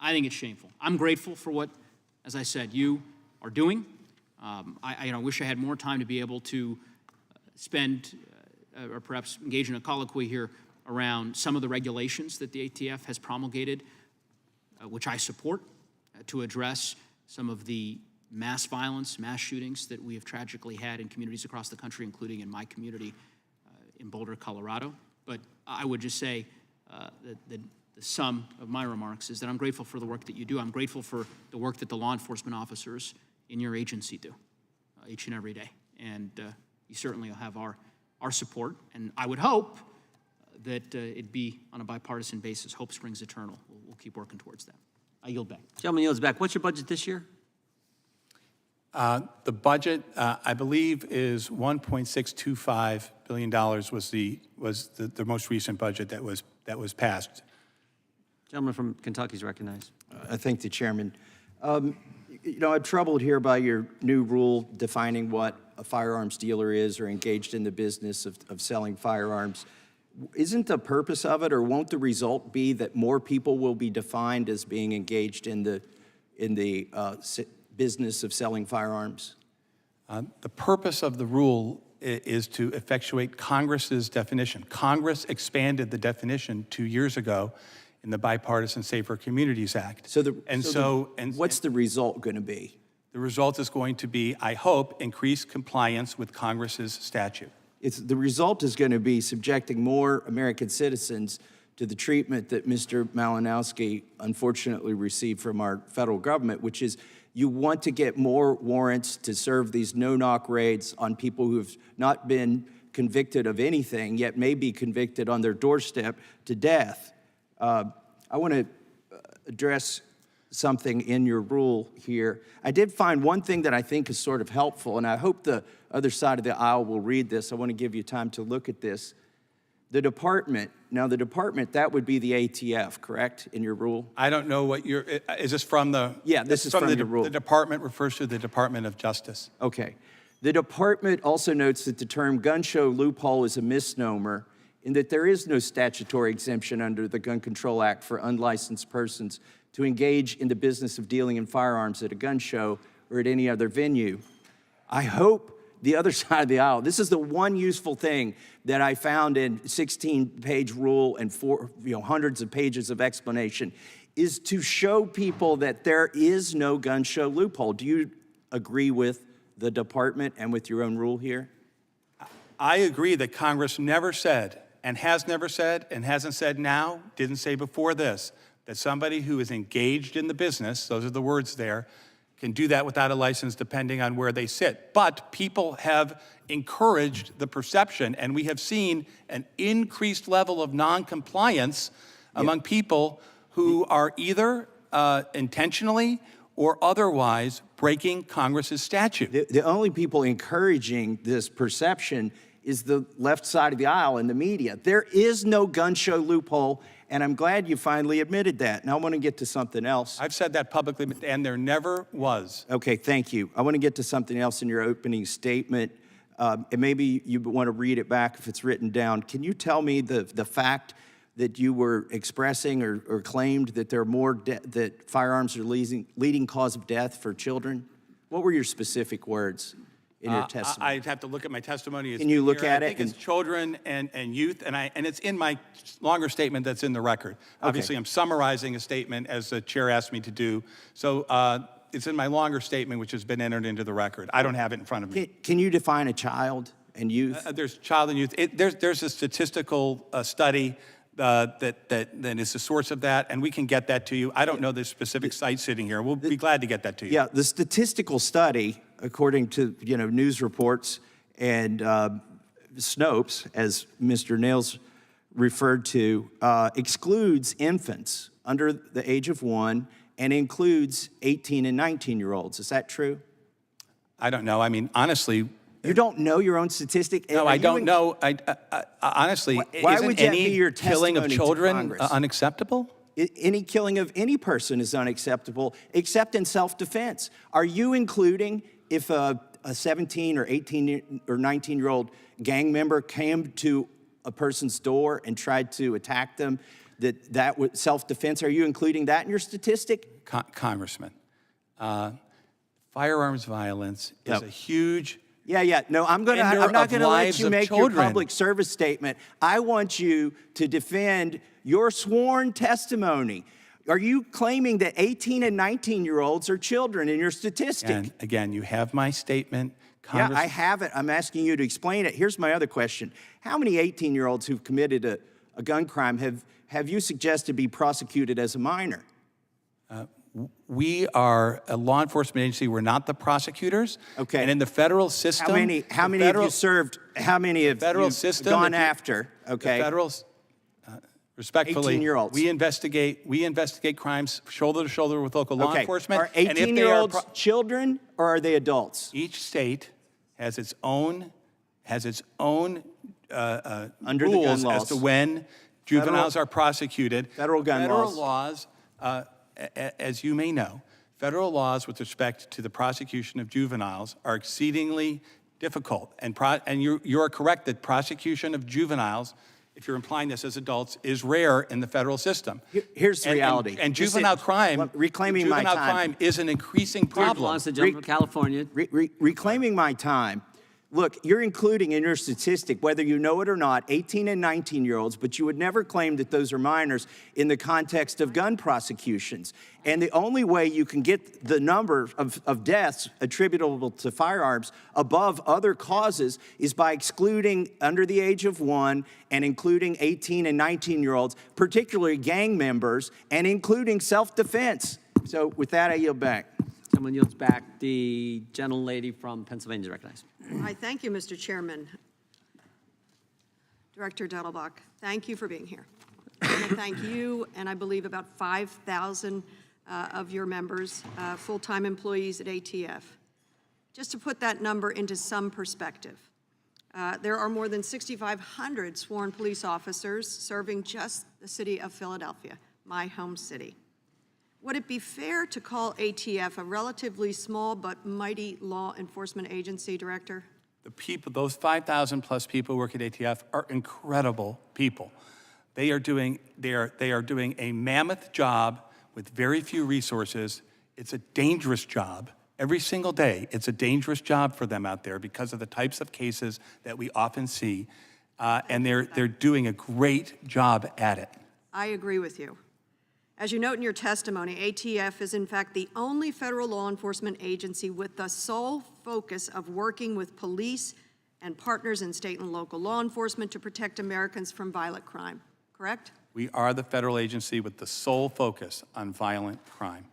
I think it's shameful. I'm grateful for what, as I said, you are doing. I wish I had more time to be able to spend or perhaps engage in a colloquy here around some of the regulations that the ATF has promulgated, which I support, to address some of the mass violence, mass shootings that we have tragically had in communities across the country, including in my community in Boulder, Colorado. But I would just say that the sum of my remarks is that I'm grateful for the work that you do. I'm grateful for the work that the law enforcement officers in your agency do each and every day. And you certainly will have our support. And I would hope that it'd be on a bipartisan basis. Hope springs eternal. We'll keep working towards that. I yield back. Gentleman yields back. What's your budget this year? The budget, I believe, is $1.625 billion was the most recent budget that was passed. Gentleman from Kentucky is recognized. I thank the chairman. I'm troubled here by your new rule defining what a firearms dealer is or engaged in the business of selling firearms. Isn't the purpose of it, or won't the result be that more people will be defined as being engaged in the business of selling firearms? The purpose of the rule is to effectuate Congress's definition. Congress expanded the definition 2 years ago in the Bipartisan Safer Communities Act. What's the result going to be? The result is going to be, I hope, increased compliance with Congress's statute. The result is going to be subjecting more American citizens to the treatment that Mr. Malinowski unfortunately received from our federal government, which is you want to get more warrants to serve these no-knock raids on people who have not been convicted of anything, yet may be convicted on their doorstep to death. I want to address something in your rule here. I did find one thing that I think is sort of helpful, and I hope the other side of the aisle will read this. I want to give you time to look at this. The department, that would be the ATF, correct, in your rule? I don't know what is this from the? Yeah, this is from the rule. The department refers to the Department of Justice. Okay. The department also notes that the term gun show loophole is a misnomer in that there is no statutory exemption under the Gun Control Act for unlicensed persons to engage in the business of dealing in firearms at a gun show or at any other venue. I hope the other side of the aisle, this is the one useful thing that I found in 16-page rule and hundreds of pages of explanation, is to show people that there is no gun show loophole. Do you agree with the department and with your own rule here? I agree that Congress never said, and has never said, and hasn't said now, didn't say before this, that somebody who is engaged in the business, those are the words there, can do that without a license depending on where they sit. But people have encouraged the perception, and we have seen an increased level of non-compliance among people who are either intentionally or otherwise breaking Congress's statute. The only people encouraging this perception is the left side of the aisle and the media. There is no gun show loophole, and I'm glad you finally admitted that. Now I want to get to something else. I've said that publicly, and there never was. Okay, thank you. I want to get to something else in your opening statement, and maybe you want to read it back if it's written down. Can you tell me the fact that you were expressing or claimed that there are more that firearms are leading cause of death for children? What were your specific words in your testimony? I'd have to look at my testimony. Can you look at it? I think it's children and youth, and it's in my longer statement that's in the record. Obviously, I'm summarizing a statement as the chair asked me to do. So it's in my longer statement, which has been entered into the record. I don't have it in front of me. Can you define a child and youth? There's child and youth. There's a statistical study that is the source of that, and we can get that to you. I don't know the specific site sitting here. We'll be glad to get that to you. Yeah, the statistical study, according to news reports and Snopes, as Mr. Nails referred to, excludes infants under the age of 1 and includes 18 and 19-year-olds. Is that true? I don't know. I mean, honestly. You don't know your own statistic? No, I don't know. Honestly, why isn't would that any be your killing of testimony to children Congress? unacceptable? Any killing of any person is unacceptable, except in self-defense. Are you including if a 17 or 18 or 19-year-old gang member came to a person's door and tried to attack them, that was self-defense? Are you including that in your statistic? Congressman, firearms violence is a huge... No, I'm not going to let you make your public service statement. I want you to defend your sworn testimony. Are you claiming that 18 and 19-year-olds are children in your statistic? And again, you have my statement. Yeah, I have it. I'm asking you to explain it. Here's my other question. How many 18-year-olds who've committed a gun crime have you suggested be prosecuted as a minor? We are a law enforcement agency. We're not the prosecutors. Okay. And in the federal system, how many have you served? How many have federal you system, gone after? Okay. The federal, respectfully, 18-year-olds. we investigate crimes shoulder to shoulder with local law enforcement. Are 18-year-olds children or are they adults? Each state has its own Under the gun rules laws. as to when juveniles are prosecuted. Federal gun Federal laws. laws, as you may know, federal laws with respect to the prosecution of juveniles are exceedingly difficult. And you are correct that prosecution of juveniles if you're implying this as adults, is rare in the federal system. Here's the reality. And Just juvenile say- crime, reclaiming my juvenile time. crime is an increasing problem. Belongs to gentleman from California. Reclaiming my time. Look, you're including in your statistic, whether you know it or not, 18 and 19-year-olds, but you would never claim that those are minors in the context of gun prosecutions. And the only way you can get the number of deaths attributable to firearms above other causes is by excluding under the age of 1 and including 18 and 19-year-olds, particularly gang members, and including self-defense. So with that, I yield back. Someone yields back. The gentlelady from Pennsylvania is recognized. Hi, thank you, Mr. Chairman. Director Dettelbach, thank you for being here. I want to thank you and I believe about 5,000 of your members, full-time employees at ATF. Just to put that number into some perspective, there are more than 6,500 sworn police officers serving just the city of Philadelphia, my home city. Would it be fair to call ATF a relatively small but mighty law enforcement agency, Director? The people, those 5,000 plus people who work at ATF are incredible people. They are doing a mammoth job with very few resources. It's a dangerous job. Every single day, it's a dangerous job for them out there because of the types of cases that we often see, and they're doing a great job at it. I agree with you. As you note in your testimony, ATF is in fact the only federal law enforcement agency with the sole focus of working with police and partners in state and local law enforcement to protect Americans from violent crime, correct? We are the federal agency with the sole focus on violent crime.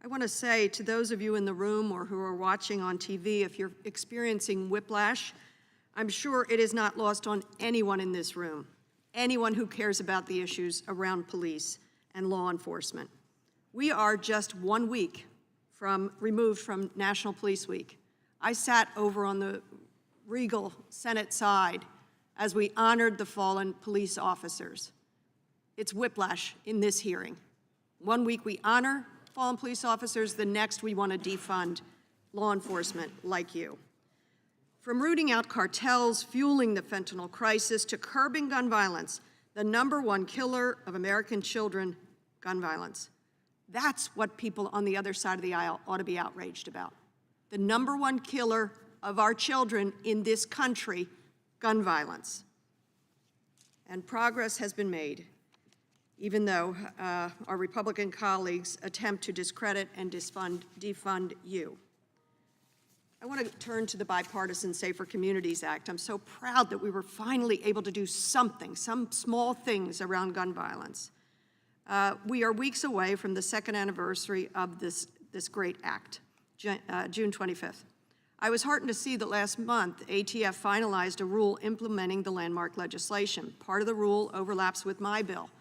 I want to say to those of you in the room or who are watching on TV, if you're experiencing whiplash, I'm sure it is not lost on anyone in this room, anyone who cares about the issues around police and law enforcement. We are just 1 week removed from National Police Week. I sat over on the regal Senate side as we honored the fallen police officers. It's whiplash in this hearing. 1 week we honor fallen police officers, the next we want to defund law enforcement like you. From rooting out cartels, fueling the fentanyl crisis, to curbing gun violence, the #1 killer of American children, gun violence. That's what people on the other side of the aisle ought to be outraged about. The #1 killer of our children in this country, gun violence. And progress has been made, even though our Republican colleagues attempt to discredit and defund you. I want to turn to the Bipartisan Safer Communities Act. I'm so proud that we were finally able to do something, some small things around gun violence. We are weeks away from the 2nd anniversary of this great act, June 25th. I was heartened to see that last month, ATF finalized a rule implementing the landmark legislation. Part of the rule overlaps with my bill,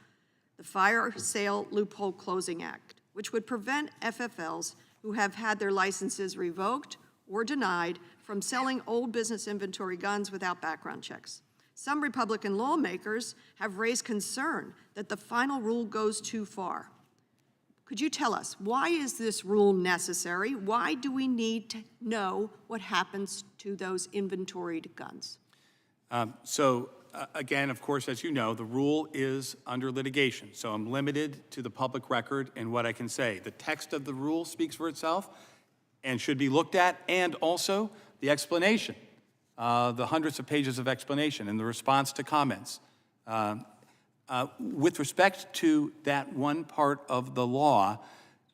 the Fire Sale Loophole Closing Act, which would prevent FFLs who have had their licenses revoked or denied from selling old business inventory guns without background checks. Some Republican lawmakers have raised concern that the final rule goes too far. Could you tell us, why is this rule necessary? Why do we need to know what happens to those inventoried guns? Again, of course, as you know, the rule is under litigation, so I'm limited to the public record in what I can say. The text of the rule speaks for itself and should be looked at, and also the explanation, the hundreds of pages of explanation and the response to comments. With respect to that one part of the law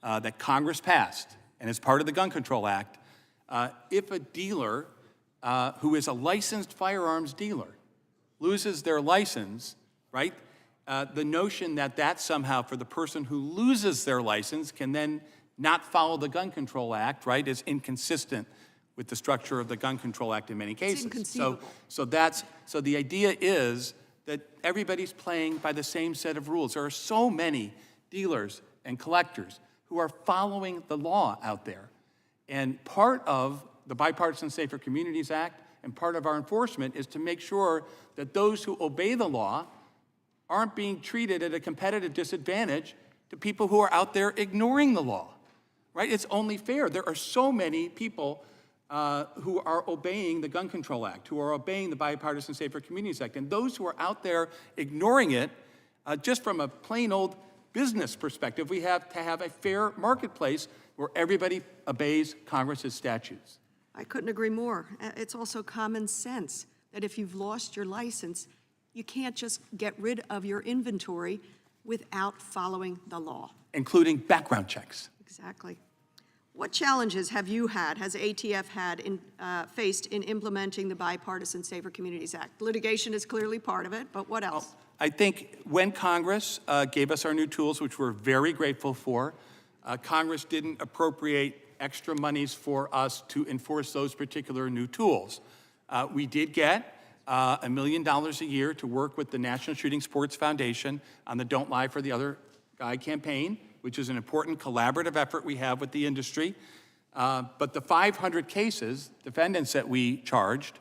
that Congress passed, and is part of the Gun Control Act, if a dealer who is a licensed firearms dealer loses their license, right, the notion that that somehow for the person who loses their license can then not follow the Gun Control Act, right, is inconsistent with the structure of the Gun Control Act in many cases. It's inconceivable. So the idea is that everybody's playing by the same set of rules. There are so many dealers and collectors who are following the law out there. And part of the Bipartisan Safer Communities Act and part of our enforcement is to make sure that those who obey the law aren't being treated at a competitive disadvantage to people who are out there ignoring the law, right? It's only fair. There are so many people who are obeying the Gun Control Act, who are obeying the Bipartisan Safer Communities Act. And those who are out there ignoring it, just from a plain old business perspective, we have to have a fair marketplace where everybody obeys Congress's statutes. I couldn't agree more. It's also common sense that if you've lost your license, you can't just get rid of your inventory without following the law. Including background checks. Exactly. What challenges have you had, has ATF faced in implementing the Bipartisan Safer Communities Act? Litigation is clearly part of it, but what else? I think when Congress gave us our new tools, which we're very grateful for, Congress didn't appropriate extra monies for us to enforce those particular new tools. We did get $1 million a year to work with the National Shooting Sports Foundation on the Don't Lie for the Other Guy campaign, which is an important collaborative effort we have with the industry. But the 500 cases, defendants that we charged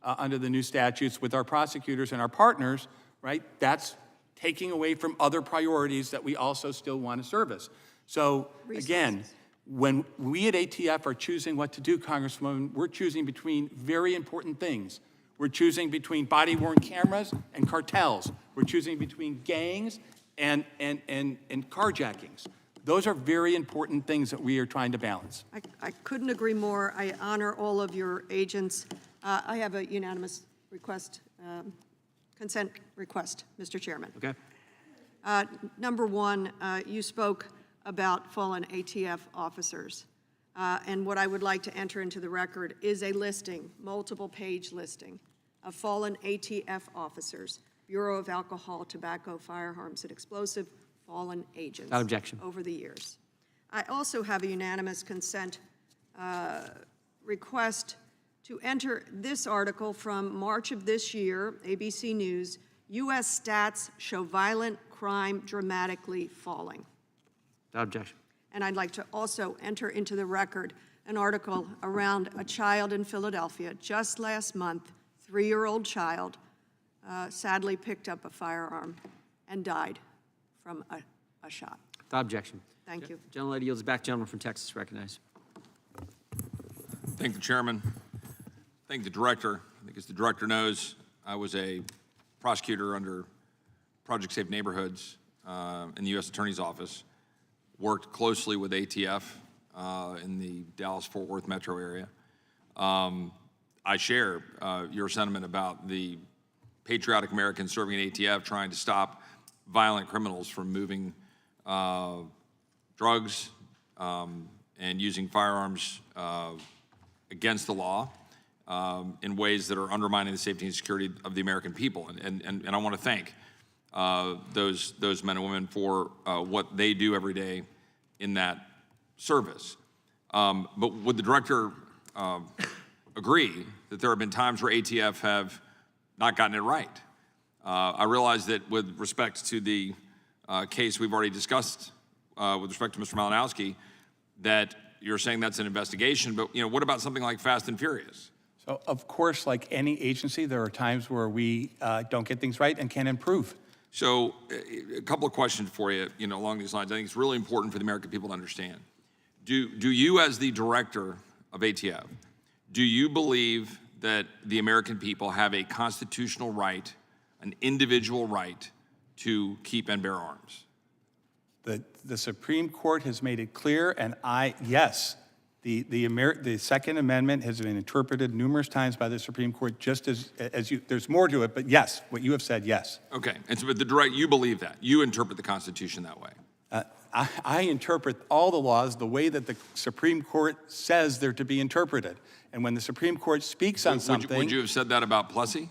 under the new statutes with our prosecutors and our partners, right, that's taking away from other priorities that we also still want to service. So again, when we at ATF are choosing what to do, Congresswoman, we're choosing between very important things. We're choosing between body-worn cameras and cartels. We're choosing between gangs and carjackings. Those are very important things that we are trying to balance. I couldn't agree more. I honor all of your agents. I have a unanimous request, consent request, Mr. Chairman. Okay. Number one, you spoke about fallen ATF officers. And what I would like to enter into the record is a listing, multiple page listing of fallen ATF officers, Bureau of Alcohol, Tobacco, Firearms, and Explosive fallen agents. Without objection. Over the years. I also have a unanimous consent request to enter this article from March of this year, ABC News, U.S. stats show violent crime dramatically falling. Without objection. And I'd like to also enter into the record an article around a child in Philadelphia just last month, 3-year-old child, sadly picked up a firearm and died from a shot. Without objection. Thank you. Gentlelady yields back. Gentleman from Texas recognized. Thank the chairman. Thank the director. I think as the director knows, I was a prosecutor under Project Safe Neighborhoods in the U.S. Attorney's Office. Worked closely with ATF in the Dallas-Fort Worth metro area. I share your sentiment about the patriotic Americans serving in ATF trying to stop violent criminals from moving drugs and using firearms against the law in ways that are undermining the safety and security of the American people. And I want to thank those men and women for what they do every day in that service. But would the director agree that there have been times where ATF have not gotten it right? I realize that with respect to the case we've already discussed with respect to Mr. Malinowski, that you're saying that's an investigation, but what about something like Fast and Furious? So of course, like any agency, there are times where we don't get things right and can improve. So a couple of questions for you, along these lines. I think it's really important for the American people to understand. Do you, as the director of ATF, do you believe that the American people have a constitutional right, an individual right, to keep and bear arms? The Supreme Court has made it clear, and yes, the Second Amendment has been interpreted numerous times by the Supreme Court, just as you, there's more to it, but yes, what you have said, yes. Okay, and so but you believe that. You interpret the Constitution that way. I interpret all the laws the way that the Supreme Court says they're to be interpreted. And when the Supreme Court speaks on something... Would you have said that about Plessy?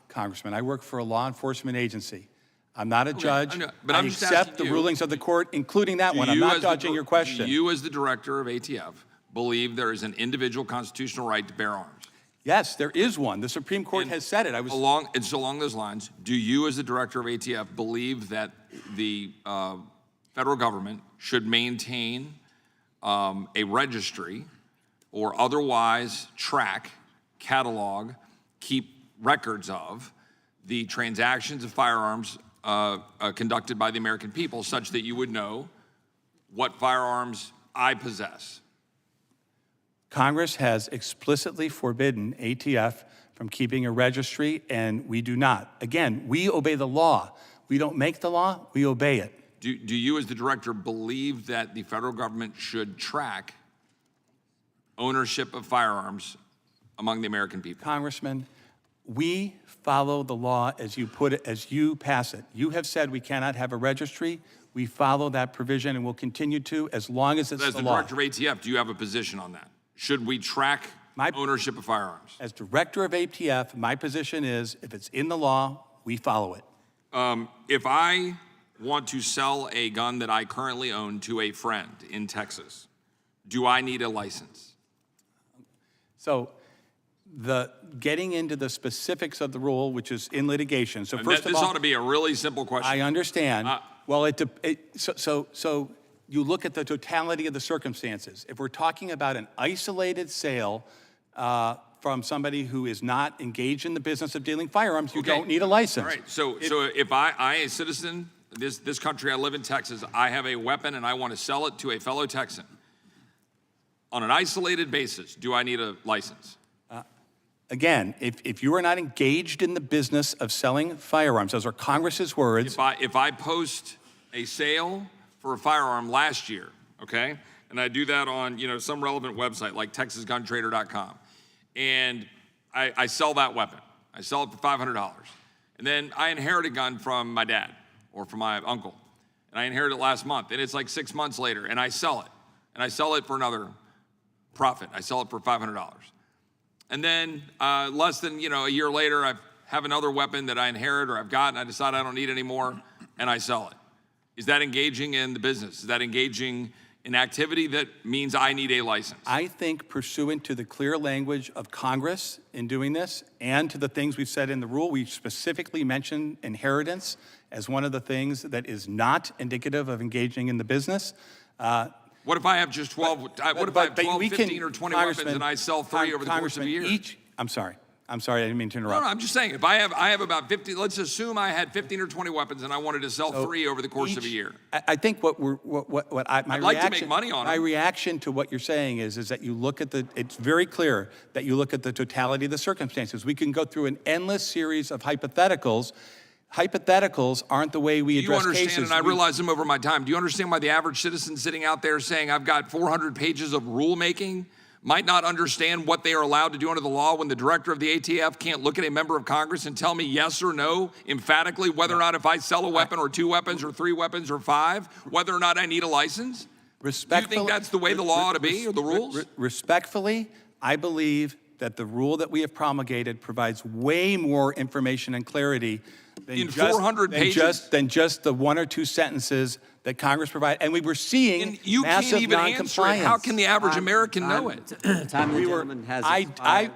Congressman, I work for a law enforcement agency. I'm not a judge. But I'm just accept the rulings of the court, including that one. I'm not dodging your question. Do you, as the director of ATF, believe there is an individual constitutional right to bear arms? Yes, there is one. The Supreme Court has said it. Along those lines, do you, as the director of ATF, believe that the federal government should maintain a registry or otherwise track, catalog, keep records of the transactions of firearms conducted by the American people, such that you would know what firearms I possess? Congress has explicitly forbidden ATF from keeping a registry, and we do not. Again, we obey the law. We don't make the law, we obey it. Do you, as the director, believe that the federal government should track ownership of firearms among the American people? Congressman, we follow the law as you put it, as you pass it. You have said we cannot have a registry. We follow that provision and will continue to as long as it's As the the law. director of ATF, do you have a position on that? Should we track ownership of firearms? As director of ATF, my position is if it's in the law, we follow it. If I want to sell a gun that I currently own to a friend in Texas, do I need a license? So the getting into the specifics of the rule, which is in litigation. So first of this all, ought to be a really simple question. I understand. So you look at the totality of the circumstances. If we're talking about an isolated sale from somebody who is not engaged in the business of dealing firearms, you don't need a license. All right. So if I, a citizen, this country, I live in Texas, I have a weapon and I want to sell it to a fellow Texan. On an isolated basis, do I need a license? Again, if you are not engaged in the business of selling firearms, those are Congress's words. If I post a sale for a firearm last year, okay, and I do that on some relevant website like TexasGunTrader.com, and I sell that weapon, I sell it for $500, and then I inherit a gun from my dad or from my uncle, and I inherit it last month, and it's like 6 months later, and I sell it, for another profit. I sell it for $500. And then less than a year later, I have another weapon that I inherit or I've got and I decide I don't need anymore and I sell it. Is that engaging in the business? Is that engaging in activity that means I need a license? I think pursuant to the clear language of Congress in doing this and to the things we've said in the rule, we specifically mentioned inheritance as one of the things that is not indicative of engaging in the business. What if I have just 12, what if I have 12, 15, or 20 weapons and I sell 3 over the course of a year? I'm sorry, I didn't mean to interrupt. No, I'm just saying, if I have about 50, let's assume I had 15 or 20 weapons and I wanted to sell 3 over the course of a year. I think I'd like to make money on my them. reaction to what you're saying is that you look at it's very clear that you look at the totality of the circumstances. We can go through an endless series of hypotheticals. Hypotheticals aren't the way we address cases. You understand, and I realize I'm over my time. Do you understand why the average citizen sitting out there saying, I've got 400 pages of rulemaking, might not understand what they are allowed to do under the law when the director of the ATF can't look at a member of Congress and tell me yes or no, emphatically, whether or not if I sell a weapon or 2 weapons or 3 weapons or 5, whether or not I need a license? Do you think that's the way the law ought to be, or the rules? Respectfully, I believe that the rule that we have promulgated provides way more information and clarity than 400 pages? Than just the 1 or 2 sentences that Congress provided. And we were seeing And you massive can't even answer it. non-compliance. How can the average American know it? Time of the gentleman has expired.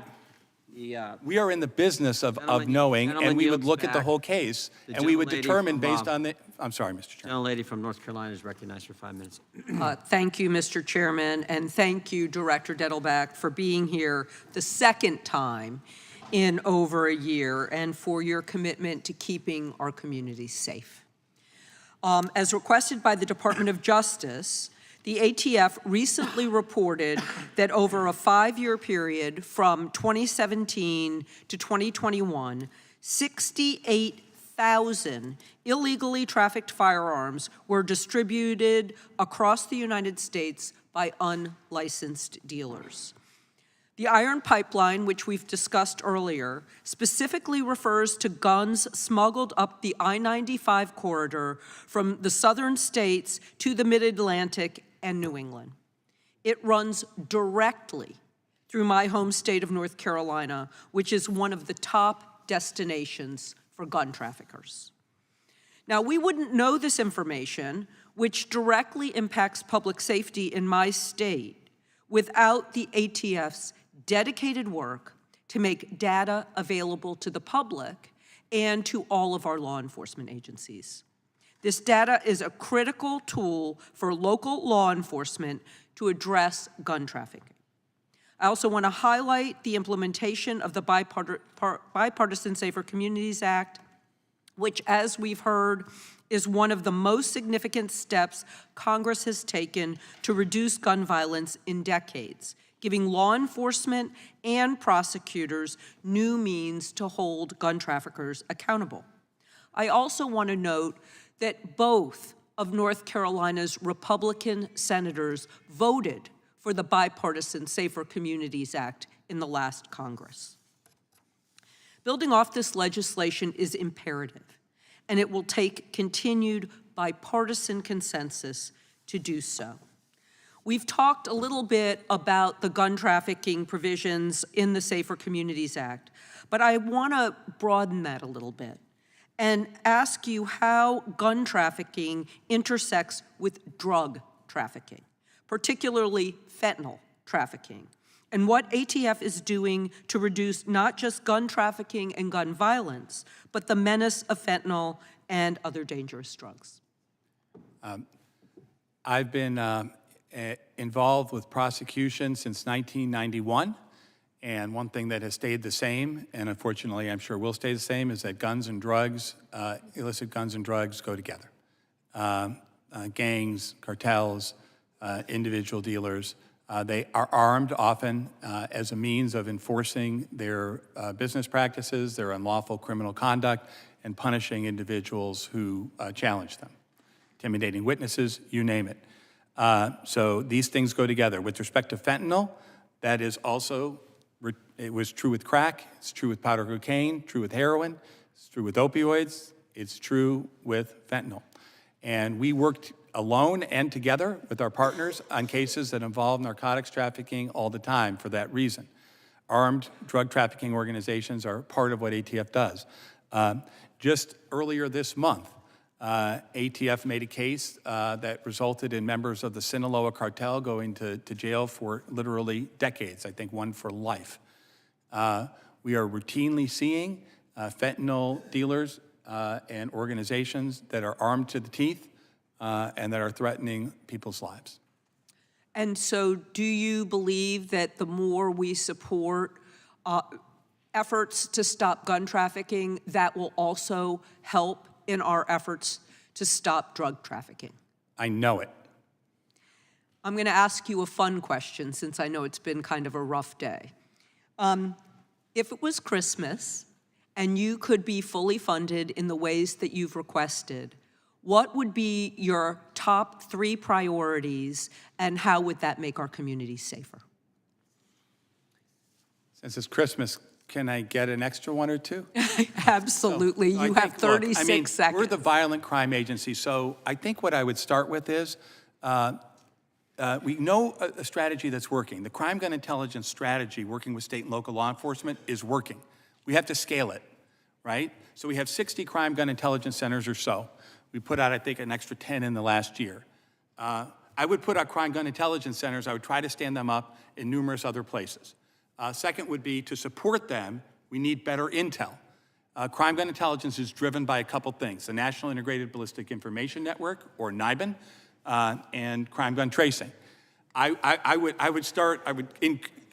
We are in the business of knowing, and we would look at the whole case, and we would determine based on the, I'm sorry, Mr. Chairman. Gentlelady from North Carolina is recognized for 5 minutes. Thank you, Mr. Chairman, and thank you, Director Dettelbach, for being here the second time in over a year and for your commitment to keeping our communities safe. As requested by the Department of Justice, the ATF recently reported that over a 5-year period from 2017 to 2021, 68,000 illegally trafficked firearms were distributed across the United States by unlicensed dealers. The iron pipeline, which we've discussed earlier, specifically refers to guns smuggled up the I-95 corridor from the southern states to the mid-Atlantic and New England. It runs directly through my home state of North Carolina, which is one of the top destinations for gun traffickers. Now, we wouldn't know this information, which directly impacts public safety in my state, without the ATF's dedicated work to make data available to the public and to all of our law enforcement agencies. This data is a critical tool for local law enforcement to address gun trafficking. I also want to highlight the implementation of the Bipartisan Safer Communities Act, which, as we've heard, is one of the most significant steps Congress has taken to reduce gun violence in decades, giving law enforcement and prosecutors new means to hold gun traffickers accountable. I also want to note that both of North Carolina's Republican senators voted for the bipartisan Safer Communities Act in the last Congress. Building off this legislation is imperative, and it will take continued bipartisan consensus to do so. We've talked a little bit about the gun trafficking provisions in the Safer Communities Act, but I want to broaden that a little bit and ask you how gun trafficking intersects with drug trafficking, particularly fentanyl trafficking, and what ATF is doing to reduce not just gun trafficking and gun violence, but the menace of fentanyl and other dangerous drugs. I've been involved with prosecution since 1991, and one thing that has stayed the same, and unfortunately I'm sure will stay the same, is that guns and drugs, illicit guns and drugs go together. Gangs, cartels, individual dealers, they are armed often as a means of enforcing their business practices, their unlawful criminal conduct, and punishing individuals who challenge them. Intimidating witnesses, you name it. So these things go together. With respect to fentanyl, that is also, it was true with crack, it's true with powder cocaine, true with heroin, it's true with opioids, it's true with fentanyl. And we worked alone and together with our partners on cases that involve narcotics trafficking all the time for that reason. Armed drug trafficking organizations are part of what ATF does. Just earlier this month, ATF made a case that resulted in members of the Sinaloa cartel going to jail for literally decades, I think one for life. We are routinely seeing fentanyl dealers and organizations that are armed to the teeth and that are threatening people's lives. And so do you believe that the more we support efforts to stop gun trafficking, that will also help in our efforts to stop drug trafficking? I know it. I'm going to ask you a fun question since I know it's been kind of a rough day. If it was Christmas and you could be fully funded in the ways that you've requested, what would be your top 3 priorities and how would that make our communities safer? Since it's Christmas, can I get an extra 1 or 2? Absolutely. You have 36 seconds. We're the violent crime agency, so I think what I would start with is we know a strategy that's working. The crime gun intelligence strategy, working with state and local law enforcement, is working. We have to scale it, right? So we have 60 crime gun intelligence centers or so. We put out, I think, an extra 10 in the last year. I would put out crime gun intelligence centers. I would try to stand them up in numerous other places. Second would be to support them, we need better intel. Crime gun intelligence is driven by a couple things: the National Integrated Ballistic Information Network, or NIBIN, and crime gun tracing. I would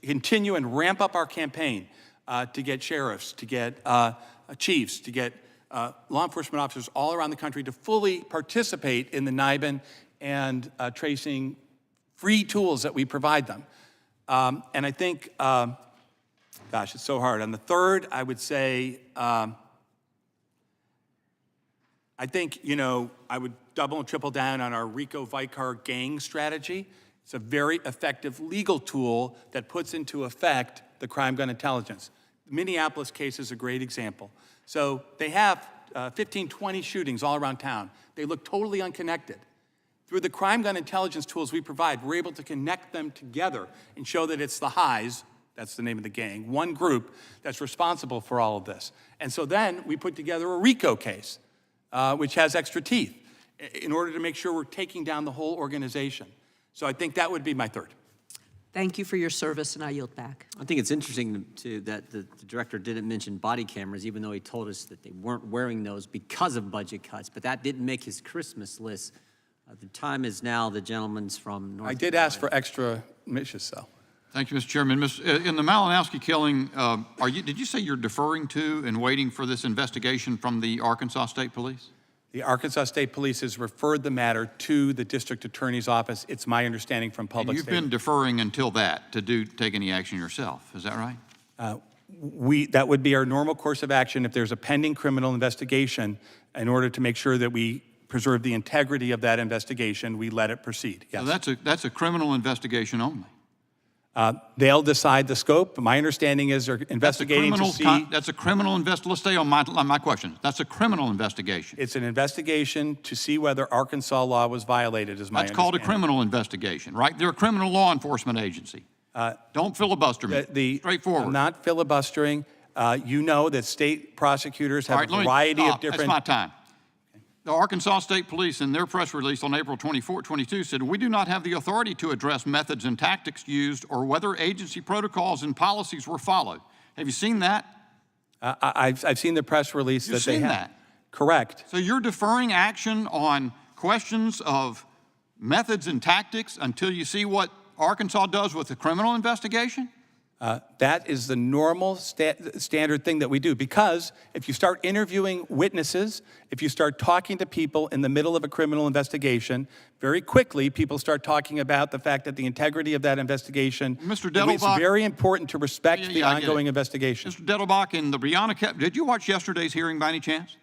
continue and ramp up our campaign to get sheriffs, to get chiefs, to get law enforcement officers all around the country to fully participate in the NIBIN and tracing free tools that we provide them. And I think, gosh, it's so hard. On the third, I would say, I think, I would double and triple down on our RICO Vicar gang strategy. It's a very effective legal tool that puts into effect the crime gun intelligence. The Minneapolis case is a great example. So they have 15, 20 shootings all around town. They look totally unconnected. Through the crime gun intelligence tools we provide, we're able to connect them together and show that it's the Highs, that's the name of the gang, one group that's responsible for all of this. And so then we put together a RICO case, which has extra teeth, in order to make sure we're taking down the whole organization. So I think that would be my third. Thank you for your service, and I yield back. I think it's interesting that the director didn't mention body cameras, even though he told us that they weren't wearing those because of budget cuts, but that didn't make his Christmas list. The time is now the gentleman's from North I did ask for extra missions, though. Thank you, Mr. Chairman. In the Malinowski killing, did you say you're deferring to and waiting for this investigation from the Arkansas State Police? The Arkansas State Police has referred the matter to the district attorney's office. It's my understanding from And public you've statement. been deferring until that to take any action yourself, is that right? That would be our normal course of action if there's a pending criminal investigation. In order to make sure that we preserve the integrity of that investigation, we let it proceed. Yes. So that's a criminal investigation only. They'll decide the scope. My understanding is they're investigating to see. That's a criminal investigation. Let's stay on my question. That's a criminal investigation. It's an investigation to see whether Arkansas law was violated, is my That's called a understanding. criminal investigation, right? They're a criminal law enforcement agency. Don't filibuster me. Straightforward. I'm not filibustering. You know that state prosecutors have All right, a variety of different. That's my time. The Arkansas State Police, in their press release on April 22, said, "We do not have the authority to address methods and tactics used or whether agency protocols and policies were followed." Have you seen that? I've seen the press release You've that they seen have. that? Correct. So you're deferring action on questions of methods and tactics until you see what Arkansas does with the criminal investigation? That is the normal standard thing that we do, because if you start interviewing witnesses, if you start talking to people in the middle of a criminal investigation, very quickly people start talking about the fact that the integrity of that investigation. Mr. It's Dettelbach, very important to respect the I get it. ongoing investigation. Mr. Dettelbach, in the Brianna, did you watch yesterday's hearing by any chance?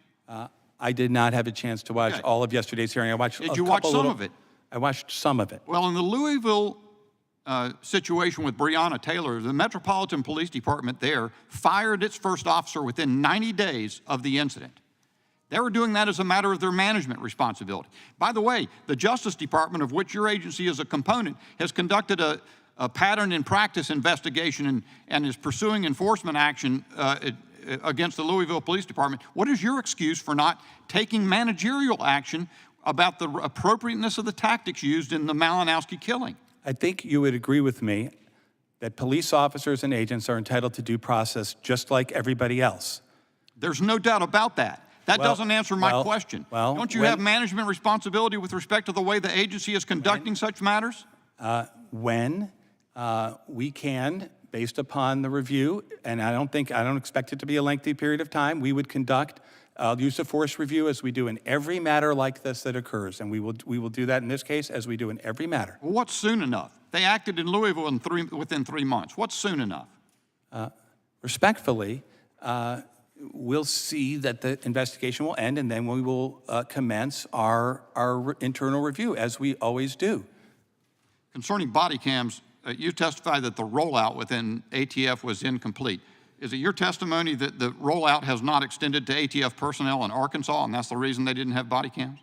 I did not have a chance to watch all of yesterday's hearing. I watched Did you watch some of it? I watched some of it. Well, in the Louisville situation with Breonna Taylor, the Metropolitan Police Department there fired its first officer within 90 days of the incident. They were doing that as a matter of their management responsibility. By the way, the Justice Department, of which your agency is a component, has conducted a pattern and practice investigation and is pursuing enforcement action against the Louisville Police Department. What is your excuse for not taking managerial action about the appropriateness of the tactics used in the Malinowski killing? I think you would agree with me that police officers and agents are entitled to due process just like everybody else. There's no doubt about that. That doesn't answer my question. Don't you have management responsibility with respect to the way the agency is conducting such matters? When we can, based upon the review, and I don't expect it to be a lengthy period of time, we would conduct use of force review as we do in every matter like this that occurs, and we will do that in this case as we do in every matter. Well, what's soon enough? They acted in Louisville within 3 months. What's soon enough? Respectfully, we'll see that the investigation will end, and then we will commence our internal review as we always do. Concerning body cams, you testified that the rollout within ATF was incomplete. Is it your testimony that the rollout has not extended to ATF personnel in Arkansas, and that's the reason they didn't have body cams?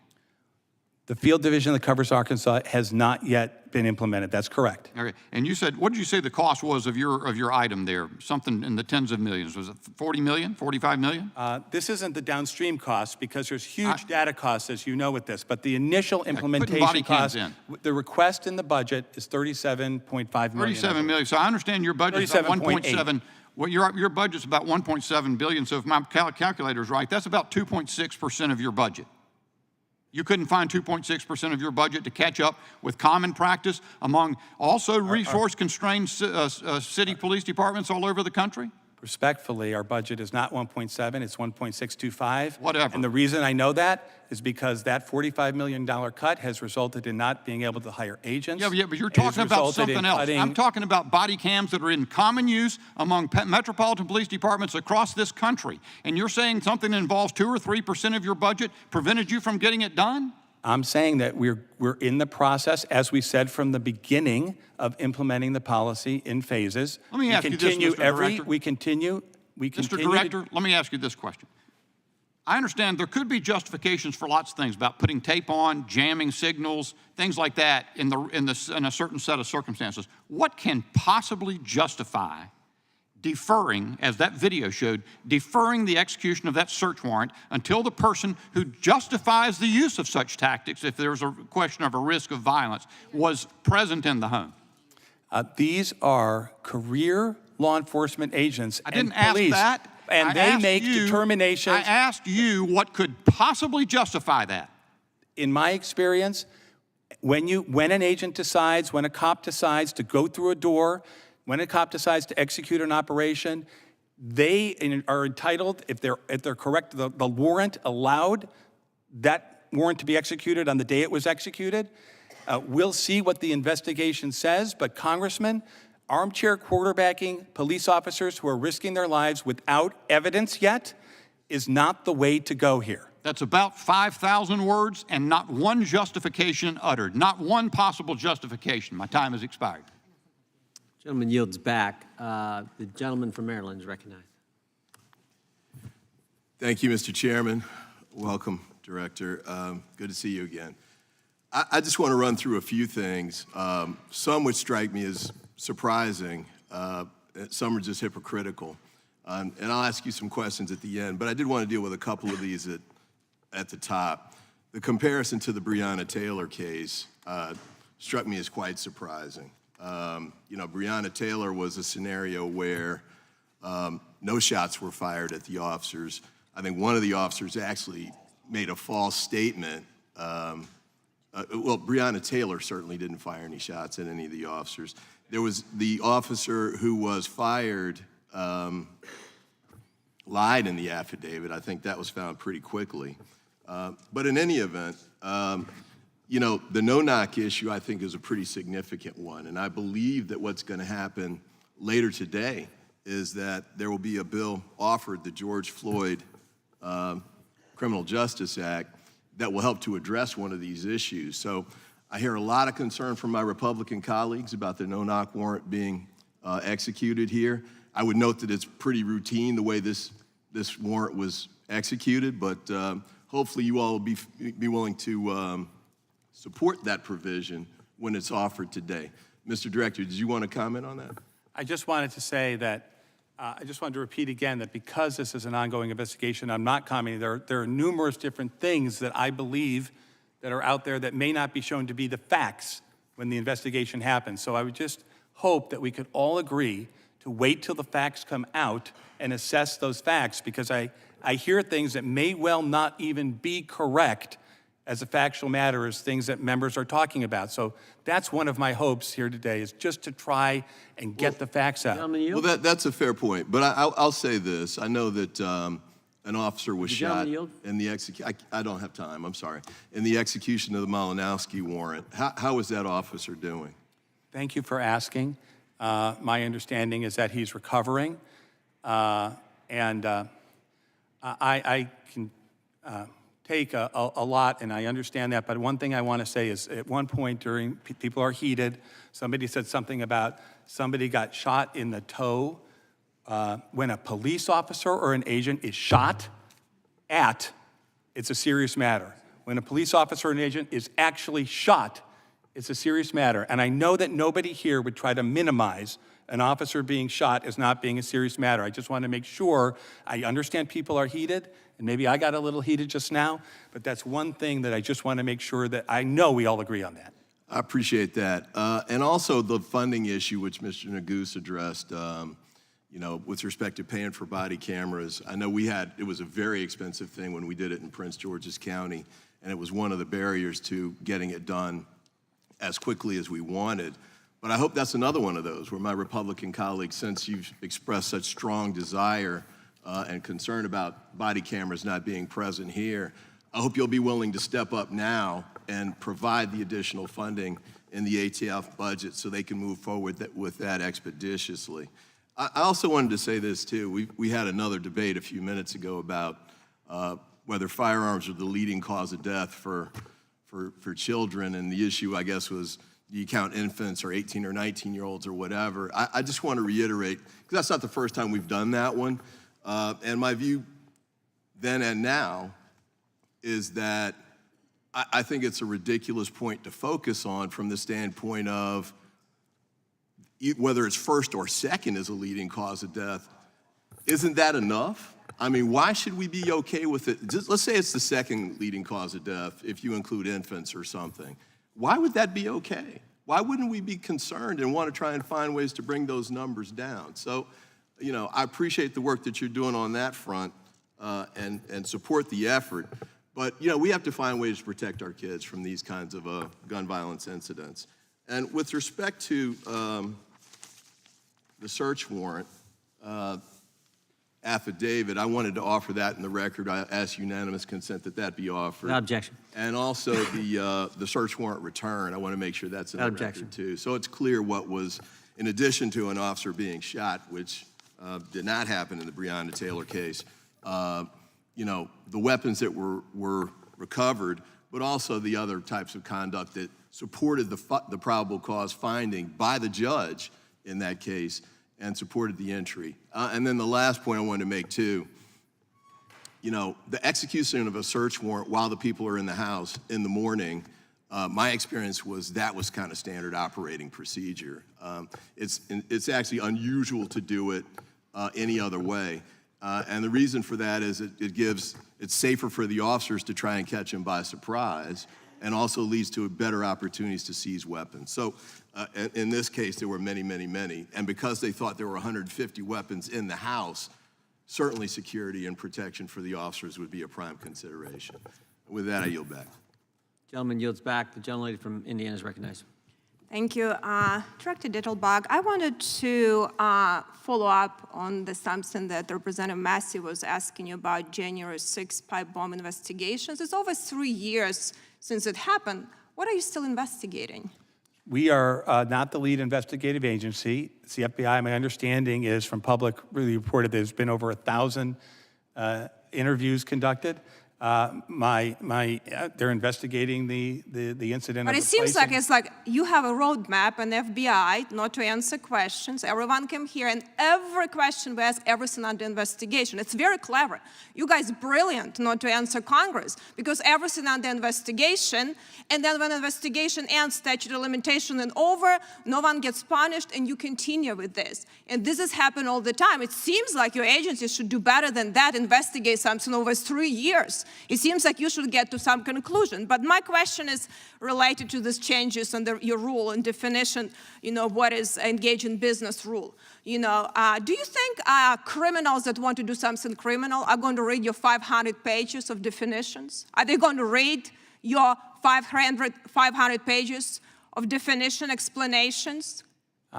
The field division that covers Arkansas has not yet been implemented. That's correct. Okay. And you said, what did you say the cost was of your item there? Something in the tens of millions. Was it 40 million, 45 million? This isn't the downstream costs because there's huge data costs, as you know, with this. But the initial implementation body cams cost, the request in the budget is $37.5 million. 37 million. So I understand your budget is about 1.7. Well, your budget's about 1.7 billion. So if my calculator is right, that's about 2.6% of your budget. You couldn't find 2.6% of your budget to catch up with common practice among also resource-constrained city police departments all over the country? Respectfully, our budget is not 1.7, it's 1.625. Whatever. And the reason I know that is because that $45 million cut has resulted in not being able to hire agents. Yeah, but you're talking about something else. I'm talking about body cams that are in common use among metropolitan police departments across this country. And you're saying something that involves 2 or 3% of your budget prevented you from getting it done? I'm saying that we're in the process, as we said from the beginning, of implementing the policy in phases. Let me ask you this, Mr. Director. We continue. Mr. Director, let me ask you this question. I understand there could be justifications for lots of things about putting tape on, jamming signals, things like that in a certain set of circumstances. What can possibly justify deferring, as that video showed, deferring the execution of that search warrant until the person who justifies the use of such tactics, if there's a question of a risk of violence, was present in the home? These are career law enforcement agents I didn't and police, ask that. and they make determinations. I asked you what could possibly justify that. In my experience, when an agent decides, when a cop decides to go through a door, when a cop decides to execute an operation, they are entitled, if they're correct, the warrant allowed that warrant to be executed on the day it was executed. We'll see what the investigation says, but Congressman, armchair quarterbacking police officers who are risking their lives without evidence yet is not the way to go here. That's about 5,000 words and not one justification uttered, not one possible justification. My time has expired. Gentleman yields back. The gentleman from Maryland is recognized. Thank you, Mr. Chairman. Welcome, Director. Good to see you again. I just want to run through a few things, some which strike me as surprising, some are just hypocritical. And I'll ask you some questions at the end, but I did want to deal with a couple of these at the top. The comparison to the Breonna Taylor case struck me as quite surprising. You know, Breonna Taylor was a scenario where no shots were fired at the officers. I think one of the officers actually made a false statement. Well, Breonna Taylor certainly didn't fire any shots at any of the officers. There was the officer who was fired, lied in the affidavit. I think that was found pretty quickly. But in any event, you know, the no-knock issue I think is a pretty significant one. And I believe that what's going to happen later today is that there will be a bill offered, the George Floyd Criminal Justice Act, that will help to address one of these issues. So I hear a lot of concern from my Republican colleagues about the no-knock warrant being executed here. I would note that it's pretty routine the way this warrant was executed, but hopefully you all will be willing to support that provision when it's offered today. Mr. Director, did you want to comment on that? I just wanted to say that I just wanted to repeat again that because this is an ongoing investigation, I'm not commenting. There are numerous different things that I believe that are out there that may not be shown to be the facts when the investigation happens. So I would just hope that we could all agree to wait till the facts come out and assess those facts, because I hear things that may well not even be correct as a factual matter, as things that members are talking about. So that's one of my hopes here today, is just to try and get the facts out. Well, that's a fair point, but I'll say this. I know that an officer was shot in the execution. I don't have time, I'm sorry. In the execution of the Malinowski warrant. How is that officer doing? Thank you for asking. My understanding is that he's recovering, and I can take a lot, and I understand that, but one thing I want to say is at one point during, people are heated, somebody said something about somebody got shot in the toe. When a police officer or an agent is shot at, it's a serious matter. When a police officer or an agent is actually shot, it's a serious matter. And I know that nobody here would try to minimize an officer being shot as not being a serious matter. I just want to make sure, I understand people are heated, and maybe I got a little heated just now, but that's one thing that I just want to make sure that I know we all agree on that. I appreciate that. And also the funding issue, which Mr. Neguse addressed, you know, with respect to paying for body cameras. I know it was a very expensive thing when we did it in Prince George's County, and it was one of the barriers to getting it done as quickly as we wanted. But I hope that's another one of those where my Republican colleagues, since you've expressed such strong desire and concern about body cameras not being present here, I hope you'll be willing to step up now and provide the additional funding in the ATF budget so they can move forward with that expeditiously. I also wanted to say this too. We had another debate a few minutes ago about whether firearms are the leading cause of death for children, and the issue, I guess, was, do you count infants or 18 or 19-year-olds or whatever? I just want to reiterate, because that's not the first time we've done that one, and my view then and now is that I think it's a ridiculous point to focus on from the standpoint of whether it's first or second is a leading cause of death. Isn't that enough? I mean, why should we be okay with it? Just, let's say it's the second leading cause of death if you include infants or something. Why would that be okay? Why wouldn't we be concerned and want to try and find ways to bring those numbers down? So, you know, I appreciate the work that you're doing on that front and support the effort. But, you know, we have to find ways to protect our kids from these kinds of gun violence incidents. And with respect to the search warrant, affidavit. I wanted to offer that in the record. I ask unanimous consent that that be offered. Without objection. And also the search warrant return. I want to make sure that's in the record too. So it's clear what was, in addition to an officer being shot, which did not happen in the Breonna Taylor case, you know, the weapons that were recovered, but also the other types of conduct that supported the probable cause finding by the judge in that case and supported the entry. And then the last point I wanted to make too, you know, the execution of a search warrant while the people are in the house in the morning, my experience was that was kind of standard operating procedure. It's actually unusual to do it any other way. And the reason for that is it's safer for the officers to try and catch them by surprise, and also leads to better opportunities to seize weapons. So in this case, there were many, many, many. And because they thought there were 150 weapons in the house, certainly security and protection for the officers would be a prime consideration. With that, I yield back. Gentleman yields back. The gentlelady from Indiana is recognized. Thank you. Director Dittelbach, I wanted to follow up on something that Representative Massie was asking you about January 6th pipe bomb investigations. It's over 3 years since it happened. What are you still investigating? We are not the lead investigative agency. It's the FBI. My understanding is from public really reported there's been over 1,000 interviews conducted. They're investigating the incident. But it seems like it's like you have a roadmap, an FBI, not to answer questions. Everyone came here, and every question we ask, everything under investigation. It's very clever. You guys brilliant not to answer Congress, because everything under investigation, and then when investigation ends, statute of limitation and over, no one gets punished, and you continue with this. And this has happened all the time. It seems like your agency should do better than that, investigate something over 3 years. It seems like you should get to some conclusion. But my question is related to these changes under your rule and definition, you know, what is engage in business rule. You know, do you think criminals that want to do something criminal are going to read your 500 pages of definitions? Are they going to read your 500 pages of definition explanations?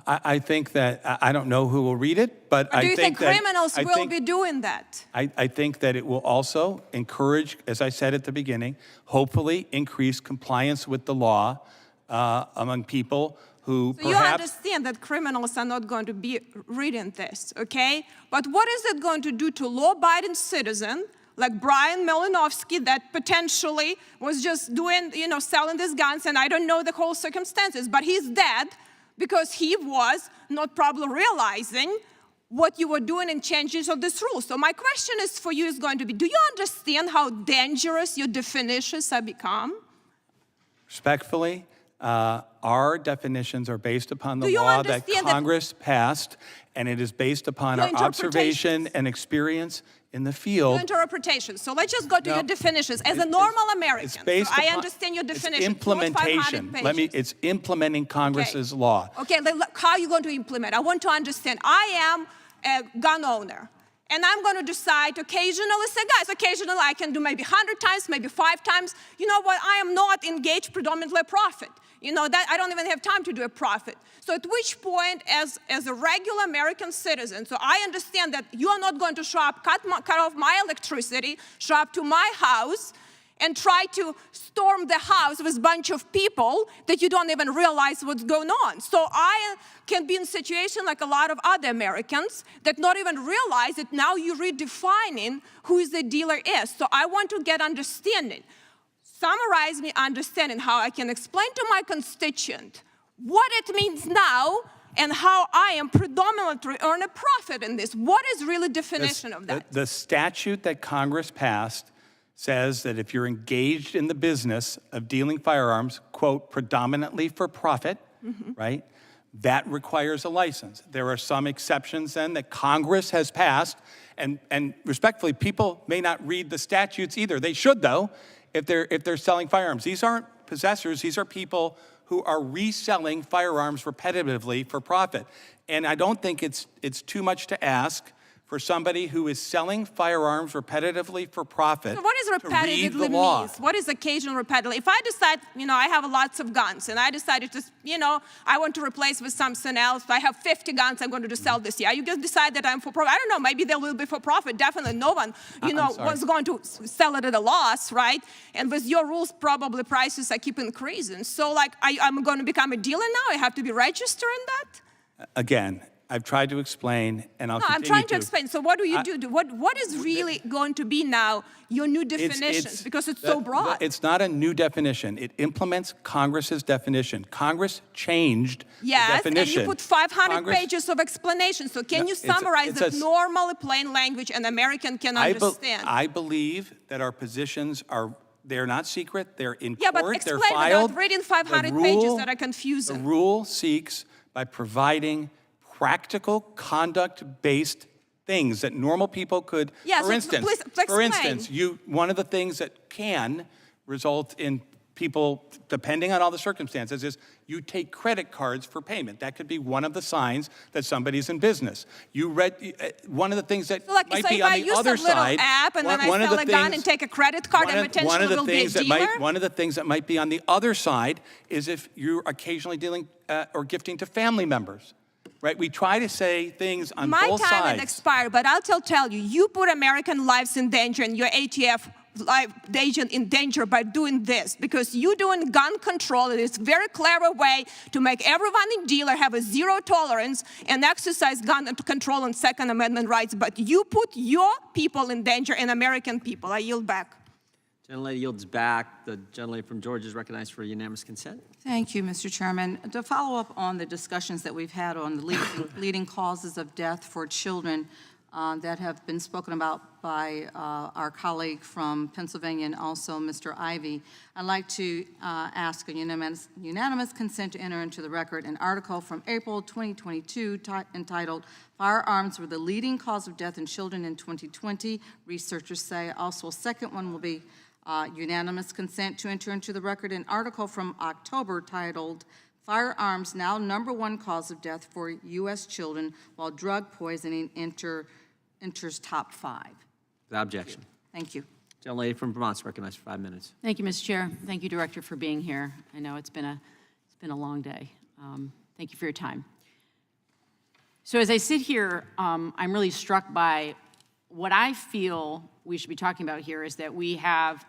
I think that, I don't know who will read it, but do you think criminals will be doing that? I think that it will also encourage, as I said at the beginning, hopefully increase compliance with the law among people who so perhaps... you understand that criminals are not going to be reading this, okay? But what is it going to do to law-abiding citizen like Brian Malinowski that potentially was just doing, you know, selling these guns, and I don't know the whole circumstances, but he's dead because he was not probably realizing what you were doing in changes of this rule. So my question is for you is going to be, do you understand how dangerous your definitions have become? Respectfully, our definitions are based upon the law that Congress passed, and it is based upon our observation and experience in the field. Your interpretation. So let's just go to your definitions. As a normal American, so I understand your definition. Implementation. It's implementing Congress's law. Okay, how are you going to implement? I want to understand. I am a gun owner, and I'm going to decide occasionally, say, guys, occasionally I can do maybe 100 times, maybe 5 times. You know what? I am not engaged predominantly a profit. You know, that I don't even have time to do a profit. So at which point, as a regular American citizen, so I understand that you are not going to show up, cut off my electricity, show up to my house, and try to storm the house with a bunch of people that you don't even realize what's going on. So I can be in a situation like a lot of other Americans that not even realize that now you're redefining who the dealer is. So I want to get understanding. Summarize me understanding how I can explain to my constituent what it means now and how I am predominantly earn a profit in this. What is really the definition of that? The statute that Congress passed says that if you're engaged in the business of dealing firearms, quote, predominantly for profit, right, that requires a license. There are some exceptions then that Congress has passed, and respectfully, people may not read the statutes either. They should, though, if they're selling firearms. These aren't possessors. These are people who are reselling firearms repetitively for profit. And I don't think it's too much to ask for somebody who is selling firearms repetitively for profit So what is to read repetitively the law. means? What is occasional repetitively? If I decide, I have lots of guns, and I decided to, I want to replace with something else. I have 50 guns I'm going to sell this year. You just decide that I'm for profit. I don't know, maybe they will be for profit. Definitely no one, was going to sell it at a loss, right? And with your rules, probably prices are keep increasing. So I'm going to become a dealer now? I have to be registered in that? Again, I've tried to explain, and I'll No, I'm continue trying to explain. So what do you do? What is really going to be now your new definitions? Because it's so broad. It's not a new definition. It implements Congress's definition. Congress changed the Yes, definition. and you put 500 Congress- pages of explanation. So can you it's a- summarize it's that a- normally plain language an American can understand? I believe that our positions they're not secret. They're in Yeah, but court. They're explain filed. without reading 500 The pages rule- that are confusing. The rule seeks, by providing practical, conduct-based things that normal people could. Yeah, for so instance, please for explain. instance, one of the things that can result in people, depending on all the circumstances, is you take credit cards for payment. That could be one of the signs that somebody's in business. One of the things that might So be if on I the use other a little side. app and then I sell a gun and take a credit card and potentially will be a dealer? One of the things that might be on the other side is if you're occasionally dealing or gifting to family members, right? We try to say things on My both time sides. had expired, but I'll tell you, you put American lives in danger and your ATF agent in danger by doing this, because you doing gun control. It is a very clever way to make everyone in dealer have a zero tolerance and exercise gun control and Second Amendment rights, but you put your people in danger and American people. I yield back. Gentlelady yields back. The gentlelady from Georgia is recognized for unanimous consent. Thank you, Mr. Chairman. To follow up on the discussions that we've had on the leading causes of death for children that have been spoken about by our colleague from Pennsylvania and also Mr. Ivey, I'd like to ask a unanimous consent to enter into the record an article from April 2022 entitled "Firearms Were the Leading Cause of Death in Children in 2020." Researchers say also a second one will be unanimous consent to enter into the record an article from October titled "Firearms Now #1 Cause of Death for U.S. Children While Drug Poisoning Enters Top 5." Without objection. Thank you. Gentlelady from Vermont is recognized for 5 minutes. Thank you, Mr. Chair. Thank you, Director, for being here. I know it's been a long day. Thank you for your time. So as I sit here, I'm really struck by what I feel we should be talking about here is that we have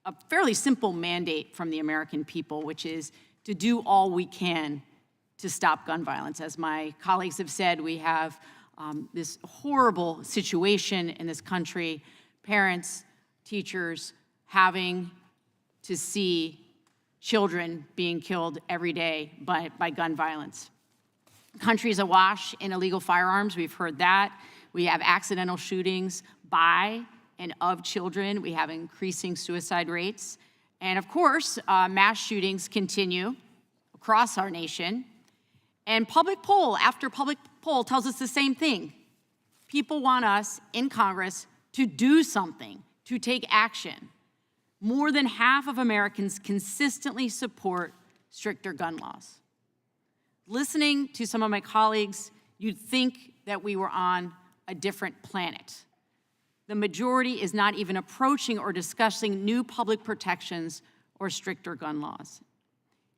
a fairly simple mandate from the American people, which is to do all we can to stop gun violence. As my colleagues have said, we have this horrible situation in this country, parents, teachers having to see children being killed every day by gun violence. The country is awash in illegal firearms. We've heard that. We have accidental shootings by and of children. We have increasing suicide rates. And of course, mass shootings continue across our nation. And public poll after public poll tells us the same thing. People want us in Congress to do something, to take action. More than half of Americans consistently support stricter gun laws. Listening to some of my colleagues, you'd think that we were on a different planet. The majority is not even approaching or discussing new public protections or stricter gun laws.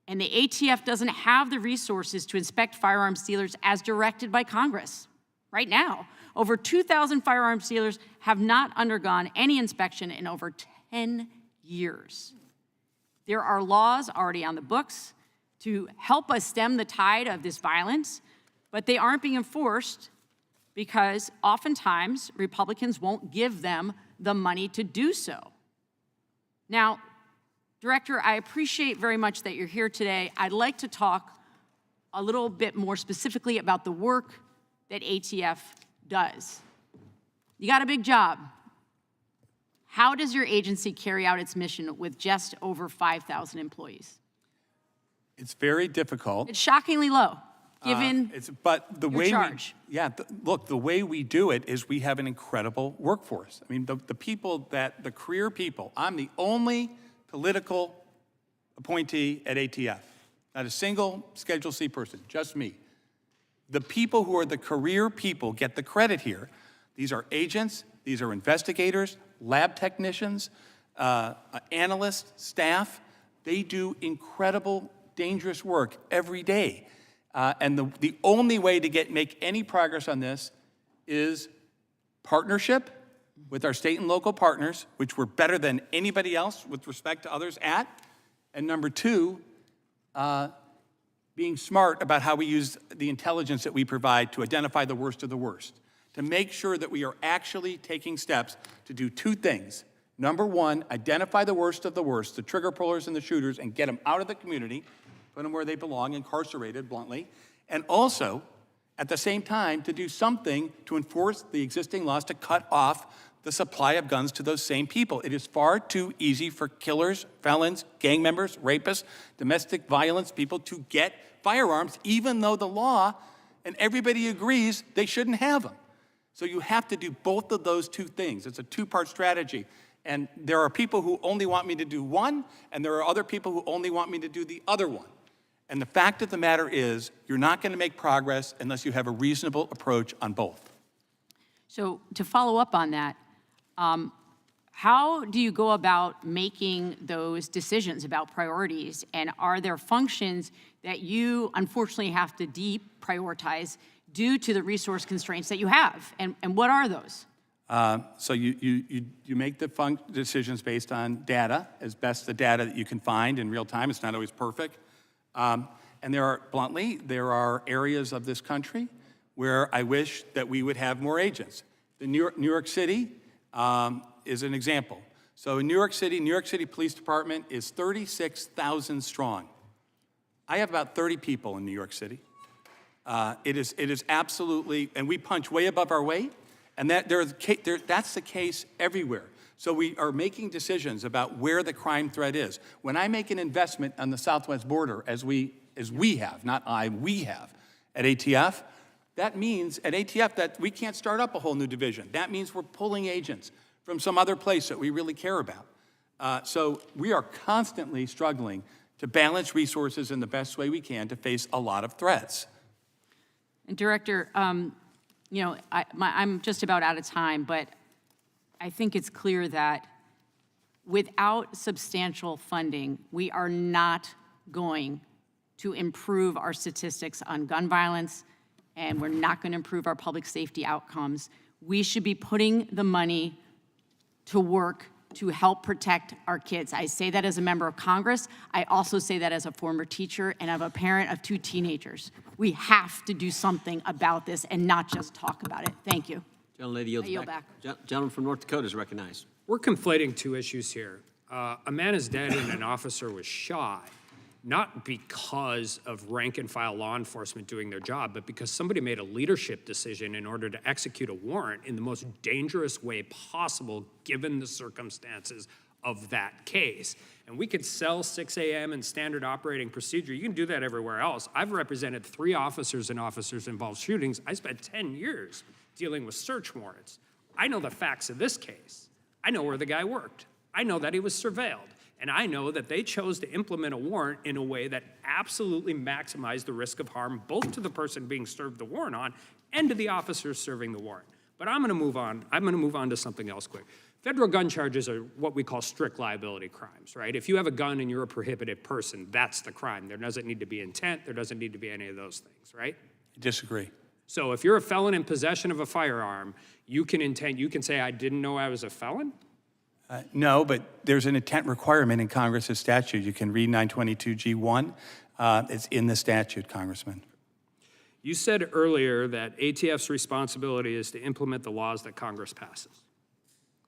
And the ATF doesn't have the resources to inspect firearms dealers as directed by Congress. Right now, over 2,000 firearms dealers have not undergone any inspection in over 10 years. There are laws already on the books to help us stem the tide of this violence, but they aren't being enforced because oftentimes Republicans won't give them the money to do so. Now, Director, I appreciate very much that you're here today. I'd like to talk a little bit more specifically about the work that ATF does. You got a big job. How does your agency carry out its mission with just over 5,000 employees? It's very difficult. It's shockingly low, given but the your way charge. look, the way we do it is we have an incredible workforce. I mean, the people the career people, I'm the only political appointee at ATF. Not a single Schedule C person, just me. The people who are the career people get the credit here. These are agents, these are investigators, lab technicians, analysts, staff. They do incredible, dangerous work every day. And the only way to make any progress on this is partnership with our state and local partners, which we're better than anybody else with respect to others at. And number two, being smart about how we use the intelligence that we provide to identify the worst of the worst, to make sure that we are actually taking steps to do two things. Number one, identify the worst of the worst, the trigger pullers and the shooters, and get them out of the community, put them where they belong, incarcerated, bluntly, and also, at the same time, to do something to enforce the existing laws to cut off the supply of guns to those same people. It is far too easy for killers, felons, gang members, rapists, domestic violence people to get firearms, even though the law and everybody agrees they shouldn't have them. So you have to do both of those two things. It's a two-part strategy. And there are people who only want me to do one, and there are other people who only want me to do the other one. And the fact of the matter is, you're not going to make progress unless you have a reasonable approach on both. So to follow up on that, how do you go about making those decisions about priorities? And are there functions that you unfortunately have to deprioritize due to the resource constraints that you have? And what are those? So you make the decisions based on data, as best the data that you can find in real time. It's not always perfect. And there are areas of this country where I wish that we would have more agents. The New York City is an example. So in New York City Police Department is 36,000 strong. I have about 30 people in New York City. It is absolutely, and we punch way above our weight, and that's the case everywhere. So we are making decisions about where the crime threat is. When I make an investment on the southwest border, as we have, not I, we have, at ATF, that means at ATF that we can't start up a whole new division. That means we're pulling agents from some other place that we really care about. So we are constantly struggling to balance resources in the best way we can to face a lot of threats. And Director, you know, I'm just about out of time, but I think it's clear that without substantial funding, we are not going to improve our statistics on gun violence, and we're not going to improve our public safety outcomes. We should be putting the money to work to help protect our kids. I say that as a member of Congress. I also say that as a former teacher and I'm a parent of 2 teenagers. We have to do something about this and not just talk about it. Thank you. Gentlelady yields back. Gentleman from North Dakota is recognized. We're conflating 2 issues here. A man is dead and an officer was shot, not because of rank and file law enforcement doing their job, but because somebody made a leadership decision in order to execute a warrant in the most dangerous way possible given the circumstances of that case. And we could sell 6 a.m. and standard operating procedure. You can do that everywhere else. I've represented 3 officers and officers-involved shootings. I spent 10 years dealing with search warrants. I know the facts of this case. I know where the guy worked. I know that he was surveilled. And I know that they chose to implement a warrant in a way that absolutely maximized the risk of harm, both to the person being served the warrant on and to the officers serving the warrant. But I'm going to move on. I'm going to move on to something else quick. Federal gun charges are what we call strict liability crimes, right? If you have a gun and you're a prohibited person, that's the crime. There doesn't need to be intent. There doesn't need to be any of those things, right? I disagree. So if you're a felon in possession of a firearm, you can say, I didn't know I was a felon? No, but there's an intent requirement in Congress's statute. You can read 922G1. It's in the statute, Congressman. You said earlier that ATF's responsibility is to implement the laws that Congress passes,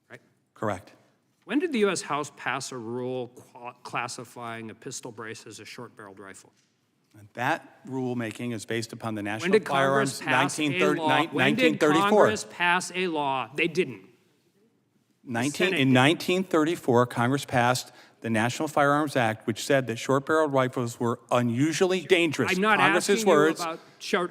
right? Correct. When did the U.S. House pass a rule classifying a pistol brace as a short-barreled rifle? That rulemaking is based upon the National When did Firearms Congress pass a law? 1934. When did Congress pass a law? They didn't. In 1934, Congress passed the National Firearms Act, which said that short-barreled rifles were unusually dangerous. I'm not Congress's words.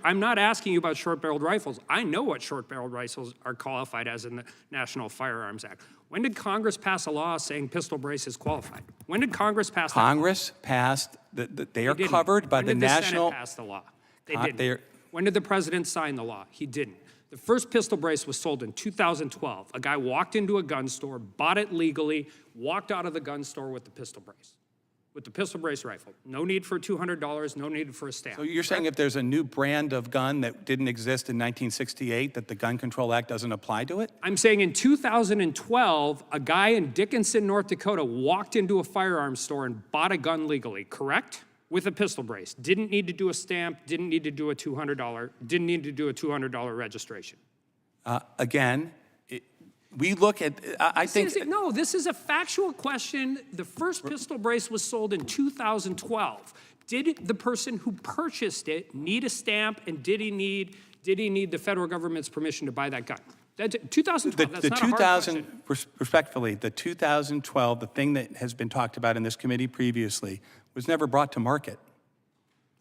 I'm not asking you about short-barreled rifles. I know what short-barreled rifles are qualified as in the National Firearms Act. When did Congress pass a law saying pistol braces qualified? When did Congress pass that law? Congress passed, they are covered by the National... When did the Senate pass the law? They didn't. When did the president sign the law? He didn't. The first pistol brace was sold in 2012. A guy walked into a gun store, bought it legally, walked out of the gun store with the pistol brace rifle. No need for $200, no need for a stamp. So you're saying if there's a new brand of gun that didn't exist in 1968, that the Gun Control Act doesn't apply to it? I'm saying in 2012, a guy in Dickinson, North Dakota walked into a firearms store and bought a gun legally, correct? With a pistol brace. Didn't need to do a stamp, didn't need to do a $200 registration. Again, we look at, I think... No, this is a factual question. The first pistol brace was sold in 2012. Did the person who purchased it need a stamp, and did he need the federal government's permission to buy that gun? That's 2012, that's not a hard question. Respectfully, the 2012, the thing that has been talked about in this committee previously, was never brought to market.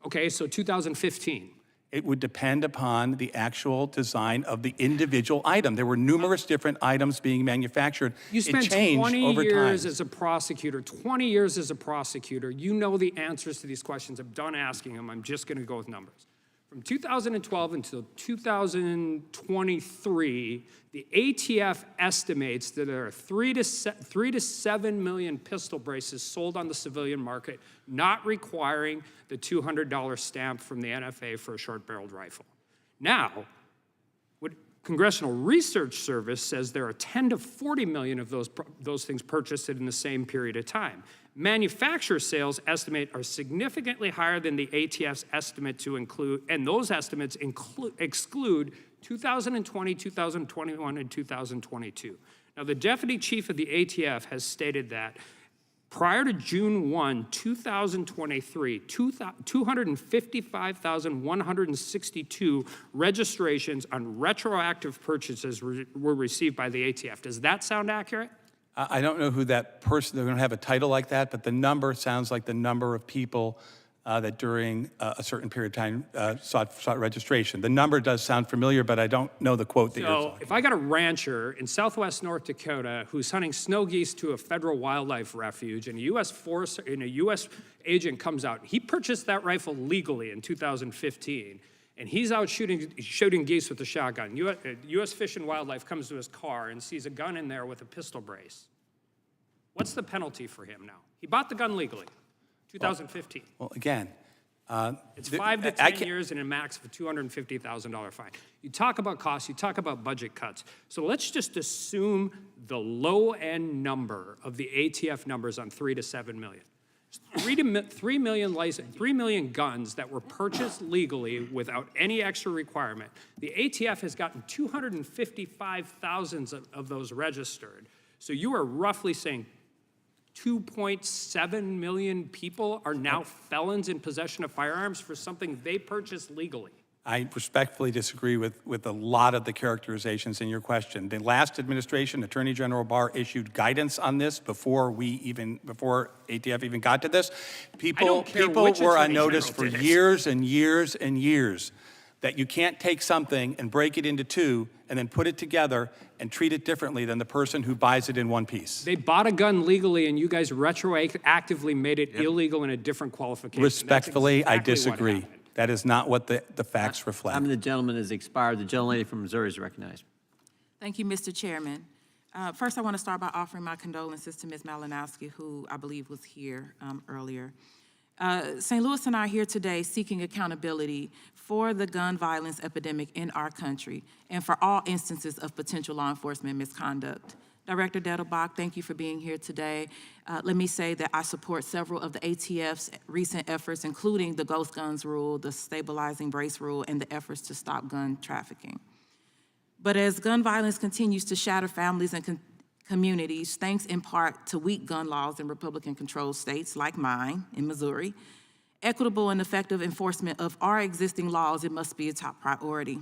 Okay, so 2015. It would depend upon the actual design of the individual item. There were numerous different items being manufactured. You spent it changed 20 over years time. as a prosecutor, 20 years as a prosecutor. You know the answers to these questions. I'm done asking them. I'm just going to go with numbers. From 2012 until 2023, the ATF estimates that there are 3 to 7 million pistol braces sold on the civilian market, not requiring the $200 stamp from the NFA for a short-barreled rifle. Now, what Congressional Research Service says there are 10 to 40 million of those things purchased in the same period of time. Manufacturer sales estimate are significantly higher than the ATF's estimate to include, and those estimates exclude 2020, 2021, and 2022. Now, the deputy chief of the ATF has stated that prior to June 1, 2023, 255,162 registrations on retroactive purchases were received by the ATF. Does that sound accurate? I don't know who that person, they don't have a title like that, but the number sounds like the number of people that during a certain period of time sought registration. The number does sound familiar, but I don't know the quote that you're talking. So if I got a rancher in southwest North Dakota who's hunting snow geese to a federal wildlife refuge, and a U.S. agent comes out, he purchased that rifle legally in 2015, and he's out shooting geese with a shotgun. U.S. Fish and Wildlife comes to his car and sees a gun in there with a pistol brace. What's the penalty for him now? He bought the gun legally, 2015. Well, again, it's 5 to 10 years and a max of a $250,000 fine. You talk about costs, you talk about budget cuts. So let's just assume the low-end number of the ATF numbers on 3 to 7 million. 3 million guns that were purchased legally without any extra requirement. The ATF has gotten 255,000 of those registered. So you are roughly saying 2.7 million people are now felons in possession of firearms for something they purchased legally. I respectfully disagree with a lot of the characterizations in your question. The last administration, Attorney General Barr, issued guidance on this before ATF even got to this. People were on notice for years and years and years that you can't take something and break it into two and then put it together and treat it differently than the person who buys it in one piece. They bought a gun legally and you guys retroactively made it illegal in a different qualification. Respectfully, exactly I disagree. That is not what the facts reflect. Time of the gentleman has expired. The gentlelady from Missouri is recognized. Thank you, Mr. Chairman. First, I want to start by offering my condolences to Ms. Malinowski, who I believe was here earlier. St. Louis and I are here today seeking accountability for the gun violence epidemic in our country and for all instances of potential law enforcement misconduct. Director Dettelbach, thank you for being here today. Let me say that I support several of the ATF's recent efforts, including the Ghost Guns rule, the stabilizing brace rule, and the efforts to stop gun trafficking. But as gun violence continues to shatter families and communities, thanks in part to weak gun laws in Republican-controlled states like mine in Missouri, equitable and effective enforcement of our existing laws, it must be a top priority.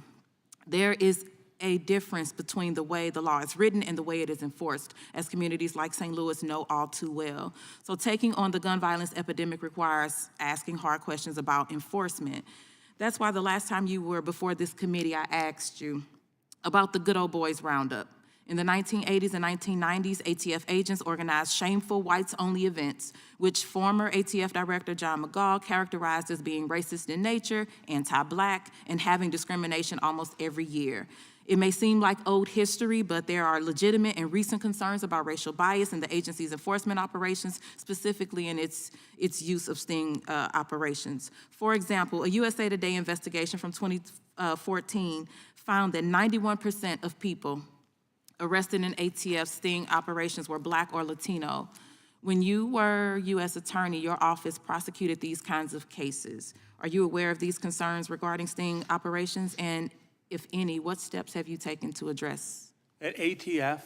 There is a difference between the way the law is written and the way it is enforced, as communities like St. Louis know all too well. So taking on the gun violence epidemic requires asking hard questions about enforcement. That's why the last time you were before this committee, I asked you about the Good Old Boys Roundup. In the 1980s and 1990s, ATF agents organized shameful whites-only events, which former ATF Director John McGaugh characterized as being racist in nature, anti-Black, and having discrimination almost every year. It may seem like old history, but there are legitimate and recent concerns about racial bias in the agency's enforcement operations, specifically in its use of sting operations. For example, a USA Today investigation from 2014 found that 91% of people arrested in ATF sting operations were Black or Latino. When you were U.S. Attorney, your office prosecuted these kinds of cases. Are you aware of these concerns regarding sting operations? And if any, what steps have you taken to address? At ATF,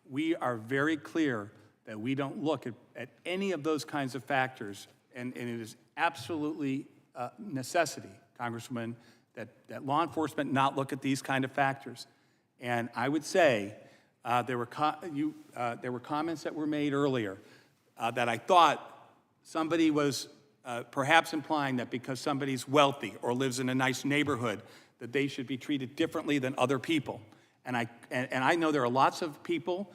we are very clear that we don't look at any of those kinds of factors, and it is absolutely a necessity, Congresswoman, that law enforcement not look at these kind of factors. And I would say there were comments that were made earlier that I thought somebody was perhaps implying that because somebody's wealthy or lives in a nice neighborhood, that they should be treated differently than other people. And I know there are lots of people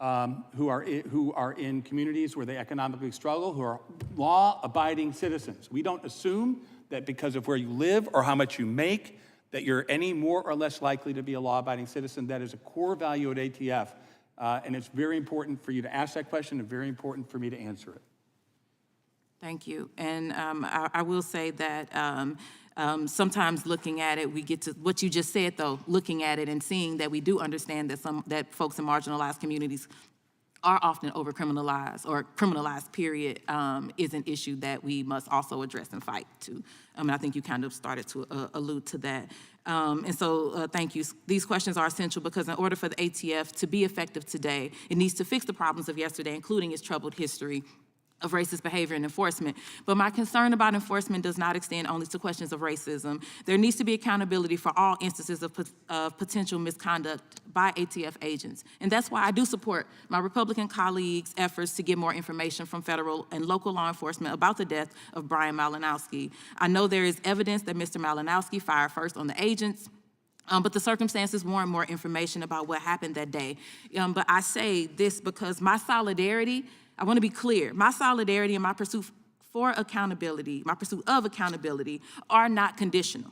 who are in communities where they economically struggle, who are law-abiding citizens. We don't assume that because of where you live or how much you make, that you're any more or less likely to be a law-abiding citizen. That is a core value at ATF, and it's very important for you to ask that question and very important for me to answer it. Thank you. And I will say that sometimes looking at it, we get to what you just said, though, looking at it and seeing that we do understand that folks in marginalized communities are often over-criminalized or criminalized, period, is an issue that we must also address and fight to. I think you kind of started to allude to that. And so thank you. These questions are essential because in order for the ATF to be effective today, it needs to fix the problems of yesterday, including its troubled history of racist behavior and enforcement. But my concern about enforcement does not extend only to questions of racism. There needs to be accountability for all instances of potential misconduct by ATF agents. And that's why I do support my Republican colleagues' efforts to get more information from federal and local law enforcement about the death of Brian Malinowski. I know there is evidence that Mr. Malinowski fired first on the agents, but the circumstances warrant more information about what happened that day. But I say this because my solidarity, I want to be clear, my solidarity and my pursuit for accountability, my pursuit of accountability are not conditional.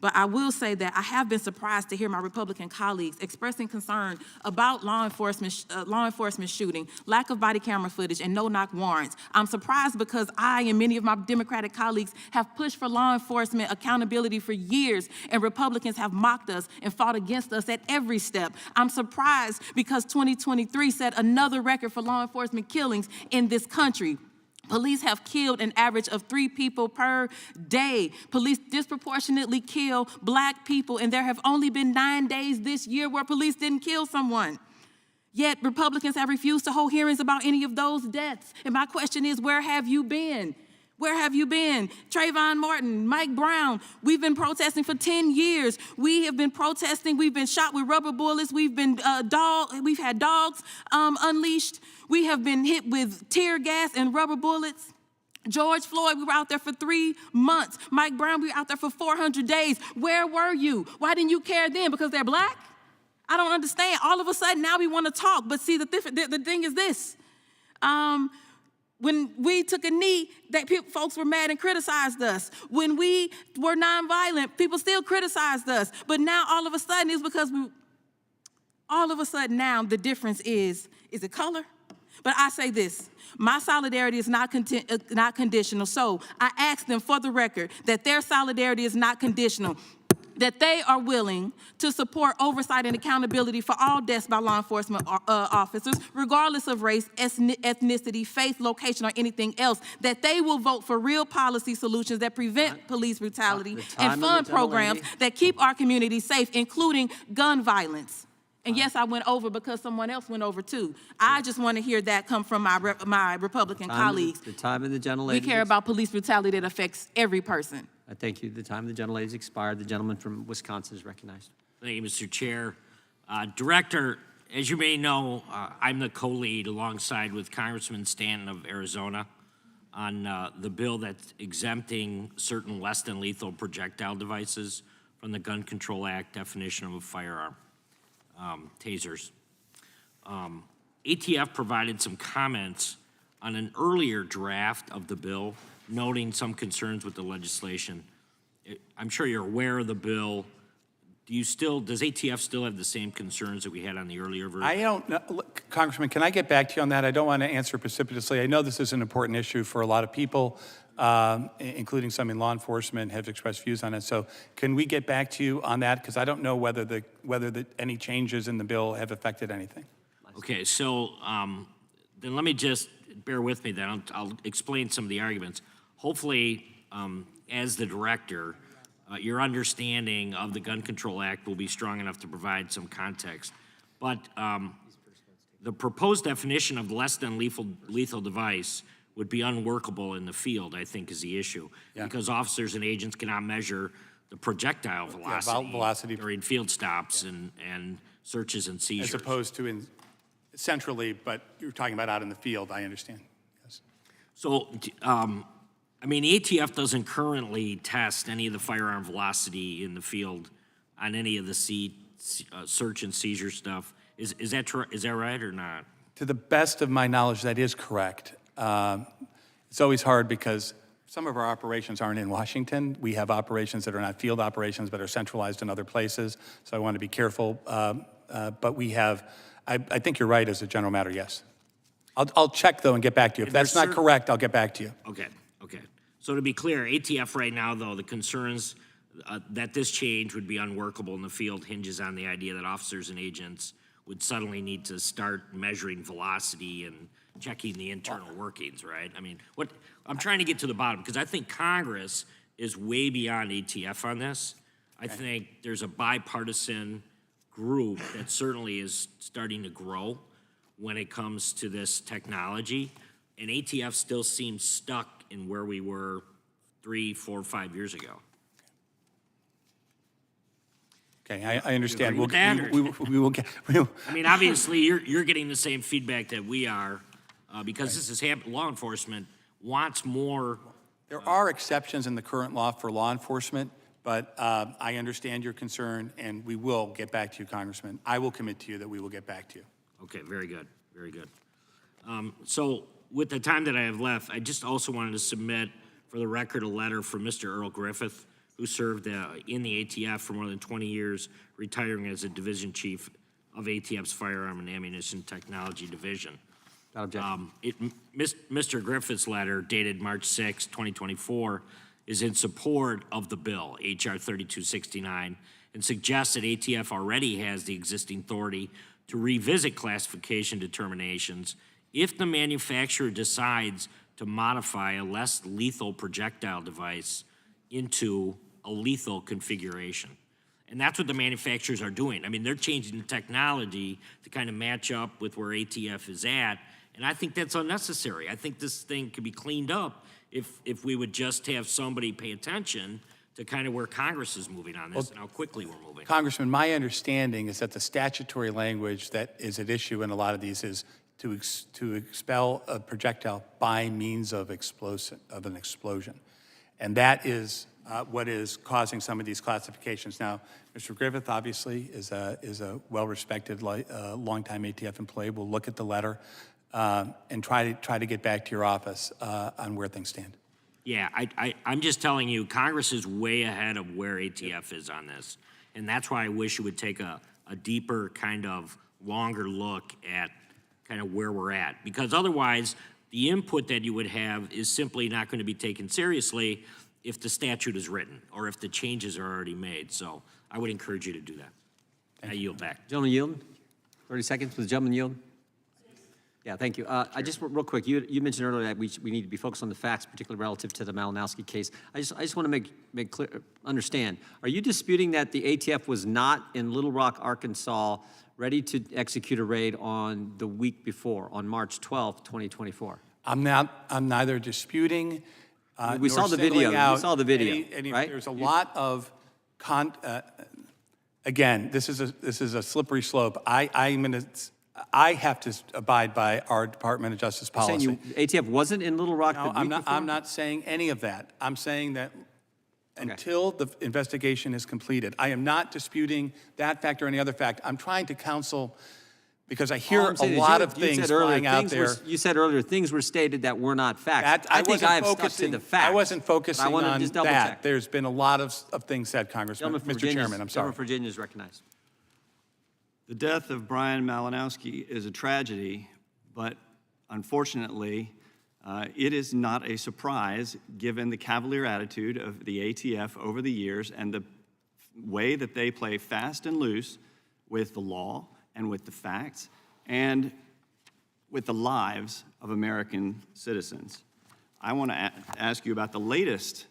But I will say that I have been surprised to hear my Republican colleagues expressing concern about law enforcement shooting, lack of body camera footage, and no-knock warrants. I'm surprised because I and many of my Democratic colleagues have pushed for law enforcement accountability for years, and Republicans have mocked us and fought against us at every step. I'm surprised because 2023 set another record for law enforcement killings in this country. Police have killed an average of 3 people per day. Police disproportionately kill Black people, and there have only been 9 days this year where police didn't kill someone. Yet Republicans have refused to hold hearings about any of those deaths. And my question is, where have you been? Where have you been? Trayvon Martin, Mike Brown, we've been protesting for 10 years. We have been protesting, we've been shot with rubber bullets, we've had dogs unleashed, we have been hit with tear gas and rubber bullets. George Floyd, we were out there for 3 months. Mike Brown, we were out there for 400 days. Where were you? Why didn't you care then? Because they're Black? I don't understand. All of a sudden now we want to talk, but see, the thing is this. When we took a knee, folks were mad and criticized us. When we were nonviolent, people still criticized us. But now all of a sudden it's because now the difference is it color? But I say this, my solidarity is not conditional. So I ask them for the record that their solidarity is not conditional, that they are willing to support oversight and accountability for all deaths by law enforcement officers, regardless of race, ethnicity, faith, location, or anything else, that they will vote for real policy solutions that prevent police brutality and fund programs that keep our communities safe, including gun violence. And yes, I went over because someone else went over too. I just want to hear that come from my Republican colleagues. The time of the gentlelady. We care about police brutality that affects every person. Thank you. The time of the gentlelady has expired. The gentleman from Wisconsin is recognized. Thank you, Mr. Chair. Director, as you may know, I'm the co-lead alongside with Congressman Stanton of Arizona on the bill that's exempting certain less than lethal projectile devices from the Gun Control Act definition of a firearm, tasers. ATF provided some comments on an earlier draft of the bill, noting some concerns with the legislation. I'm sure you're aware of the bill. does ATF still have the same concerns that we had on the earlier version? I don't know. Look, Congressman, can I get back to you on that? I don't want to answer precipitously. I know this is an important issue for a lot of people, including some in law enforcement have expressed views on it. So can we get back to you on that? Because I don't know whether any changes in the bill have affected anything. Okay, so then let me just bear with me then. I'll explain some of the arguments. Hopefully, as the director, your understanding of the Gun Control Act will be strong enough to provide some context. But the proposed definition of less than lethal device would be unworkable in the field, I think, is the issue. Yeah. Because officers and agents cannot measure the projectile velocity, during field stops and searches and seizures. As opposed to centrally, but you're talking about out in the field, I understand. Yes. So, I mean, the ATF doesn't currently test any of the firearm velocity in the field on any of the search and seizure stuff. Is that right or not? To the best of my knowledge, that is correct. It's always hard because some of our operations aren't in Washington. We have operations that are not field operations but are centralized in other places. So I want to be careful. But we have, I think you're right as a general matter, yes. I'll check though and get back to you. If that's not correct, I'll get back to you. Okay. So to be clear, ATF right now, though, the concerns that this change would be unworkable in the field hinges on the idea that officers and agents would suddenly need to start measuring velocity and checking the internal workings, right? I mean, what I'm trying to get to the bottom, because I think Congress is way beyond ATF on this. I think there's a bipartisan group that certainly is starting to grow when it comes to this technology, and ATF still seems stuck in where we were 3, 4, 5 years ago. Okay, I understand. We will get. I mean, obviously, you're getting the same feedback that we are, because this is happening. Law enforcement wants more. There are exceptions in the current law for law enforcement, but I understand your concern, and we will get back to you, Congressman. I will commit to you that we will get back to you. Okay, very good, very good. So with the time that I have left, I just also wanted to submit for the record a letter from Mr. Earl Griffith, who served in the ATF for more than 20 years, retiring as a division chief of ATF's Firearm and Ammunition Technology Division. Mr. Griffith's letter, dated March 6, 2024, is in support of the bill, H.R. 3269, and suggests that ATF already has the existing authority to revisit classification determinations if the manufacturer decides to modify a less lethal projectile device into a lethal configuration. And that's what the manufacturers are doing. I mean, they're changing the technology to kind of match up with where ATF is at, and I think that's unnecessary. I think this thing could be cleaned up if we would just have somebody pay attention to kind of where Congress is moving on this and how quickly we're moving. Congressman, my understanding is that the statutory language that is at issue in a lot of these is to expel a projectile by means of an explosion. And that is what is causing some of these classifications. Now, Mr. Griffith obviously is a well-respected, longtime ATF employee. We'll look at the letter and try to get back to your office on where things stand. Yeah, I'm just telling you, Congress is way ahead of where ATF is on this. And that's why I wish it would take a deeper kind of longer look at kind of where we're at. Because otherwise, the input that you would have is simply not going to be taken seriously if the statute is written or if the changes are already made. So I would encourage you to do that. I yield back. Gentleman yield. 30 seconds. Will the gentleman yield? Yeah, thank you. I just, real quick, you mentioned earlier that we need to be focused on the facts, particularly relative to the Malinowski case. I just want to make clear, understand. Are you disputing that the ATF was not in Little Rock, Arkansas, ready to execute a raid on the week before, on March 12th, 2024? I'm neither disputing. We saw the video. We saw the video, right? There's a lot of again, this is a slippery slope. I have to abide by our Department of Justice policy. You're saying ATF wasn't in Little Rock the week before? I'm not saying any of that. I'm saying that until the investigation is completed, I am not disputing that fact or any other fact. I'm trying to counsel Because I hear All I'm a saying is lot you- of you things said earlier flying out things were- there. You said earlier things were stated that were not facts. I think I've I'm stuck to focusing, the facts. I wasn't focusing but I wanted to on just double that. check. There's been a lot of things said, Congressman, Gentleman from Mr. Virginia, Chairman, I'm sorry. Gentleman from Virginia is recognized. The death of Brian Malinowski is a tragedy, but unfortunately, it is not a surprise given the cavalier attitude of the ATF over the years and the way that they play fast and loose with the law and with the facts and with the lives of American citizens. I want to ask you about the latest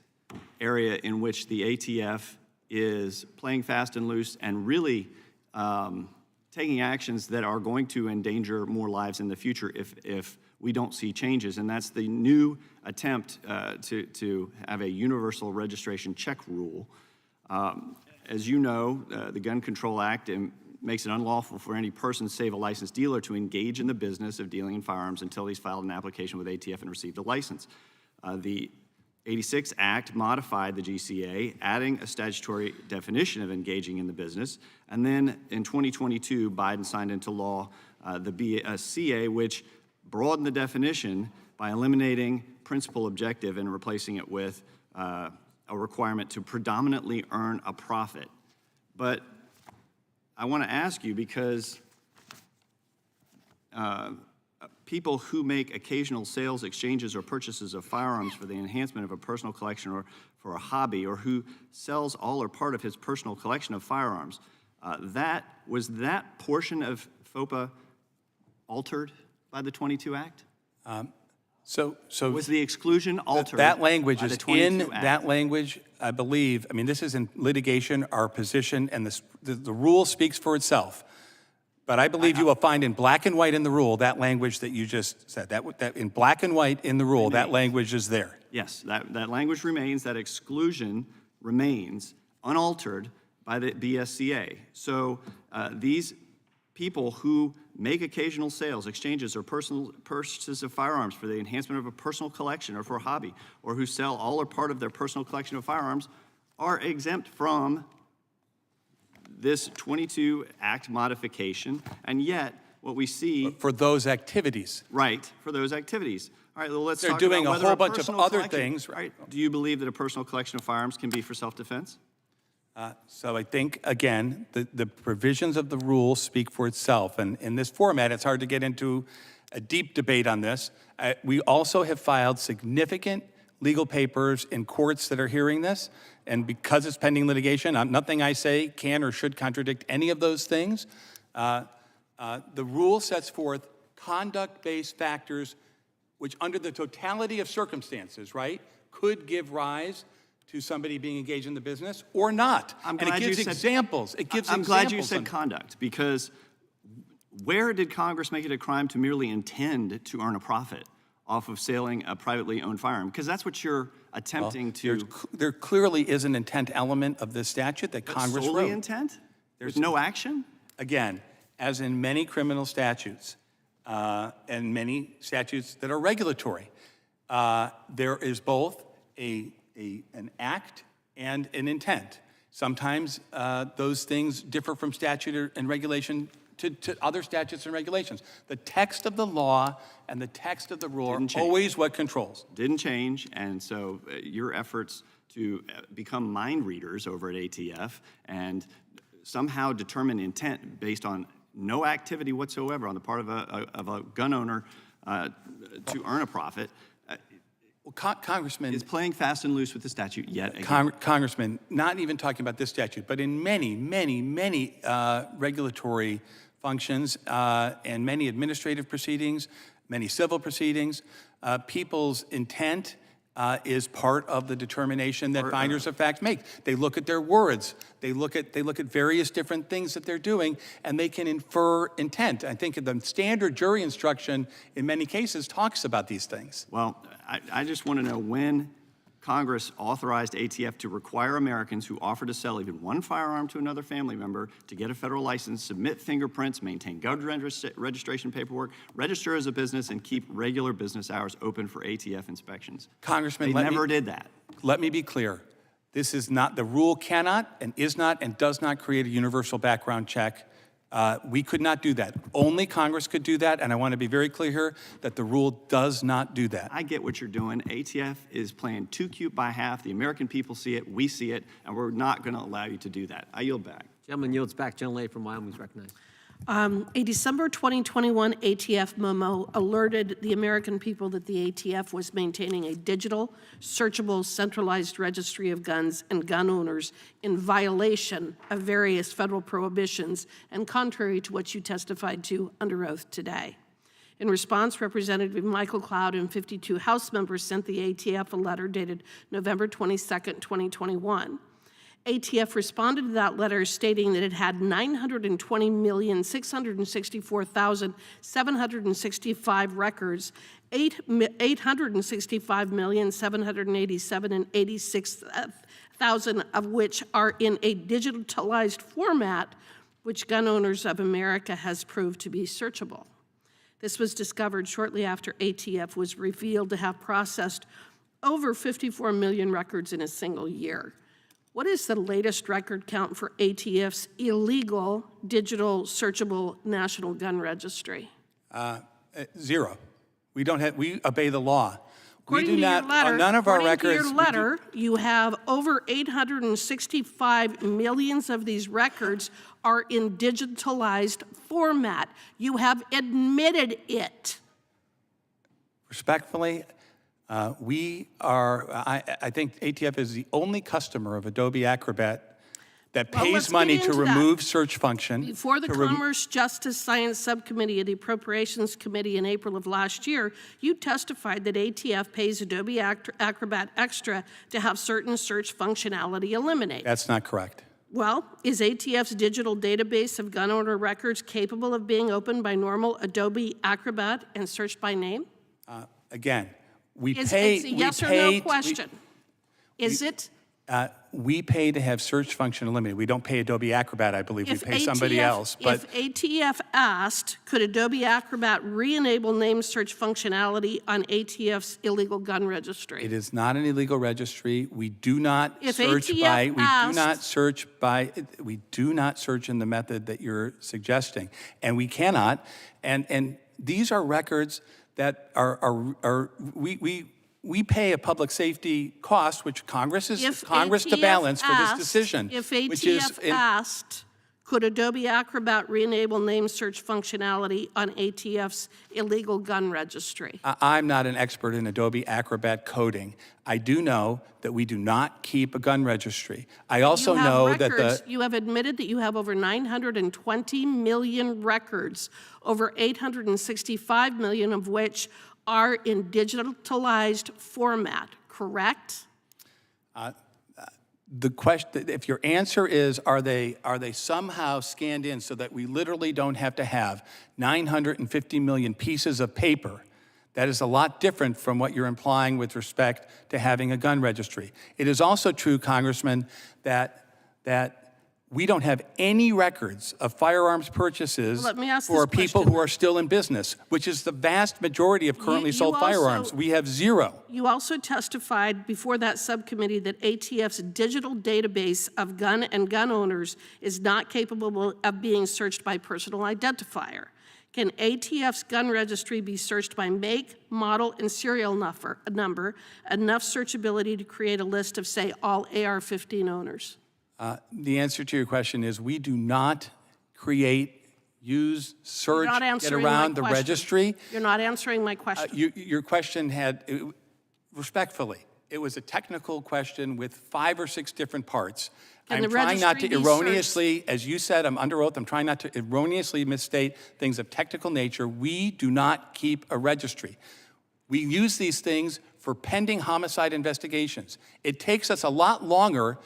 area in which the ATF is playing fast and loose and really taking actions that are going to endanger more lives in the future if we don't see changes, and that's the new attempt to have a universal registration check rule. As you know, the Gun Control Act makes it unlawful for any person, save a licensed dealer, to engage in the business of dealing in firearms until he's filed an application with ATF and received a license. The 86 Act modified the GCA, adding a statutory definition of engaging in the business, and then in 2022, Biden signed into law the BCA, which broadened the definition by eliminating principal objective and replacing it with a requirement to predominantly earn a profit. But I want to ask you, because people who make occasional sales, exchanges, or purchases of firearms for the enhancement of a personal collection or for a hobby, or who sells all or part of his personal collection of firearms, was that portion of FOPA altered by the 22 Act? So was the exclusion altered? That language by is the 22 in Act? that language, I believe. I mean, this is in litigation, our position, and the rule speaks for itself. But I believe you will find in black and white in the rule that language that you just said. That in black and white in the rule, that language is there. Yes, that language remains, that exclusion remains unaltered by the BSCA. So these people who make occasional sales, exchanges, or personal purchases of firearms for the enhancement of a personal collection or for a hobby, or who sell all or part of their personal collection of firearms, are exempt from this 22 Act modification, and yet what we see... For those activities. Right, for those activities. All right, well, let's They're talk doing about a whether whole bunch of personal other collection- things. Right. Do you believe that a personal collection of firearms can be for self-defense? So I think, again, the provisions of the rule speak for itself. And in this format, it's hard to get into a deep debate on this. We also have filed significant legal papers in courts that are hearing this. And because it's pending litigation, nothing I say can or should contradict any of those things. The rule sets forth conduct-based factors which, under the totality of circumstances, right, could give rise to somebody being engaged in the business or not. And it gives examples. It gives I'm examples. glad you said conduct, because where did Congress make it a crime to merely intend to earn a profit off of selling a privately owned firearm? Because that's what you're attempting to... There clearly is an intent element of this statute that Congress wrote. Solely intent? There's no action? Again, as in many criminal statutes and many statutes that are regulatory, there is both an act and an intent. Sometimes those things differ from statute and regulation to other statutes and regulations. The text of the law and the text of the rule are always what controls. Didn't change, and so your efforts to become mind readers over at ATF and somehow determine intent based on no activity whatsoever on the part of a gun owner to earn a profit, Congressman, is playing fast and loose with the statute yet again. Congressman, not even talking about this statute, but in many, many, many regulatory functions and many administrative proceedings, many civil proceedings, people's intent is part of the determination that finders of fact make. They look at their words. They look at various different things that they're doing, and they can infer intent. I think the standard jury instruction in many cases talks about these things. Well, I just want to know when Congress authorized ATF to require Americans who offer to sell even one firearm to another family member to get a federal license, submit fingerprints, maintain gun registration paperwork, register as a business, and keep regular business hours open for ATF inspections. Congressman, they never did that. Let me be clear. This is not, the rule cannot and is not and does not create a universal background check We could not do that. Only Congress could do that, and I want to be very clear here that the rule does not do that. I get what you're doing. ATF is playing too cute by half. The American people see it, we see it, and we're not going to allow you to do that. I yield back. Gentleman yields back. Gentlelady from Wyoming is recognized. A December 2021 ATF memo alerted the American people that the ATF was maintaining a digital, searchable, centralized registry of guns and gun owners in violation of various federal prohibitions and contrary to what you testified to under oath today. In response, Representative Michael Cloud and 52 House members sent the ATF a letter dated November 22nd, 2021. ATF responded to that letter stating that it had 920,664,765 records, 865,787 and 86,000 of which are in a digitalized format, which Gun Owners of America has proved to be searchable. This was discovered shortly after ATF was revealed to have processed over 54 million records in a single year. What is the latest record count for ATF's illegal digital searchable national gun registry? 0. We don't have. We obey the law. According we do to not. your letter, None of our according records. to your letter, you have over 865 millions of these records are in digitalized format. You have admitted it. Respectfully, we are. I think ATF is the only customer of Adobe Acrobat that pays let's money get to into that. remove search function. Before the Commerce, Justice, Science Subcommittee of the Appropriations Committee in April of last year, you testified that ATF pays Adobe Acrobat Extra to have certain search functionality eliminated. That's not correct. Well, is ATF's digital database of gun owner records capable of being opened by normal Adobe Acrobat and searched by name? Again, we It's pay. a yes or no question. Is it? We pay to have search function eliminated. We don't pay Adobe Acrobat, I believe. We pay somebody else. But if ATF asked, could Adobe Acrobat re-enable name search functionality on ATF's illegal gun registry? it is not an illegal registry. We do not If search ATF by. We asked- do not search by. We do not search in the method that you're suggesting, and we cannot. And these are records that are we pay a public safety cost, which Congress is If Congress to ATF balance for this asked- decision. If which is ATF asked, could Adobe Acrobat re-enable name search functionality on ATF's illegal gun registry? I'm not an expert in Adobe Acrobat coding. I do know that we do not keep a gun registry. I also You have know records. that You have admitted that you have over 920 million records, over 865 million of which are in digitalized format, correct? the question, if your answer is, are they somehow scanned in so that we literally don't have to have 950 million pieces of paper, that is a lot different from what you're implying with respect to having a gun registry. It is also true, Congressman, that we don't have any records of firearms purchases for people who are still in business, which is the vast majority of currently sold firearms. We have zero. You also testified before that subcommittee that ATF's digital database of gun and gun owners is not capable of being searched by personal identifier. Can ATF's gun registry be searched by make, model, and serial number, enough searchability to create a list of, say, all AR-15 owners? The answer to your question is we do not create, use, search, get around the registry. You're not answering my question. Your question had, respectfully, it was a technical question with 5 or 6 different parts. I'm trying not to erroneously, as you said, I'm under oath, I'm trying not to erroneously misstate things of technical nature. We do not keep a registry. We use these things for pending homicide investigations. It takes us a lot longer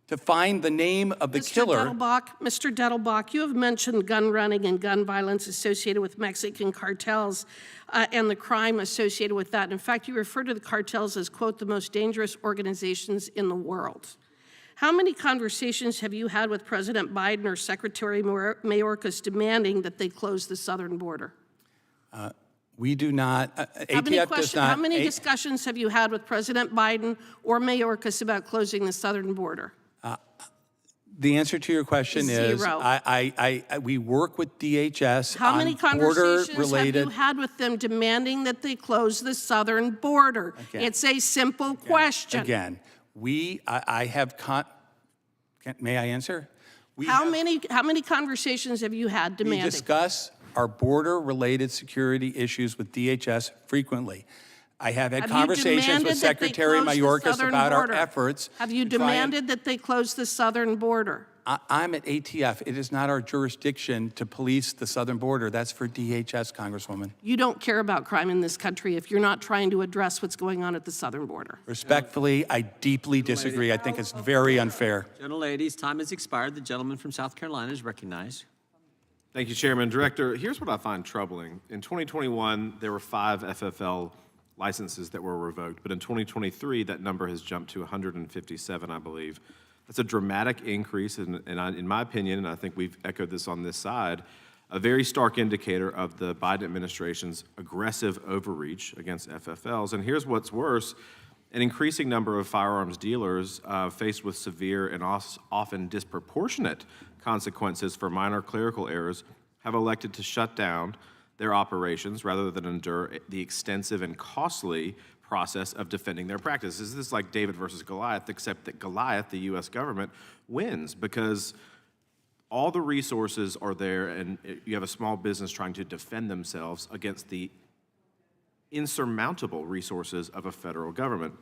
to find the name of the killer. Mr. Dettelbach, you have mentioned gun running and gun violence associated with Mexican cartels and the crime associated with that. In fact, you refer to the cartels as, quote, the most dangerous organizations in the world. How many conversations have you had with President Biden or Secretary Mayorkas demanding that they close the southern border? We do not, ATF does not. How many discussions have you had with President Biden or Mayorkas about closing the southern border? The answer to your question is, Zero. we work with DHS How many on conversations have border-related. you had with them demanding that they close the southern border? Again. It's a simple question. Again, I have may I answer? How many conversations have you had We demanding? discuss our border-related security issues with DHS frequently. I have had Have you conversations demanded with that they Secretary close the Mayorkas southern about border? our efforts. Have you to try and- demanded that they close the southern border? I'm at ATF. It is not our jurisdiction to police the southern border. That's for DHS, Congresswoman. You don't care about crime in this country if you're not trying to address what's going on at the southern border. Respectfully, I deeply disagree. I think it's very unfair. Gentleladies, time has expired. The gentleman from South Carolina is recognized. Thank you, Chairman. Director, here's what I find troubling. In 2021, there were 5 FFL licenses that were revoked, but in 2023, that number has jumped to 157, I believe. That's a dramatic increase, and in my opinion, and I think we've echoed this on this side, a very stark indicator of the Biden administration's aggressive overreach against FFLs. And here's what's worse. An increasing number of firearms dealers faced with severe and often disproportionate consequences for minor clerical errors have elected to shut down their operations rather than endure the extensive and costly process of defending their practices. This is like David versus Goliath, except that Goliath, the U.S. government, wins because all the resources are there and you have a small business trying to defend themselves against the insurmountable resources of a federal government.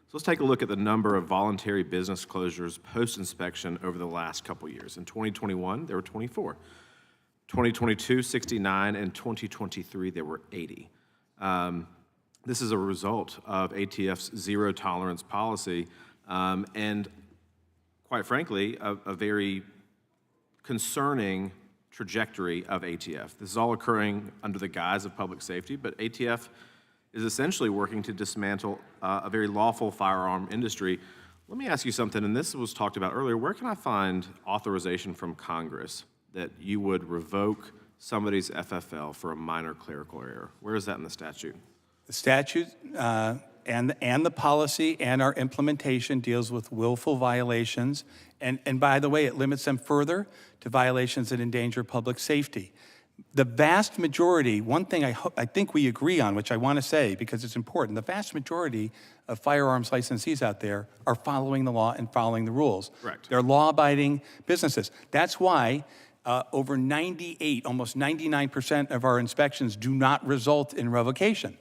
So let's take a look at the number of voluntary business closures post-inspection over the last couple years. In 2021, there were 24. 2022, 69, and 2023, there were 80. This is a result of ATF's zero tolerance policy and, quite frankly, a very concerning trajectory of ATF. This is all occurring under the guise of public safety, but ATF is essentially working to dismantle a very lawful firearm industry. Let me ask you something, and this was talked about earlier. Where can I find authorization from Congress that you would revoke somebody's FFL for a minor clerical error? Where is that in the statute? The statute and the policy and our implementation deals with willful violations. And by the way, it limits them further to violations that endanger public safety. The vast majority, one thing I think we agree on, which I want to say because it's important, the vast majority of firearms licensees out there are following the law and following the rules. Correct. They're law-abiding businesses. That's why over 98, almost 99% of our inspections do not result in revocation.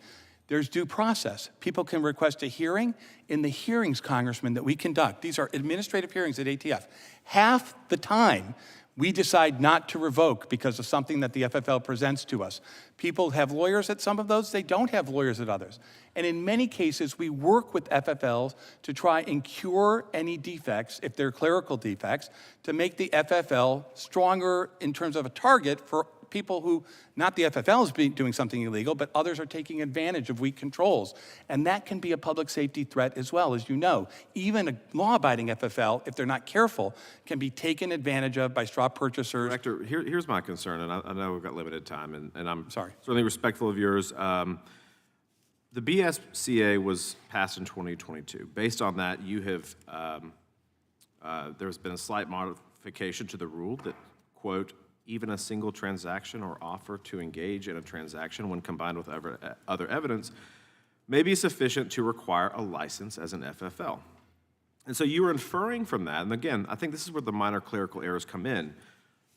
There's due process. People can request a hearing. In the hearings, Congressman, that we conduct, these are administrative hearings at ATF, half the time we decide not to revoke because of something that the FFL presents to us. People have lawyers at some of those, they don't have lawyers at others. And in many cases, we work with FFLs to try and cure any defects, if they're clerical defects, to make the FFL stronger in terms of a target for people who, not the FFL is doing something illegal, but others are taking advantage of weak controls. And that can be a public safety threat as well, as you know. Even a law-abiding FFL, if they're not careful, can be taken advantage of by straw purchasers. Director, here's my concern, and I know we've got limited time, and I'm certainly respectful of yours. The BSCA was passed in 2022. Based on that, you have, there's been a slight modification to the rule that, quote, even a single transaction or offer to engage in a transaction when combined with other evidence may be sufficient to require a license as an FFL. And so you were inferring from that, and again, I think this is where the minor clerical errors come in.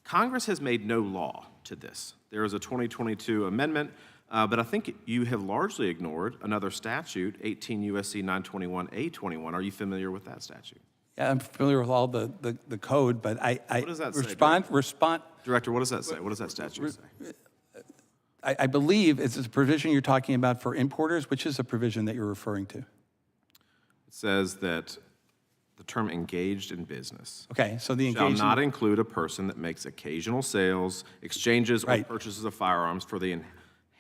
Congress has made no law to this. There is a 2022 amendment, but I think you have largely ignored another statute, 18 U.S.C. 921A21. Are you familiar with that statute? Yeah, I'm familiar with all the code, but what does that say, respond. Director, what does that say? What does that statute say? I believe it's a provision you're talking about for importers. Which is the provision that you're referring to? It says that the term engaged in business okay, so the shall not include a person that makes occasional sales, exchanges, or purchases of firearms for the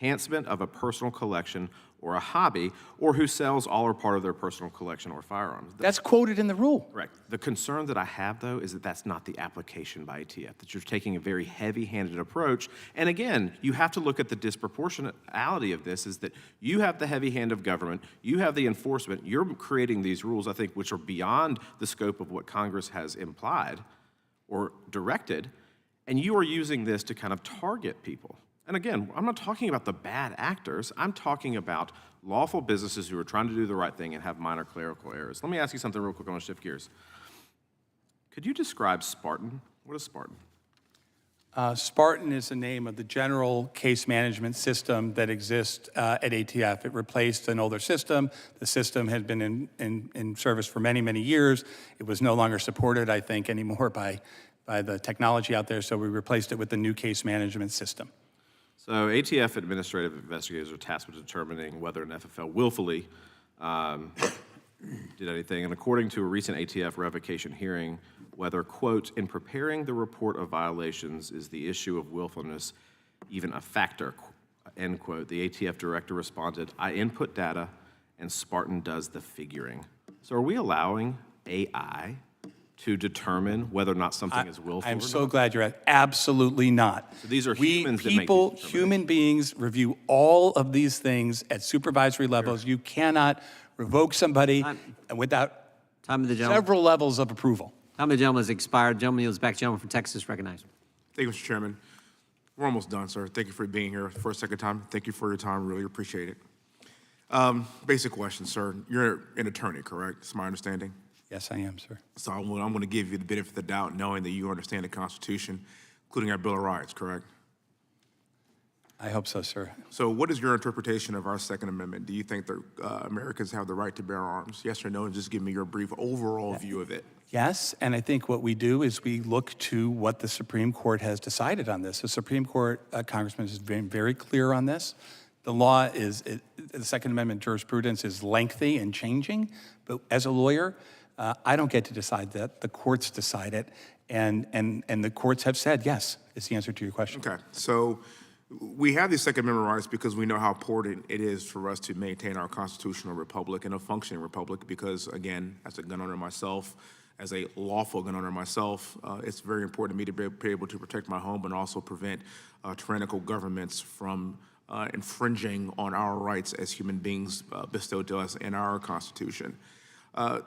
enhancement of a personal collection or a hobby, or who sells all or part of their personal collection or firearms. That's quoted in the rule. Correct. The concern that I have, though, is that that's not the application by ATF, that you're taking a very heavy-handed approach. And again, you have to look at the disproportionality of this, is that you have the heavy hand of government, you have the enforcement, you're creating these rules, I think, which are beyond the scope of what Congress has implied. or directed, and you are using this to kind of target people. And again, I'm not talking about the bad actors. I'm talking about lawful businesses who are trying to do the right thing and have minor clerical errors. Let me ask you something real quick. I want to shift gears. Could you describe Spartan? What is Spartan? Spartan is the name of the general case management system that exists at ATF. It replaced an older system. The system had been in service for many, many years. It was no longer supported, I think, anymore by the technology out there, so we replaced it with the new case management system. So ATF administrative investigators are tasked with determining whether an FFL willfully did anything, and according to a recent ATF revocation hearing, whether, quote, in preparing the report of violations is the issue of willfulness even a factor, end quote, the ATF director responded, I input data and Spartan does the figuring. So are we allowing AI to determine whether or not something is willful? I'm so glad you're at. Absolutely not. So these are humans that make people, these human beings review all of these things at supervisory levels. You cannot revoke somebody without several levels of approval. Time of the gentleman has expired. Gentleman yields back. Gentleman from Texas, recognized. Thank you, Mr. Chairman. We're almost done, sir. Thank you for being here for a second time. Thank you for your time. Really appreciate it. Basic question, sir. You're an attorney, correct? That's my understanding. Yes, I am, sir. So I'm going to give you the benefit of the doubt, knowing that you understand the Constitution, including our Bill of Rights, correct? I hope so, sir. So what is your interpretation of our Second Amendment? Do you think that Americans have the right to bear arms? Yes or no? And just give me your brief overall view of it. Yes, and I think what we do is we look to what the Supreme Court has decided on this. The Supreme Court, Congressman, has been very clear on this. The law is, the Second Amendment jurisprudence is lengthy and changing, but as a lawyer, I don't get to decide that. The courts decide it, and the courts have said, yes, is the answer to your question. Okay, so we have these Second Amendment rights because we know how important it is for us to maintain our constitutional republic and a functioning republic because, again, as a gun owner myself, as a lawful gun owner myself, it's very important to me to be able to protect my home and also prevent tyrannical governments from infringing on our rights as human beings bestowed to us in our Constitution.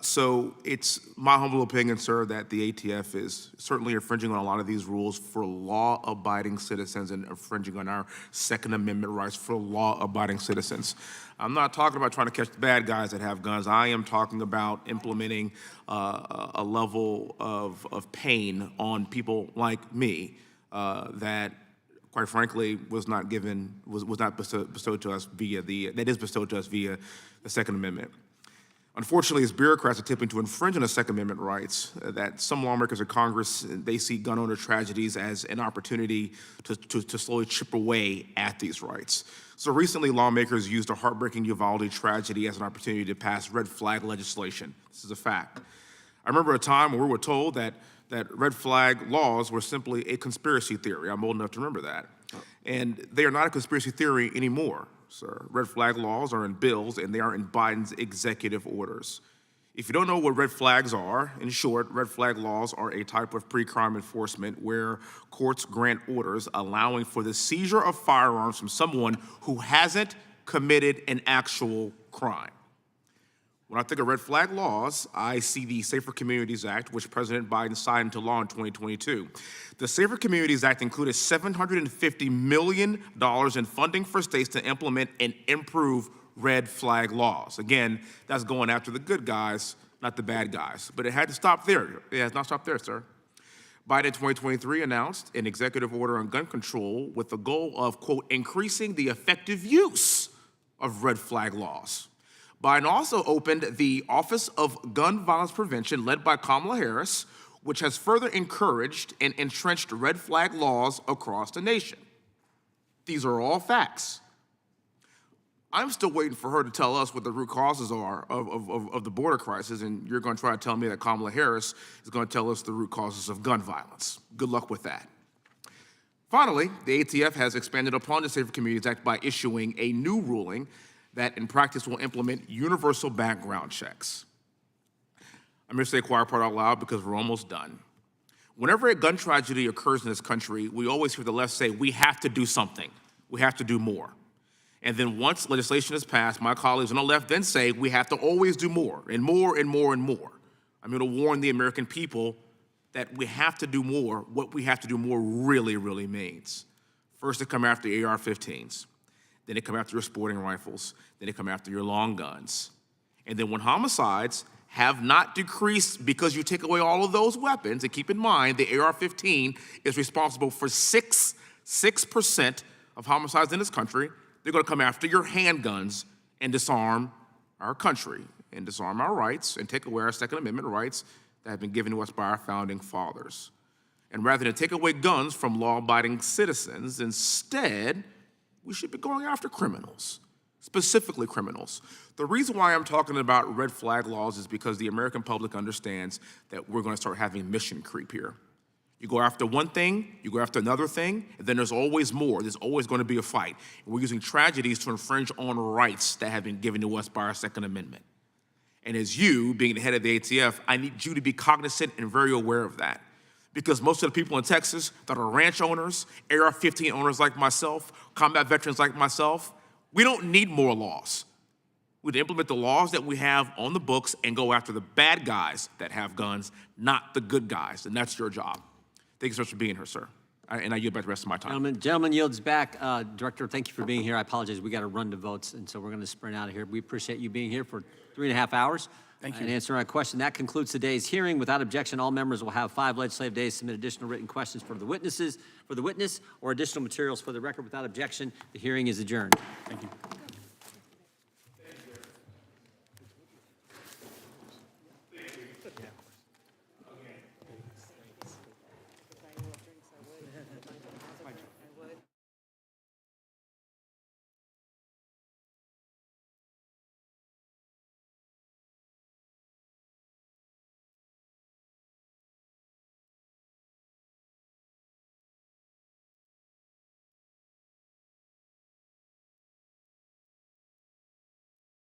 So it's my humble opinion, sir, that the ATF is certainly infringing on a lot of these rules for law-abiding citizens and infringing on our Second Amendment rights for law-abiding citizens. I'm not talking about trying to catch the bad guys that have guns. I am talking about implementing a level of pain on people like me that, quite frankly, was not bestowed to us via the Second Amendment. Unfortunately, as bureaucrats attempting to infringe on the Second Amendment rights, that some lawmakers of Congress, they see gun owner tragedies as an opportunity to slowly chip away at these rights. So recently, lawmakers used a heartbreaking Uvalde tragedy as an opportunity to pass red flag legislation. This is a fact. I remember a time when we were told that red flag laws were simply a conspiracy theory. I'm old enough to remember that. And they are not a conspiracy theory anymore, sir. Red flag laws are in bills, and they are in Biden's executive orders. If you don't know what red flags are, in short, red flag laws are a type of pre-crime enforcement where courts grant orders allowing for the seizure of firearms from someone who hasn't committed an actual crime. When I think of red flag laws, I see the Safer Communities Act, which President Biden signed into law in 2022. The Safer Communities Act included $750 million in funding for states to implement and improve red flag laws. Again, that's going after the good guys, not the bad guys. But it had to stop there. It has not stopped there, sir. Biden in 2023 announced an executive order on gun control with the goal of, quote, increasing the effective use of red flag laws. Biden also opened the Office of Gun Violence Prevention, led by Kamala Harris, which has further encouraged and entrenched red flag laws across the nation. These are all facts. I'm still waiting for her to tell us what the root causes are of the border crisis, and you're going to try to tell me that Kamala Harris is going to tell us the root causes of gun violence. Good luck with that. Finally, the ATF has expanded upon the Safer Communities Act by issuing a new ruling that in practice will implement universal background checks. I'm going to say quiet part out loud because we're almost done. Whenever a gun tragedy occurs in this country, we always hear the left say, we have to do something. We have to do more. And then once legislation is passed, my colleagues on the left then say, we have to always do more and more and more and more. I'm going to warn the American people, that we have to do more, what we have to do more really, really means. First, they come after AR-15s. Then they come after your sporting rifles. Then they come after your long guns. And then when homicides have not decreased because you take away all of those weapons, and keep in mind the AR-15 is responsible for 6% of homicides in this country, they're going to come after your handguns and disarm our country and disarm our rights and take away our Second Amendment rights that have been given to us by our founding fathers. And rather than take away guns from law-abiding citizens, instead, we should be going after criminals, specifically criminals. The reason why I'm talking about red flag laws is because the American public understands that we're going to start having mission creep here. You go after one thing, you go after another thing, and then there's always more. There's always going to be a fight. And we're using tragedies to infringe on rights that have been given to us by our Second Amendment. And as you, being the head of the ATF, I need you to be cognizant and very aware of that. Because most of the people in Texas that are ranch owners, AR-15 owners like myself, combat veterans like myself, we don't need more laws. We need to implement the laws that we have on the books and go after the bad guys that have guns, not the good guys, and that's your job. Thank you so much for being here, sir. And I yield back the rest of my time. Gentleman yields back. Director, thank you for being here. I apologize. We got to run to votes, and so we're going to sprint out of here. We appreciate you being here for 3.5 hours. Thank you. And answering our question. That concludes today's hearing. Without objection, all members will have 5 legislative days to submit additional written questions for the witness, or additional materials for the record. Without objection, the hearing is adjourned. Thank you.